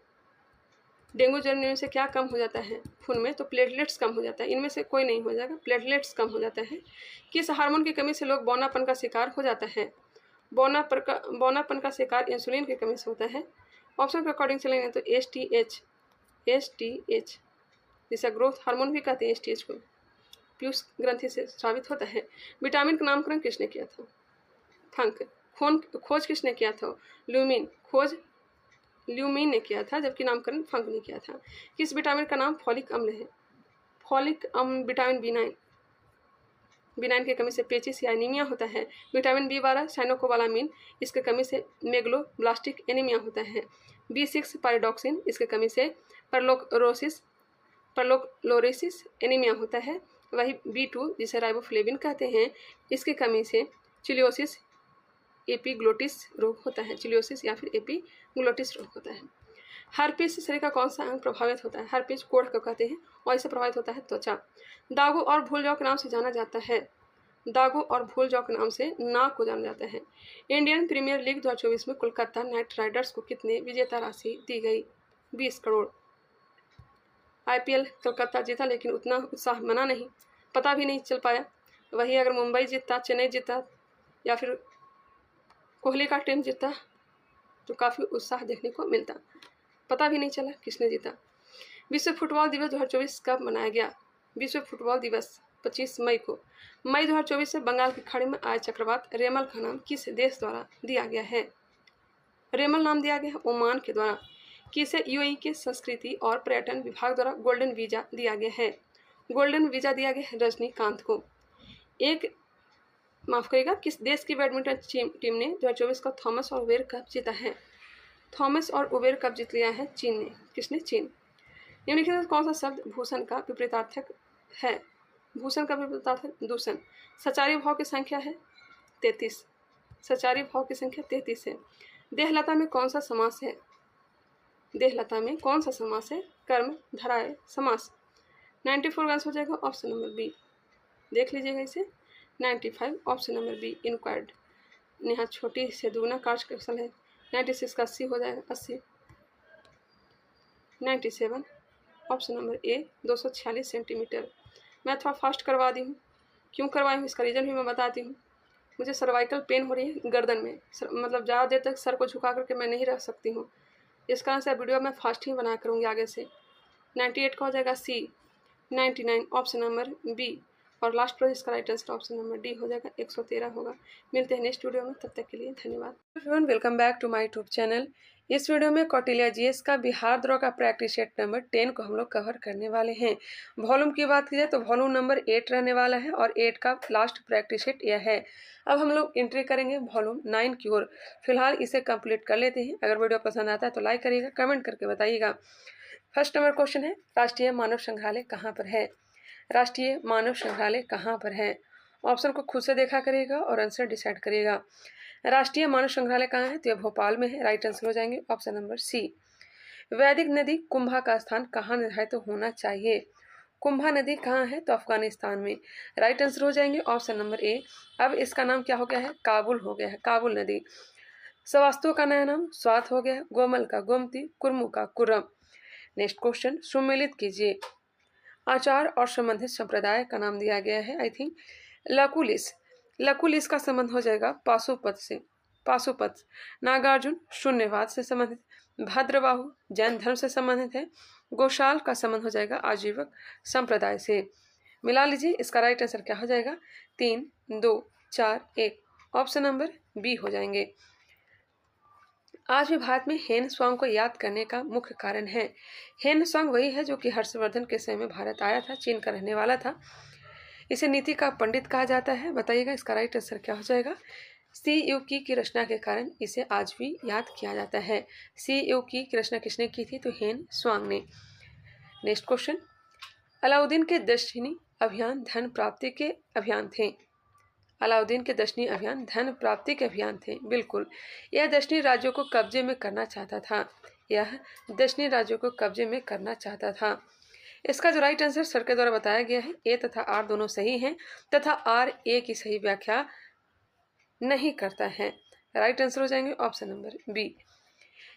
डेंगू ज्वर निम्न से क्या कम हो जाता है खून में, तो प्लेटलेट्स कम हो जाता है। इनमें से कोई नहीं हो जाएगा, प्लेटलेट्स कम हो जाता है। किस हार्मोन की कमी से लोग बौनापन का शिकार हो जाता है, बौनापन का शिकार इंसुलिन की कमी से होता है। ऑप्शन के अकॉर्डिंग चलेंगे तो एस टी एच जिसे ग्रोथ हार्मोन भी कहते हैं, STH को पीयूष ग्रंथि से स्रावित होता है। विटामिन का नामकरण किसने किया था, फंक। खोज किसने किया था, ल्यूमिन, खोज ल्यूमिन ने किया था, जबकि नामकरण फंक ने किया था। किस विटामिन का नाम फॉलिक अम्ल है, फॉलिक अम्ल विटामिन B9 की कमी से पेचिस या एनीमिया होता है। विटामिन B12 साइनोकोबालामिन, इसकी कमी से मेगलोब्लास्टिक एनीमिया होता है। B6 पायरोडॉक्सिन, इसकी कमी से परलोक्लोरेसिस एनीमिया होता है। वही B2 जिसे राइबोफ्लेविन कहते हैं, इसकी कमी से चिलियोसिस एपीग्लोटिस रोग होता है, चिलियोसिस या फिर एपीग्लोटिस रोग होता है। हर्पीस से शरीर का कौन सा अंग प्रभावित होता है, हर्पीस कोढ़ को कहते हैं और इससे प्रभावित होता है त्वचा। दागू और भूल जाओ के नाम से जाना जाता है, दागू और भूल जाओ के नाम से नाग को जाना जाता है। इंडियन प्रीमियर लीग 2024 में कोलकाता नाइट राइडर्स को कितने विजेता राशि दी गई, 20 करोड़। IPL कोलकाता जीता, लेकिन उतना उत्साह मना नहीं, पता भी नहीं चल पाया। वही अगर मुंबई जीतता, चेन्नई जीता या फिर कोहली का टीम जीता तो काफ़ी उत्साह देखने को मिलता, पता भी नहीं चला किसने जीता। विश्व फुटबॉल दिवस 2024 कब मनाया गया, विश्व फुटबॉल दिवस 25 मई को। मई 2024 से बंगाल की खाड़ी में आए चक्रवात रेमल का नाम किस देश द्वारा दिया गया है, रेमल नाम दिया गया है ओमान के द्वारा। किसे UAE के संस्कृति और पर्यटन विभाग द्वारा गोल्डन वीजा दिया गया है, गोल्डन वीजा दिया गया है रजनीकांत को। माफ करिएगा, किस देश की बैडमिंटन टीम ने 2024 का थॉमस और उबेर कप जीता है, थॉमस और उबेर कप जीत लिया है चीन ने, किसने, चीन। निम्नलिखित में कौन सा शब्द भूषण का विपरीतार्थक है, भूषण का विपरीतार्थक दूषण। सचारी भाव की संख्या है 33, सचारी भाव की संख्या 33 है। देहलता में कौन सा समास है, देहलता में कौन सा समास है, कर्म धराय समास। 94 का आंसर हो जाएगा ऑप्शन नंबर बी, देख लीजिएगा इसे। 95 ऑप्शन नंबर बी इंक्वायर्ड। यहाँ छोटी से दुगना कार्य कौशल है। 96 का 80 हो जाएगा 80। 97 ऑप्शन नंबर ए 246 सेंटीमीटर। मैं थोड़ा फास्ट करवा दी हूँ, क्यों करवाई हूँ इसका रीज़न भी मैं बताती हूँ। मुझे सर्वाइकल पेन हो रही है गर्दन में, मतलब ज़्यादा देर तक सर को झुका करके मैं नहीं रह सकती हूँ, इस कारण से वीडियो मैं फास्ट ही बना करूँगी आगे से। 98 का हो जाएगा सी। 99 ऑप्शन नंबर बी और लास्ट पर इसका right answer option number D हो जाएगा, 113 होगा। मिलते हैं नेक्स्ट वीडियो में, तब तक के लिए धन्यवाद। Everyone, welcome back to my YouTube channel. इस वीडियो में कौटिल्य जीएस का बिहार द्रोह का प्रैक्टिस सेट नंबर 10 को हम लोग कवर करने वाले हैं। वॉल्यूम की बात की जाए तो वॉल्यूम नंबर 8 रहने वाला है और 8 का लास्ट प्रैक्टिस सेट यह है। अब हम लोग एंट्री करेंगे वॉल्यूम 9 की ओर। फिलहाल इसे कंप्लीट कर लेते हैं। अगर वीडियो पसंद आता है तो लाइक करिएगा, कमेंट करके बताइएगा। फर्स्ट नंबर क्वेश्चन है, राष्ट्रीय मानव संग्रहालय कहाँ पर है? राष्ट्रीय मानव संग्रहालय कहाँ पर है? ऑप्शन को खुद से देखा करिएगा और आंसर डिसाइड करिएगा। राष्ट्रीय मानव संग्रहालय कहाँ है? तो यह भोपाल में है। राइट आंसर हो जाएंगे ऑप्शन नंबर सी। वैदिक नदी कुंभा का स्थान कहाँ निर्धारित तो होना चाहिए? कुंभा नदी कहाँ है? तो अफगानिस्तान में। राइट आंसर हो जाएंगे ऑप्शन नंबर ए। अब इसका नाम क्या हो गया है? काबुल हो गया है, काबुल नदी। सवास्तु का नया नाम स्वात हो गया, गोमल का गोमती, कुर्मू का कुर्रम। नेक्स्ट क्वेश्चन, सुमेलित कीजिए। आचार और संबंधित संप्रदाय का नाम दिया गया है आई थिंक लकुलिस। लकुलिस का संबंध हो जाएगा पाशुपत से, पाशुपत। नागार्जुन शून्यवाद से संबंधित। भद्रबाहु जैन धर्म से संबंधित है। गोशाल का संबंध हो जाएगा आजीवक संप्रदाय से। मिला लीजिए, इसका राइट आंसर क्या हो जाएगा? 3, 2, 4, 1। ऑप्शन नंबर बी हो जाएंगे। आज भी भारत में हेन स्वांग को याद करने का मुख्य कारण है। हेन स्वांग वही है जो कि हर्षवर्धन के समय में भारत आया था, चीन का रहने वाला था। इसे नीति का पंडित कहा जाता है। बताइएगा इसका राइट आंसर क्या हो जाएगा? सी यू की रचना के कारण इसे आज भी याद किया जाता है। सी यू की रचना किसने की थी? तो हेन स्वांग ने। नेक्स्ट क्वेश्चन, अलाउद्दीन के दक्षिणी अभियान धन प्राप्ति के अभियान थे। अलाउद्दीन के दक्षिणी अभियान धन प्राप्ति के अभियान थे, बिल्कुल। यह दक्षिणी राज्यों को कब्जे में करना चाहता था। यह दक्षिणी राज्यों को कब्जे में करना चाहता था। इसका जो राइट आंसर सर के द्वारा बताया गया है, ए तथा आर दोनों सही हैं तथा आर ए की सही व्याख्या नहीं करता है। राइट आंसर हो जाएंगे option number B.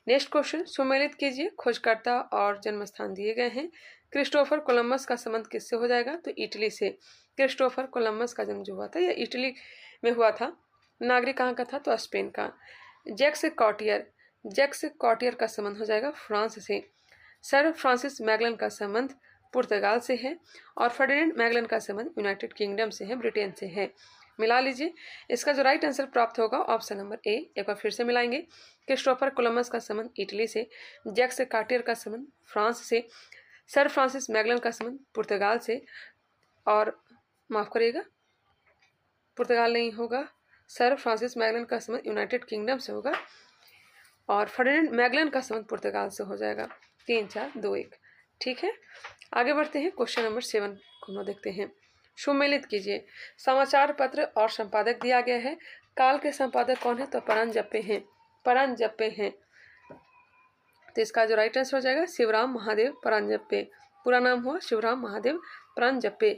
Next question, सुमेलित कीजिए। खोजकर्ता और जन्मस्थान दिए गए हैं। क्रिस्टोफर कोलंबस का संबंध किससे हो जाएगा? तो इटली से। क्रिस्टोफर कोलंबस का जन्म जो हुआ था यह इटली में हुआ था। नागरिक कहाँ का था? तो स्पेन का। जैक्स कॉटियर, जैक्स कॉटियर का संबंध हो जाएगा फ्रांस से। सर फ्रांसिस मैगलन का संबंध पुर्तगाल से है और फर्डिनेंड मैगलन का संबंध यूनाइटेड किंगडम से है, ब्रिटेन से है। मिला लीजिए, इसका जो राइट आंसर प्राप्त होगा ऑप्शन नंबर ए। एक बार फिर से मिलाएंगे। क्रिस्टोफर कोलंबस का संबंध इटली से, जैक्स कार्टियर का संबंध फ्रांस से, सर फ्रांसिस मैगलन का संबंध पुर्तगाल से, और माफ करिएगा पुर्तगाल नहीं होगा, सर फ्रांसिस मैगलन का संबंध यूनाइटेड किंगडम से होगा और फर्डिनेंड मैगलन का संबंध पुर्तगाल से हो जाएगा। 3, 4, 2, 1। ठीक है, आगे बढ़ते हैं। क्वेश्चन नंबर 7 को हम देखते हैं। सुमेलित कीजिए। समाचार पत्र और संपादक दिया गया है। काल के संपादक कौन है? तो परांजपे हैं, परांजपे हैं। तो इसका जो राइट आंसर हो जाएगा शिवराम महादेव परांजपे। पूरा नाम हुआ शिवराम महादेव परांजपे।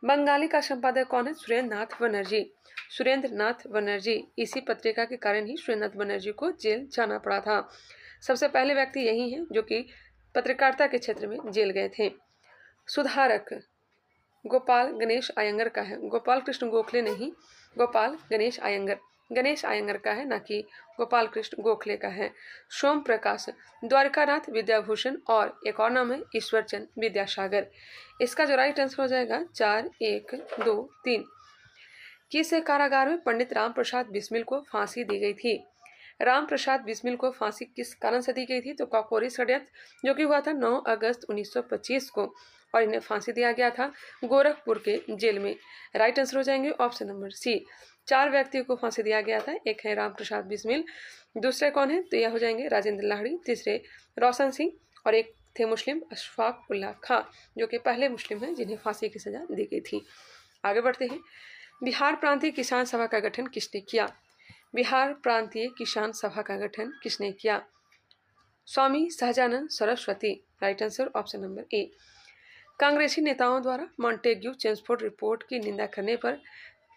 बंगाली का संपादक कौन है? सुरेंद्र नाथ बनर्जी, सुरेंद्र नाथ बनर्जी। इसी पत्रिका के कारण ही सुरेंद्र नाथ बनर्जी को जेल जाना पड़ा था। सबसे पहले व्यक्ति यही हैं जो कि पत्रकारिता के क्षेत्र में जेल गए थे। सुधारक गोपाल गणेश अयंगर का है, गोपाल कृष्ण गोखले नहीं, गोपाल गणेश अयंगर, गणेश अयंगर का है, ना कि गोपाल कृष्ण गोखले का है। सोम प्रकाश द्वारकानाथ विद्याभूषण और एक और नाम है ईश्वरचंद विद्यासागर। इसका जो राइट आंसर हो जाएगा 4, 1, 2, 3। किस कारागार में पंडित राम प्रसाद बिस्मिल को फांसी दी गई थी? राम प्रसाद बिस्मिल को फांसी किस कारण से दी गई थी? तो काकोरी षड्यंत्र जो कि हुआ था 9 अगस्त 1925 को और इन्हें फांसी दिया गया था गोरखपुर के जेल में। राइट आंसर हो जाएंगे ऑप्शन नंबर सी। 4 व्यक्तियों को फांसी दिया गया था। एक है राम प्रसाद बिस्मिल, दूसरे कौन है? तो यह हो जाएंगे राजेंद्र लाहिड़ी, तीसरे रोशन सिंह और एक थे मुस्लिम अशफाक उल्लाह खां जो कि पहले मुस्लिम हैं जिन्हें फांसी की सजा दी गई थी। आगे बढ़ते हैं। बिहार प्रांतीय किसान सभा का गठन किसने किया? बिहार प्रांतीय किसान सभा का गठन किसने किया? Swami Sahajanand Saraswati. Right answer option number A. कांग्रेसी नेताओं द्वारा मॉन्टेग्यू चेम्सफोर्ड रिपोर्ट की निंदा करने पर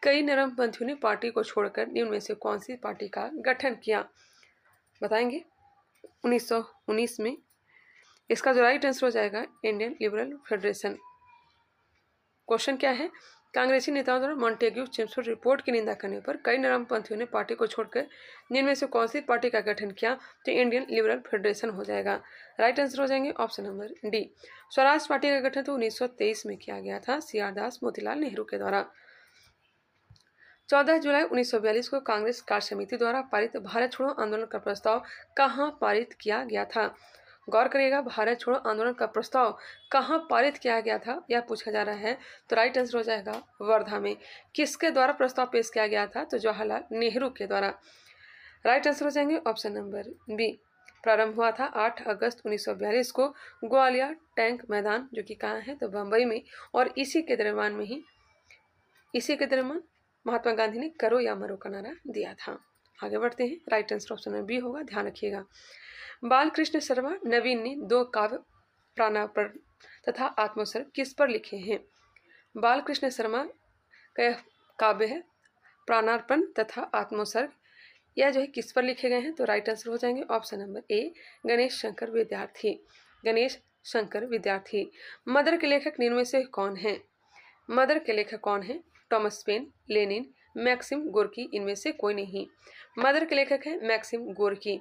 कई नरमपंथियों ने पार्टी को छोड़कर निम्न में से कौन सी पार्टी का गठन किया? बताएंगे 1919 में। इसका जो राइट आंसर हो जाएगा इंडियन लिबरल फेडरेशन। क्वेश्चन क्या है? कांग्रेसी नेताओं द्वारा मॉन्टेग्यू चिम्सफोर्ड रिपोर्ट की निंदा करने पर कई नरमपंथियों ने पार्टी को छोड़कर जिनमें से कौन सी पार्टी का गठन किया, तो इंडियन लिबरल फेडरेशन हो जाएगा। राइट आंसर हो जाएंगे option number D. Swaraj party का गठन तो 1923 में किया गया था सी आर दास मोतीलाल नेहरू के द्वारा। 14 जुलाई 1942 को कांग्रेस कार्य समिति द्वारा पारित भारत छोड़ो आंदोलन का प्रस्ताव कहां पारित किया गया था? गौर करिएगा, भारत छोड़ो आंदोलन का प्रस्ताव कहां पारित किया गया था यह पूछा जा रहा है, तो राइट आंसर हो जाएगा वर्धा में। किसके द्वारा प्रस्ताव पेश किया गया था? तो जवाहरलाल नेहरू के द्वारा। राइट आंसर हो जाएंगे ऑप्शन नंबर बी। प्रारंभ हुआ था 8 अगस्त 1942 को ग्वालियर टैंक मैदान, जो कि कहाँ है, तो बम्बई में, और इसी के दरम्यान महात्मा गांधी ने करो या मरो का नारा दिया था। आगे बढ़ते हैं, right answer option number B होगा, ध्यान रखिएगा। बालकृष्ण शर्मा नवीन ने 2 काव्य प्राणार्पण तथा आत्मोत्सर्ग किस पर लिखे हैं? बालकृष्ण शर्मा का काव्य है प्राणार्पण तथा आत्मोत्सर्ग, यह जो है किस पर लिखे गए हैं? तो राइट आंसर हो जाएंगे ऑप्शन नंबर ए, गणेश शंकर विद्यार्थी। गणेश शंकर विद्यार्थी। मदर के लेखक निम्न से कौन है? मदर के लेखक कौन है? Thomas Paine, Lenin, Maxim Gorky, इनमें से कोई नहीं। मदर के लेखक है मैक्सिम गोर्की।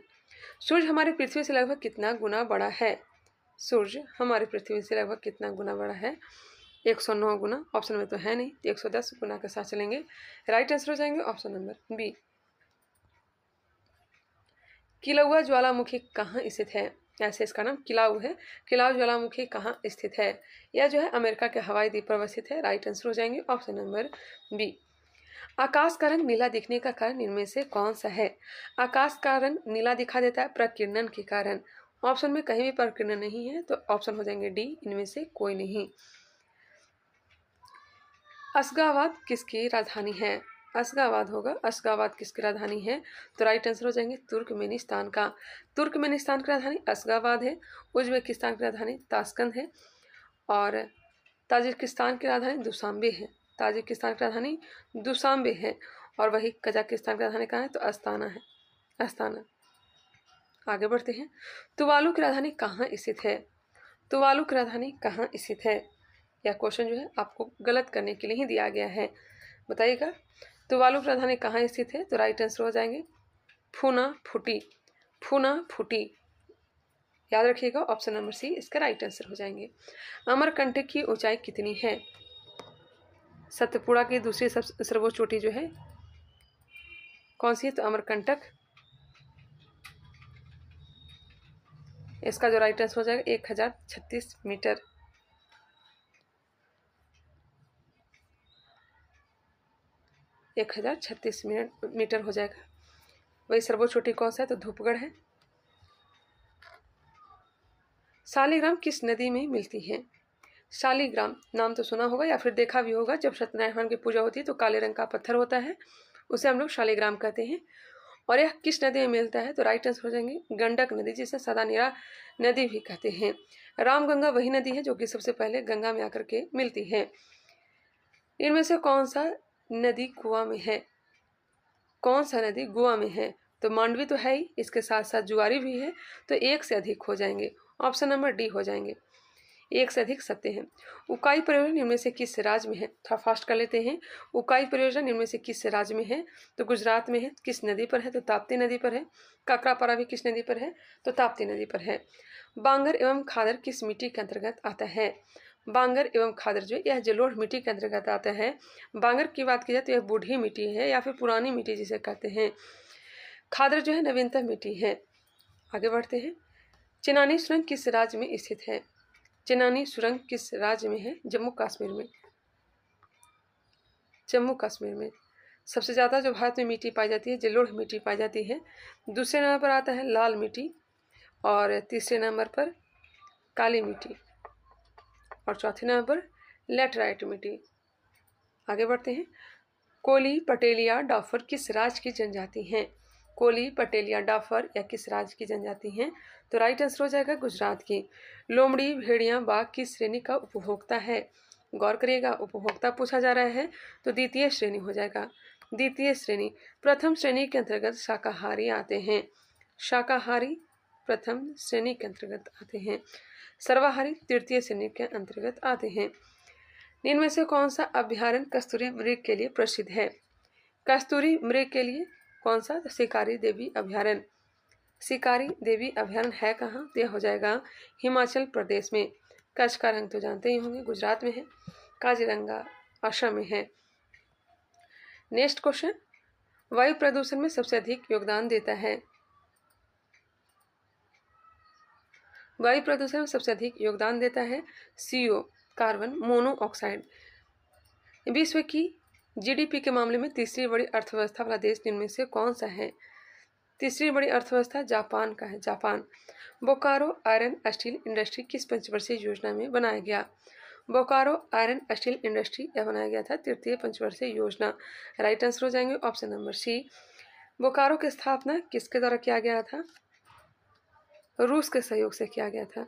सूर्य हमारी पृथ्वी से लगभग कितना गुना बड़ा है? सूर्य हमारी पृथ्वी से लगभग कितना गुना बड़ा है? 109 गुना। ऑप्शन में तो है नहीं, 110 गुना के साथ चलेंगे। राइट आंसर हो जाएंगे ऑप्शन नंबर बी। किलौआ ज्वालामुखी कहाँ स्थित है? ऐसे इसका नाम किलाउ है। किलाउ ज्वालामुखी कहाँ स्थित है? यह जो है अमेरिका के हवाई द्वीप पर अवस्थित है। राइट आंसर हो जाएंगे ऑप्शन नंबर बी। आकाश का रंग नीला दिखने का कारण इनमें से कौन सा है? आकाश का रंग नीला दिखा देता है प्रकीर्णन के कारण। ऑप्शन में कहीं भी प्रकीर्णन नहीं है, तो ऑप्शन हो जाएंगे डी, इनमें से कोई नहीं। असगाबाद किसकी राजधानी है? असगाबाद होगा। असगाबाद किसकी राजधानी है? तो राइट आंसर हो जाएंगे तुर्कमेनिस्तान का। तुर्कमेनिस्तान की राजधानी असगाबाद है। उज्बेकिस्तान की राजधानी ताशकंद है, और ताजिकिस्तान की राजधानी दुशांबे है। ताजिकिस्तान की राजधानी दुशांबे है, और वही कजाकिस्तान की राजधानी कहाँ है? तो अस्ताना है, अस्ताना। आगे बढ़ते हैं, तुवालू की राजधानी कहाँ स्थित है? तुवालू की राजधानी कहाँ स्थित है? यह क्वेश्चन जो है आपको गलत करने के लिए ही दिया गया है, बताइएगा। तुवालू की राजधानी कहाँ स्थित है? तो राइट आंसर हो जाएंगे फूनाफुटी। फूनाफुटी, याद रखिएगा, ऑप्शन नंबर सी इसका राइट आंसर हो जाएंगे। अमरकंटक की ऊंचाई कितनी है? सतपुड़ा की दूसरी सर्वोच्च चोटी जो है कौन सी है? तो अमरकंटक। इसका जो राइट आंसर हो जाएगा 1036 मीटर। 1036 मीटर हो जाएगा। वही सर्वोच्च चोटी कौन सा है? तो धूपगढ़ है। शालिग्राम किस नदी में मिलती है? शालिग्राम नाम तो सुना होगा या फिर देखा भी होगा। जब सत्यनारायण भगवान की पूजा होती है तो काले रंग का पत्थर होता है, उसे हम लोग शालिग्राम कहते हैं। और यह किस नदी में मिलता है? तो राइट आंसर हो जाएंगे गंडक नदी, जिसे सदानीरा नदी भी कहते हैं। रामगंगा वही नदी है जो कि सबसे पहले गंगा में आकर के मिलती है। इनमें से कौन सा नदी गोवा में है? कौन सा नदी गोवा में है? तो मांडवी तो है ही, इसके साथ साथ जुआरी भी है, तो एक से अधिक हो जाएंगे। ऑप्शन नंबर डी हो जाएंगे, एक से अधिक सत्य हैं। उकाई परियोजना निम्न में से किस राज्य में है? थोड़ा फास्ट कर लेते हैं। उकाई परियोजना निम्न में से किस राज्य में है? तो गुजरात में है। किस नदी पर है? तो ताप्ती नदी पर है। काकरापारा भी किस नदी पर है? तो ताप्ती नदी पर है। बांगर एवं खादर किस मिट्टी के अंतर्गत आता है? बांगर एवं खादर जो यह जलोढ़ मिट्टी के अंतर्गत आता है। बांगर की बात की जाए तो यह बूढ़ी मिट्टी है या फिर पुरानी मिट्टी जिसे कहते हैं। खादर जो है नवीनतम मिट्टी है। आगे बढ़ते हैं, चिनानी सुरंग किस राज्य में स्थित है? चिनानी सुरंग किस राज्य में है? जम्मू कश्मीर में। जम्मू कश्मीर में सबसे ज़्यादा जो भारत में मिट्टी पाई जाती है जलोढ़ मिट्टी पाई जाती है। दूसरे नंबर पर आता है लाल मिट्टी, और तीसरे नंबर पर काली मिट्टी, और चौथे नंबर पर लेटराइट मिट्टी। आगे बढ़ते हैं, कोली पटेलिया डाफर किस राज्य की जनजाति हैं? कोली पटेलिया डाफर या किस राज्य की जनजाति हैं? तो राइट आंसर हो जाएगा गुजरात की। लोमड़ी भेड़िया बाघ किस श्रेणी का उपभोक्ता है? गौर करिएगा, उपभोक्ता पूछा जा रहा है तो द्वितीय श्रेणी हो जाएगा। द्वितीय श्रेणी। प्रथम श्रेणी के अंतर्गत शाकाहारी आते हैं। शाकाहारी प्रथम श्रेणी के अंतर्गत आते हैं। सर्वाहारी तृतीय श्रेणी के अंतर्गत आते हैं। इनमें में से कौन सा अभ्यारण्य कस्तूरी मृग के लिए प्रसिद्ध है? कस्तूरी मृग के लिए कौन सा? शिकारी देवी अभ्यारण्य। शिकारी देवी अभ्यारण्य है कहाँ? यह हो जाएगा हिमाचल प्रदेश में। कच्छ का रंग तो जानते ही होंगे, गुजरात में है। काजीरंगा असम में है। नेक्स्ट क्वेश्चन, वायु प्रदूषण में सबसे अधिक योगदान देता है? वायु प्रदूषण में सबसे अधिक योगदान देता है CO, कार्बन मोनोऑक्साइड। विश्व की GDP के मामले में तीसरी बड़ी अर्थव्यवस्था वाला देश इनमें से कौन सा है? तीसरी बड़ी अर्थव्यवस्था जापान का है, Japan. Bokaro iron steel industry किस पंचवर्षीय योजना में बनाया गया? बोकारो आयरन स्टील इंडस्ट्री यह बनाया गया था तृतीय पंचवर्षीय योजना। राइट आंसर हो जाएंगे ऑप्शन नंबर C। बोकारो की स्थापना किसके द्वारा किया गया था? रूस के सहयोग से किया गया था।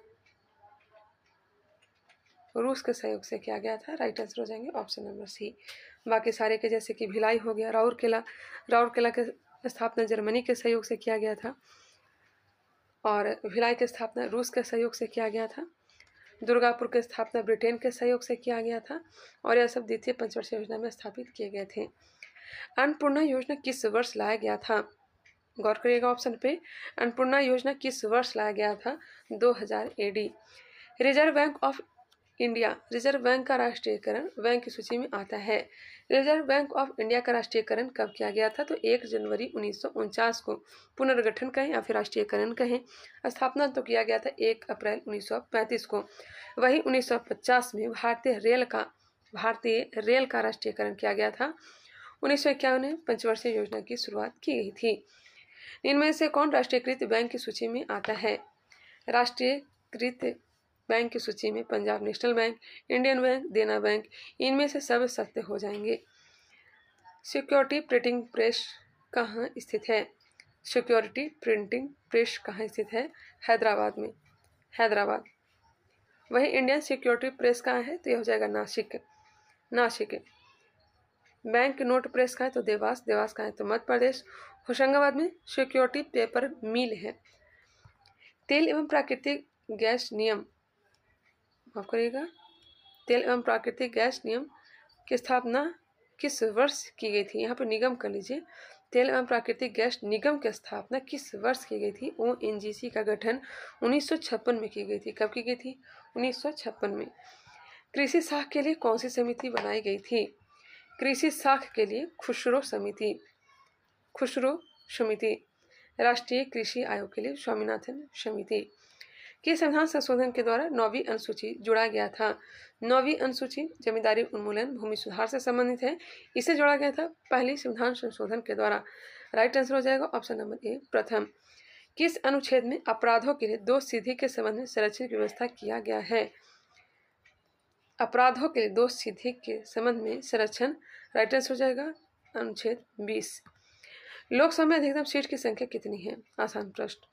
रूस के सहयोग से किया गया था। राइट आंसर हो जाएंगे ऑप्शन नंबर C। बाकी सारे के जैसे कि भिलाई हो गया, राउरकेला के स्थापना जर्मनी के सहयोग से किया गया था और भिलाई की स्थापना रूस के सहयोग से किया गया था। दुर्गापुर की स्थापना ब्रिटेन के सहयोग से किया गया था और यह सब द्वितीय पंचवर्षीय योजना में स्थापित किए गए थे। अन्नपूर्णा योजना किस वर्ष लाया गया था? गौर करिएगा ऑप्शन पे। अन्नपूर्णा योजना किस वर्ष लाया गया था? 2000 AD। Reserve bank of India, reserve bank का राष्ट्रीयकरण बैंक की सूची में आता है। रिजर्व बैंक ऑफ इंडिया का राष्ट्रीयकरण कब किया गया था? तो 1 जनवरी 1949 को। पुनर्गठन कहें या फिर राष्ट्रीयकरण कहें। स्थापना तो किया गया था 1 अप्रैल 1935 को। वही 1950 में भारतीय रेल का राष्ट्रीयकरण किया गया था। 1951 में पंचवर्षीय योजना की शुरुआत की गई थी। इनमें से कौन राष्ट्रीयकृत बैंक की सूची में आता है? राष्ट्रीयकृत बैंक की सूची में Punjab national bank, Indian bank, देना बैंक, इनमें से सब सत्य हो जाएंगे। सिक्योरिटी प्रिंटिंग प्रेस कहाँ स्थित है? सिक्योरिटी प्रिंटिंग प्रेस कहाँ स्थित है? हैदराबाद में, हैदराबाद। वही इंडियन सिक्योरिटी प्रेस कहाँ है? तो यह हो जाएगा नासिक। बैंक नोट प्रेस कहाँ है? तो देवास कहाँ है? तो मध्य प्रदेश। होशंगाबाद में सिक्योरिटी पेपर मिल है। तेल एवं प्राकृतिक गैस नियम, माफ करिएगा, तेल एवं प्राकृतिक गैस नियम की स्थापना किस वर्ष की गई थी? यहाँ पर निगम कर लीजिए। तेल एवं प्राकृतिक गैस निगम की स्थापना किस वर्ष की गई थी? ONGC का गठन 1956 में की गई थी। कब की गई थी? 1956 में। कृषि साख के लिए कौन सी समिति बनाई गई थी? कृषि साख के लिए खुसरो समिति। राष्ट्रीय कृषि आयोग के लिए स्वामीनाथन समिति। कि संविधान संशोधन के द्वारा 9वीं अनुसूची जोड़ा गया था? 9वीं अनुसूची जमींदारी उन्मूलन भूमि सुधार से संबंधित है। इसे जोड़ा गया था पहली संविधान संशोधन के द्वारा। राइट आंसर हो जाएगा ऑप्शन नंबर A, प्रथम। किस अनुच्छेद में अपराधों के लिए दोष सिद्धि के संबंध में संरक्षण की व्यवस्था किया गया है? अपराधों के लिए दोष सिद्धि के संबंध में संरक्षण। राइट आंसर हो जाएगा अनुच्छेद 20। लोकसभा में अधिकतम सीट की संख्या कितनी है? आसान प्रश्न।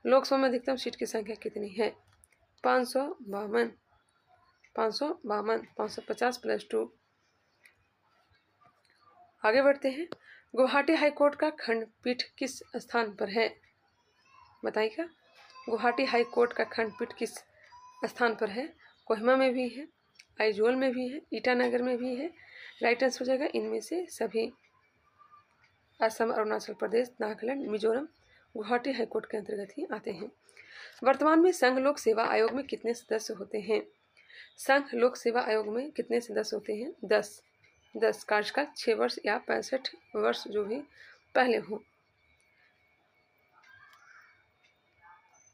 लोकसभा में अधिकतम सीट की संख्या कितनी है? 552। 550 + 2। आगे बढ़ते हैं। गुवाहाटी हाईकोर्ट का खंडपीठ किस स्थान पर है? बताइएगा। गुवाहाटी हाईकोर्ट का खंडपीठ किस स्थान पर है? कोहिमा में भी है, आइजोल में भी है, ईटानगर में भी है। राइट आंसर हो जाएगा इनमें से सभी। असम, अरुणाचल प्रदेश, नागालैंड, मिजोरम गुवाहाटी हाईकोर्ट के अंतर्गत ही आते हैं। वर्तमान में संघ लोक सेवा आयोग में कितने सदस्य होते हैं? संघ लोक सेवा आयोग में कितने सदस्य होते हैं? 10 कार्यकाल 6 वर्ष या 65 वर्ष जो भी पहले हो।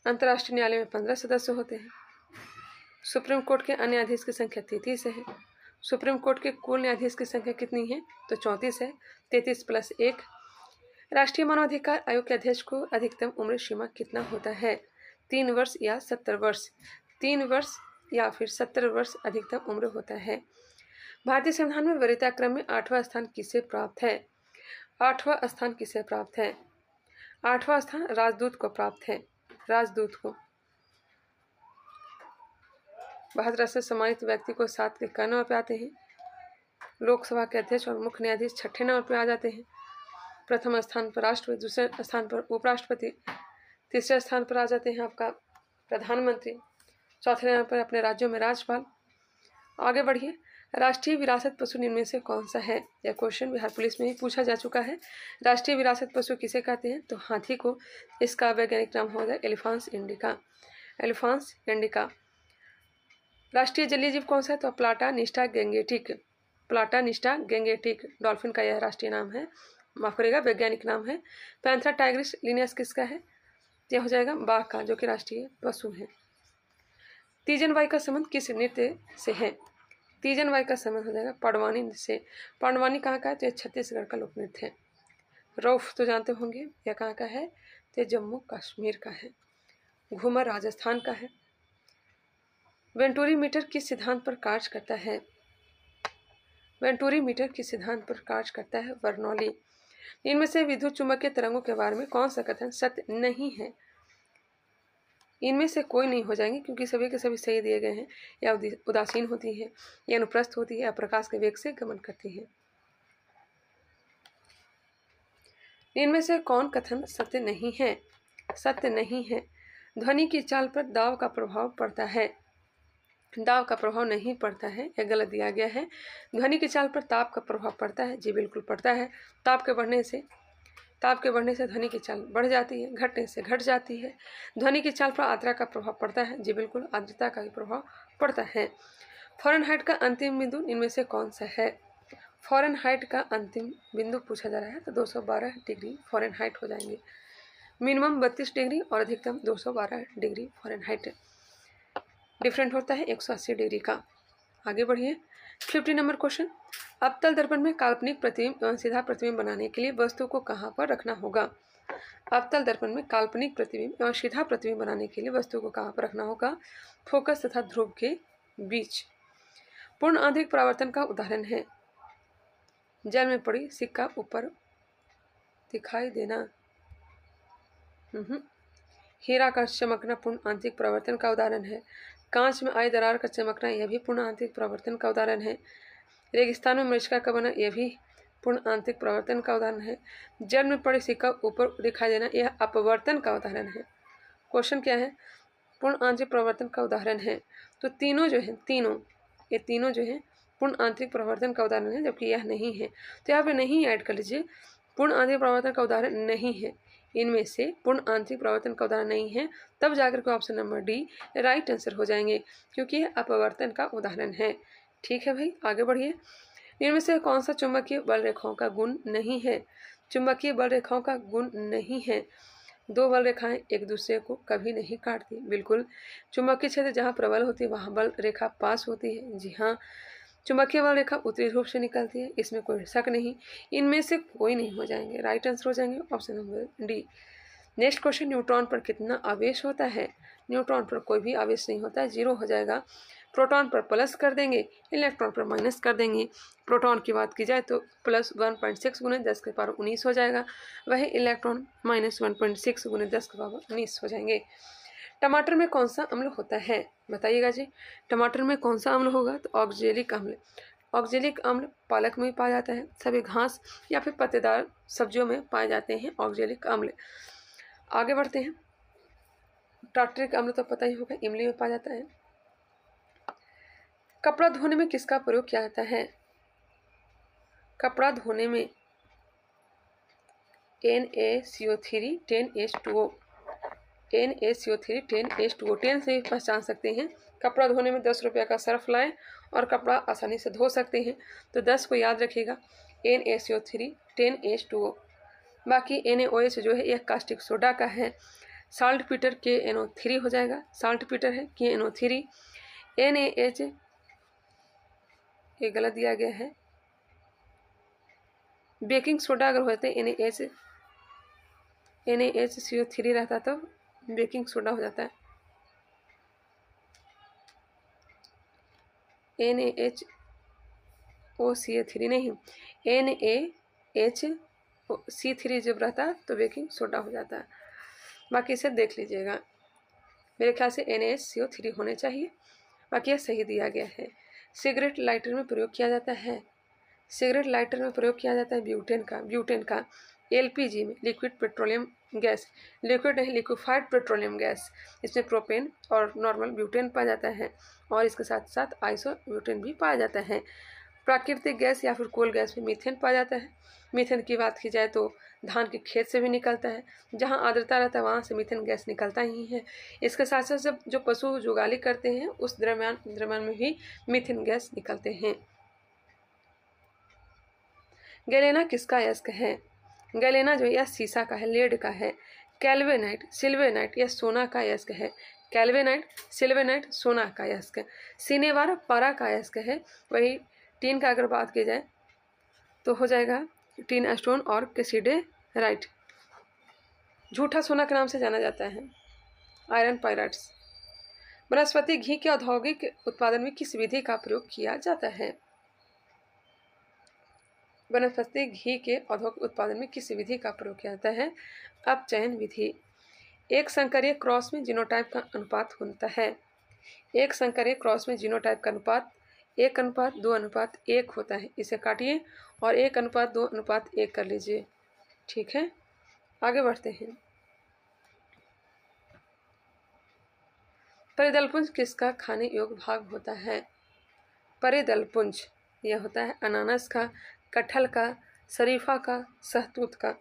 अंतर्राष्ट्रीय न्यायालय में 15 सदस्य होते हैं। सुप्रीम कोर्ट के अन्य न्यायाधीश की संख्या 33 है। सुप्रीम कोर्ट के कुल न्यायाधीश की संख्या कितनी है? तो 34 है। 33 + 1। राष्ट्रीय मानवाधिकार आयोग के अध्यक्ष को अधिकतम उम्र सीमा कितना होता है? 3 वर्ष या 70 वर्ष? 3 वर्ष या फिर 70 वर्ष अधिकतम उम्र होता है। भारतीय संविधान में वरीयता क्रम में 8वां स्थान किसे प्राप्त है? 8वां स्थान किसे प्राप्त है? 8वां स्थान राजदूत को प्राप्त है। राजदूत को 72 से सम्मानित व्यक्ति को 7 के क नंबर पर आते हैं। लोकसभा के अध्यक्ष और मुख्य न्यायाधीश 6ठे नंबर पर आ जाते हैं। प्रथम स्थान पर राष्ट्रपति, दूसरे स्थान पर उपराष्ट्रपति, तीसरे स्थान पर आ जाते हैं आपका प्रधानमंत्री, चौथे नंबर पर अपने राज्यों में राज्यपाल। आगे बढ़िए। राष्ट्रीय विरासत पशु निम्न में से कौन सा है? यह क्वेश्चन बिहार पुलिस में ही पूछा जा चुका है। राष्ट्रीय विरासत पशु किसे कहते हैं? तो हाथी को। इसका वैज्ञानिक नाम होगा एलिफेंस इंडिका। एलिफेंस इंडिका। राष्ट्रीय जलीय जीव कौन सा है? तो प्लाटानिस्टा गैंगेटिक। प्लाटानिस्टा गैंगेटिक डॉल्फिन का यह राष्ट्रीय नाम है, माफ करेगा वैज्ञानिक नाम है। पैंथरा टाइग्रिस लिनियस किसका है? यह हो जाएगा बाघ का, जो कि राष्ट्रीय पशु है। तीजन वाई का संबंध किस नृत्य से है? तीजन वाई का संबंध हो जाएगा पांडवानी से। पांडवानी कहाँ का है? तो यह छत्तीसगढ़ का लोक नृत्य है। रौफ तो जानते होंगे, यह कहाँ का है? तो जम्मू कश्मीर का है। घूमर राजस्थान का है। वेंटूरी मीटर किस सिद्धांत पर कार्य करता है? वेंटूरी मीटर किस सिद्धांत पर कार्य करता है? बर्नौली। इनमें से विद्युत चुंबकीय तरंगों के बारे में कौन सा कथन सत्य नहीं है? इनमें से कोई नहीं हो जाएंगे, क्योंकि सभी के सभी सही दिए गए हैं। या उदासीन होती है, या अनुप्रस्थ होती है, या प्रकाश के वेग से गमन करती है। इनमें से कौन कथन सत्य नहीं है? सत्य नहीं है। ध्वनि की चाल पर दाब का प्रभाव पड़ता है। दाब का प्रभाव नहीं पड़ता है, यह गलत दिया गया है। ध्वनि की चाल पर ताप का प्रभाव पड़ता है। जी बिल्कुल पड़ता है। ताप के बढ़ने से ध्वनि की चाल बढ़ जाती है, घटने से घट जाती है। ध्वनि की चाल पर आर्द्रता का प्रभाव पड़ता है। जी बिल्कुल, आर्द्रता का भी प्रभाव पड़ता है। फ़ारेनहाइट का अंतिम बिंदु इनमें से कौन सा है? फ़ारेनहाइट का अंतिम बिंदु पूछा जा रहा है तो 212 डिग्री फ़ारेनहाइट हो जाएंगे। मिनिमम 32 डिग्री और अधिकतम 212 डिग्री फ़ारेनहाइट। डिफरेंट होता है 180 डिग्री का। आगे बढ़िए। 50 नंबर क्वेश्चन। अवतल दर्पण में काल्पनिक प्रतिबिंब एवं सीधा प्रतिबिंब बनाने के लिए वस्तु को कहाँ पर रखना होगा? अवतल दर्पण में काल्पनिक प्रतिबिंब एवं सीधा प्रतिबिंब बनाने के लिए वस्तु को कहाँ पर रखना होगा? फोकस तथा ध्रुव के बीच। पूर्ण आंतरिक परावर्तन का उदाहरण है जल में पड़ी सिक्का ऊपर दिखाई देना। हीरा का चमकना पूर्ण आंतरिक परावर्तन का उदाहरण है। कांच में आई दरार का चमकना यह भी पूर्ण आंतरिक परावर्तन का उदाहरण है। रेगिस्तान में मृछका का बना यह भी पूर्ण आंतरिक परावर्तन का उदाहरण है। जल में पड़े सिक्का ऊपर दिखाई देना यह अपवर्तन का उदाहरण है। क्वेश्चन क्या है? पूर्ण आंतरिक परावर्तन का उदाहरण है। तो तीनों जो है ये तीनों जो है पूर्ण आंतरिक परावर्तन का उदाहरण है, जबकि यह नहीं है। तो यहाँ पे नहीं ऐड कर लीजिए। पूर्ण आंतरिक परावर्तन का उदाहरण नहीं है, इनमें से पूर्ण आंतरिक परावर्तन का उदाहरण नहीं है, तब जाकर के option number D right answer हो जाएंगे, क्योंकि यह अपवर्तन का उदाहरण है। ठीक है भाई, आगे बढ़िए। इनमें से कौन सा चुंबकीय बल रेखाओं का गुण नहीं है? चुंबकीय बल रेखाओं का गुण नहीं है। दो बल रेखाएं एक दूसरे को कभी नहीं काटती। बिल्कुल, चुंबकीय क्षेत्र जहाँ प्रबल होती है वहाँ बल रेखा पास होती है। जी हाँ, चुंबकीय बल रेखा उत्तरी ध्रुव से निकलती है, इसमें कोई शक नहीं। इनमें से कोई नहीं हो जाएंगे, राइट आंसर हो जाएंगे option number D. Next question. Neutron पर कितना आवेश होता है? न्यूट्रॉन पर कोई भी आवेश नहीं होता है, 0 हो जाएगा। प्रोटॉन पर प्लस कर देंगे, इलेक्ट्रॉन पर माइनस कर देंगे। प्रोटॉन की बात की जाए तो प्लस 1.6 गुने 10 के पावर 19 हो जाएगा, वही इलेक्ट्रॉन माइनस 1.6 गुने 10 के पावर 19 हो जाएंगे। टमाटर में कौन सा अम्ल होता है? बताइएगा जी, टमाटर में कौन सा अम्ल होगा? तो ऑक्जेलिक अम्ल। ऑक्जेलिक अम्ल पालक में पाया जाता है, सभी घास या फिर पत्तेदार सब्जियों में पाए जाते हैं ऑक्जेलिक अम्ल। आगे बढ़ते हैं। टार्टरिक अम्ल तो पता ही होगा, इमली में पाया जाता है। कपड़ा धोने में किसका प्रयोग किया जाता है? कपड़ा धोने में NaCO3 10H2O। NaCO3 10H2O। 10 से पहचान सकते हैं। कपड़ा धोने में 10 रुपये का सर्फ लाएं और कपड़ा आसानी से धो सकते हैं, तो 10 को याद रखिएगा, NaCO3 10H2O। बाकी NaOH जो है यह कास्टिक सोडा का है। साल्ट पीटर KNO3 हो जाएगा, साल्ट पीटर है KNO3। NaH ये गलत दिया गया है। बेकिंग सोडा अगर होता है NaHCO3 रहता तो बेकिंग सोडा हो जाता है। NaHOCl3 नहीं, NaHC3 जब रहता तो बेकिंग सोडा हो जाता है। बाकी इसे देख लीजिएगा, मेरे ख्याल से NaHCO3 होने चाहिए, बाकी यह सही दिया गया है। सिगरेट लाइटर में प्रयोग किया जाता है, सिगरेट लाइटर में प्रयोग किया जाता है ब्यूटेन का। एलपीजी में लिक्विड पेट्रोलियम गैस, लिक्विड नहीं लिक्विफाइड पेट्रोलियम गैस, इसमें प्रोपेन और नॉर्मल ब्यूटेन पाया जाता है और इसके साथ साथ आइसो ब्यूटेन भी पाया जाता है। प्राकृतिक गैस या फिर कोल गैस में मीथेन पाया जाता है। मीथेन की बात की जाए तो धान के खेत से भी निकलता है, जहाँ आर्द्रता रहता है वहाँ से मीथेन गैस निकलता ही है। इसके साथ साथ जब जो पशु जुगाली करते हैं उस दरम्यान में भी मीथेन गैस निकलते हैं। गैलेना किसका अयस्क है? गैलेना जो यह सीसा का है, लेड का है। कैल्वेनाइट, सिल्वेनाइट यह सोना का अयस्क है। कैल्वेनाइट, सिल्वेनाइट सोना का अयस्क। सिनेवार पारा का अयस्क है। वही टीन का अगर बात की जाए तो हो जाएगा टीन स्टोन और कैसिडेराइट। झूठा सोना के नाम से जाना जाता है आयरन पाइराइट्स। वनस्पति घी के औद्योगिक उत्पादन में किस विधि का प्रयोग किया जाता है? वनस्पति घी के औद्योगिक उत्पादन में किस विधि का प्रयोग किया जाता है? अपचयन विधि। एक संकरीय क्रॉस में जीनोटाइप का अनुपात होता है। एक संकरीय क्रॉस में जीनोटाइप का अनुपात 1:2:1 होता है। इसे काटिए और 1:2:1 कर लीजिए। ठीक है, आगे बढ़ते हैं। परिदलपुंज किसका खाने योग्य भाग होता है? परिदलपुंज यह होता है अनानास का, कटहल का, शरीफा का, सहतूत का।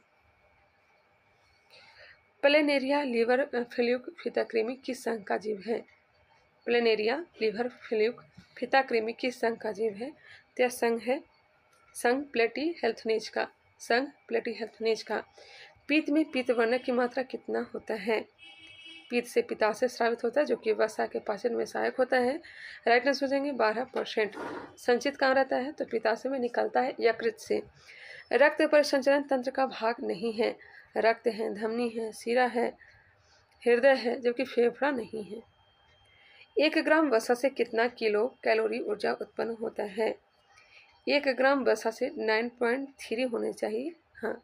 प्लेनेरिया लीवर फ्लूक फीताकृमि किस संघ का जीव है? प्लेनेरिया लीवर फ्लूक फीताकृमि किस संघ का जीव है? तो यह संघ है संघ प्लेटीहेल्थनीज का, संघ प्लेटीहेल्थनीज का। पीत में पीत वर्ण की मात्रा कितना होता है? पीत से पित्ताशय स्रावित होता है जो कि वसा के पाचन में सहायक होता है। राइटनेस हो जाएंगे 12%। संचित कहाँ रहता है? तो पित्ताशय में निकलता है यकृत से। रक्त परिसंचरण तंत्र का भाग नहीं है। रक्त है, धमनी है, शिरा है, हृदय है, जबकि फेफड़ा नहीं है। 1 ग्राम वसा से कितना किलो कैलोरी ऊर्जा उत्पन्न होता है? 1 ग्राम वसा से 9.3 होने चाहिए। हाँ,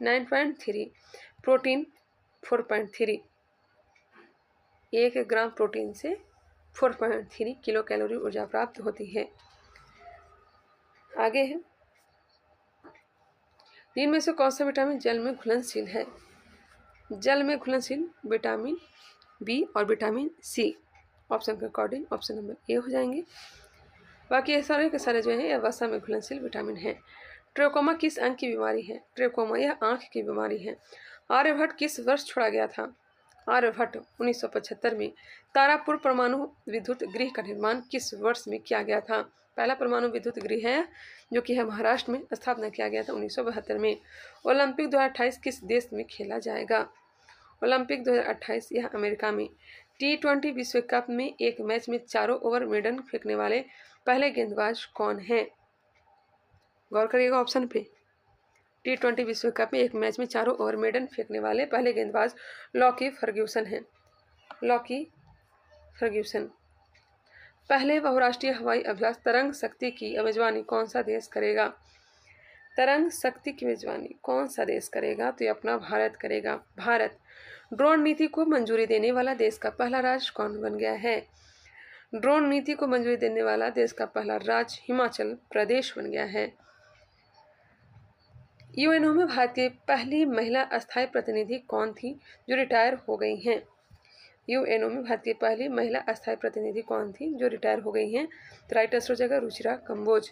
9.3। प्रोटीन 4.3। 1 ग्राम प्रोटीन से 4.3 किलो कैलोरी ऊर्जा प्राप्त होती है। आगे है, इनमें से कौन सा विटामिन जल में घुलनशील है? जल में घुलनशील विटामिन बी और विटामिन सी। ऑप्शन के अकॉर्डिंग ऑप्शन नंबर ए हो जाएंगे। बाकी ये सारे के सारे जो है यह वसा में घुलनशील विटामिन है। ट्रेकोमा किस अंग की बीमारी है? ट्रेकोमा यह आंख की बीमारी है। आर्यभट्ट किस वर्ष छोड़ा गया था? आर्यभट्ट 1975 में। तारापुर परमाणु विद्युत गृह का निर्माण किस वर्ष में किया गया था? पहला परमाणु विद्युत गृह है जो कि है महाराष्ट्र में, स्थापना किया गया था 1972 में। ओलंपिक 2028 किस देश में खेला जाएगा? ओलंपिक 2028 यह अमेरिका में। T20 विश्व कप में एक मैच में चारों ओवर मेडन फेंकने वाले पहले गेंदबाज कौन है? गौर करिएगा ऑप्शन पे। T20 विश्व कप में एक मैच में चारों ओवर मेडन फेंकने वाले पहले गेंदबाज लॉकी फर्ग्यूसन हैं। Lockie Ferguson. पहले बहुराष्ट्रीय हवाई अभ्यास तरंग शक्ति की मेजबानी कौन सा देश करेगा? तरंग शक्ति की मेजबानी कौन सा देश करेगा? तो ये अपना भारत करेगा। भारत। ड्रोन नीति को मंजूरी देने वाला देश का पहला राज्य कौन बन गया है? ड्रोन नीति को मंजूरी देने वाला देश का पहला राज्य हिमाचल प्रदेश बन गया है। यूएनओ में भारत की पहली महिला अस्थायी प्रतिनिधि कौन थी जो रिटायर हो गई हैं? यूएनओ में भारत की पहली महिला अस्थायी प्रतिनिधि कौन थी जो रिटायर हो गई हैं? तो राइट आंसर हो जाएगा रुचिरा कंबोज।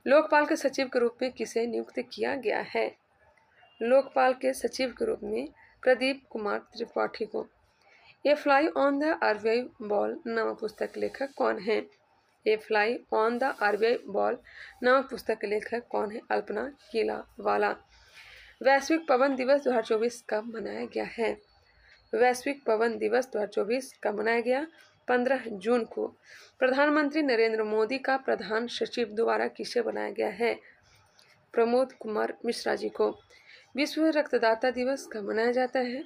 लोकपाल के सचिव के रूप में किसे नियुक्त किया गया है? लोकपाल के सचिव के रूप में प्रदीप कुमार त्रिपाठी को। A fly on the RBI ball नामक पुस्तक लेखक कौन है? A fly on the RBI ball नामक पुस्तक के लेखक कौन है? अल्पना किलावाला। वैश्विक पवन दिवस 2024 कब मनाया गया है? वैश्विक पवन दिवस 2024 कब मनाया गया? 15 जून को। प्रधानमंत्री नरेंद्र मोदी का प्रधान सचिव द्वारा किसे बनाया गया है? प्रमोद कुमार मिश्रा जी को। विश्व रक्तदाता दिवस कब मनाया जाता है?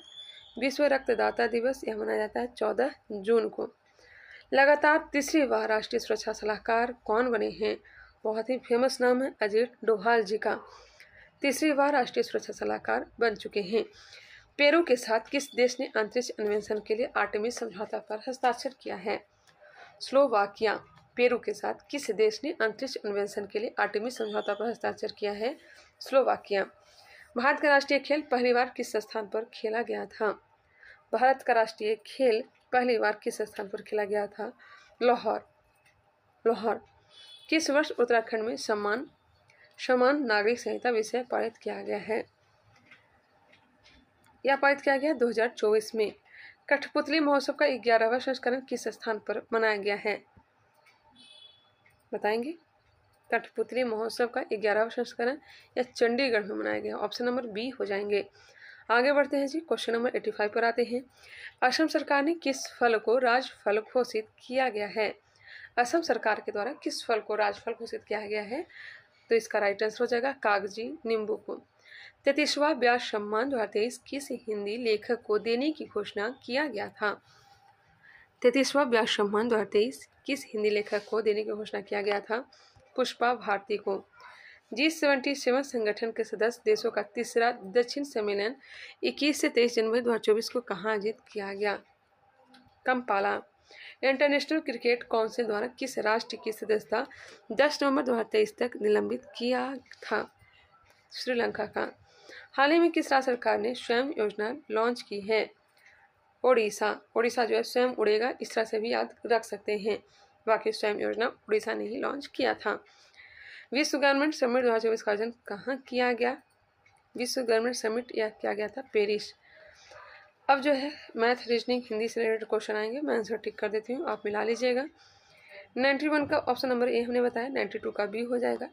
विश्व रक्तदाता दिवस यह मनाया जाता है 14 जून को। लगातार तीसरी बार राष्ट्रीय सुरक्षा सलाहकार कौन बने हैं? बहुत ही फेमस नाम है अजीत डोभाल जी का। तीसरी बार राष्ट्रीय सुरक्षा सलाहकार बन चुके हैं। पेरू के साथ किस देश ने अंतरिक्ष अन्वेषण के लिए आर्टेमिस समझौता पर हस्ताक्षर किया है? स्लोवाकिया। पेरू के साथ किस देश ने अंतरिक्ष अन्वेषण के लिए आर्टेमिस समझौता पर हस्ताक्षर किया है? स्लोवाकिया। भारत का राष्ट्रीय खेल पहली बार किस स्थान पर खेला गया था? भारत का राष्ट्रीय खेल पहली बार किस स्थान पर खेला गया था? लाहौर। किस वर्ष उत्तराखंड में समान नागरिक संहिता विषय पारित किया गया है? यह पारित किया गया 2024 में। कठपुतली महोत्सव का 11वां संस्करण किस स्थान पर मनाया गया है? बताएंगे। कठपुतली महोत्सव का 11वां संस्करण या चंडीगढ़ में मनाया गया। ऑप्शन नंबर बी हो जाएंगे। आगे बढ़ते हैं जी, क्वेश्चन नंबर 85 पर आते हैं। असम सरकार ने किस फल को राजफल घोषित किया गया है? असम सरकार के द्वारा किस फल को राजफल घोषित किया गया है? तो इसका राइट आंसर हो जाएगा कागजी नींबू को। 33वां व्यास सम्मान 2023 किस हिंदी लेखक को देने की घोषणा किया गया था? 33वां व्यास सम्मान 2023 किस हिंदी लेखक को देने की घोषणा किया गया था? पुष्पा भारती को। G77 संगठन के सदस्य देशों का तीसरा दक्षिण सम्मेलन 21 से 23 जनवरी 2024 को कहाँ आयोजित किया गया? कंपाला। इंटरनेशनल क्रिकेट काउंसिल द्वारा किस राष्ट्र की सदस्यता 10 नवंबर 2023 तक निलंबित किया था? श्रीलंका का। हाल ही में किस राज्य सरकार ने स्वयं योजना लॉन्च की है? ओडिशा जो है स्वयं उड़ेगा, इस तरह से भी याद रख सकते हैं। बाकी स्वयं योजना उड़ीसा ने ही लॉन्च किया था। विश्व गवर्नमेंट समिट 2024 का आयोजन कहाँ किया गया? विश्व गवर्नमेंट समिट यह किया गया था पेरिस। अब जो है मैथ रीजनिंग हिंदी से रिलेटेड क्वेश्चन आएंगे, मैं आंसर टिक कर देती हूँ, आप मिला लीजिएगा। 91 का ऑप्शन नंबर ए हमने बताया, 92 का बी हो जाएगा,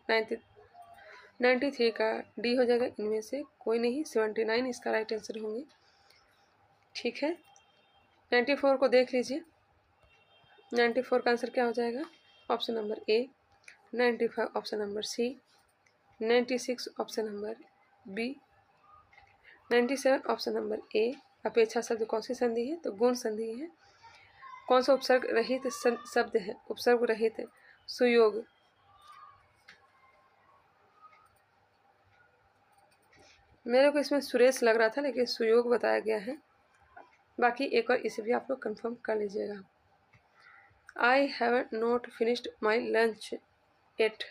93 का डी हो जाएगा, इनमें से कोई नहीं, 79 इसका राइट आंसर होंगे। ठीक है, 94 को देख लीजिए, 94 का आंसर क्या हो जाएगा? Option number A, 95 option number C, 96 option number B, 97 option number A. अपेक्षा शब्द कौन सी संधि है? तो गुण संधि है। कौन सा उपसर्ग रहित शब्द है? उपसर्ग रहित सुयोग। मेरे को इसमें सुरेश लग रहा था, लेकिन सुयोग बताया गया है। बाकी एक और इसे भी आप लोग कंफर्म कर लीजिएगा। I have not finished my lunch at,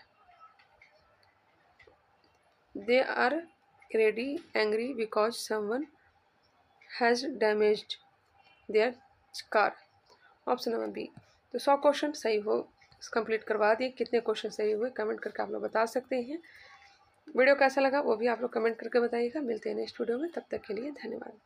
they are already angry because someone has damaged their car। Option number B. तो 100 क्वेश्चन सही हो कंप्लीट करवा दिए। कितने क्वेश्चन सही हुए कमेंट करके आप लोग बता सकते हैं। वीडियो कैसा लगा वो भी आप लोग कमेंट करके बताइएगा। मिलते हैं नेक्स्ट वीडियो में, तब तक के लिए धन्यवाद।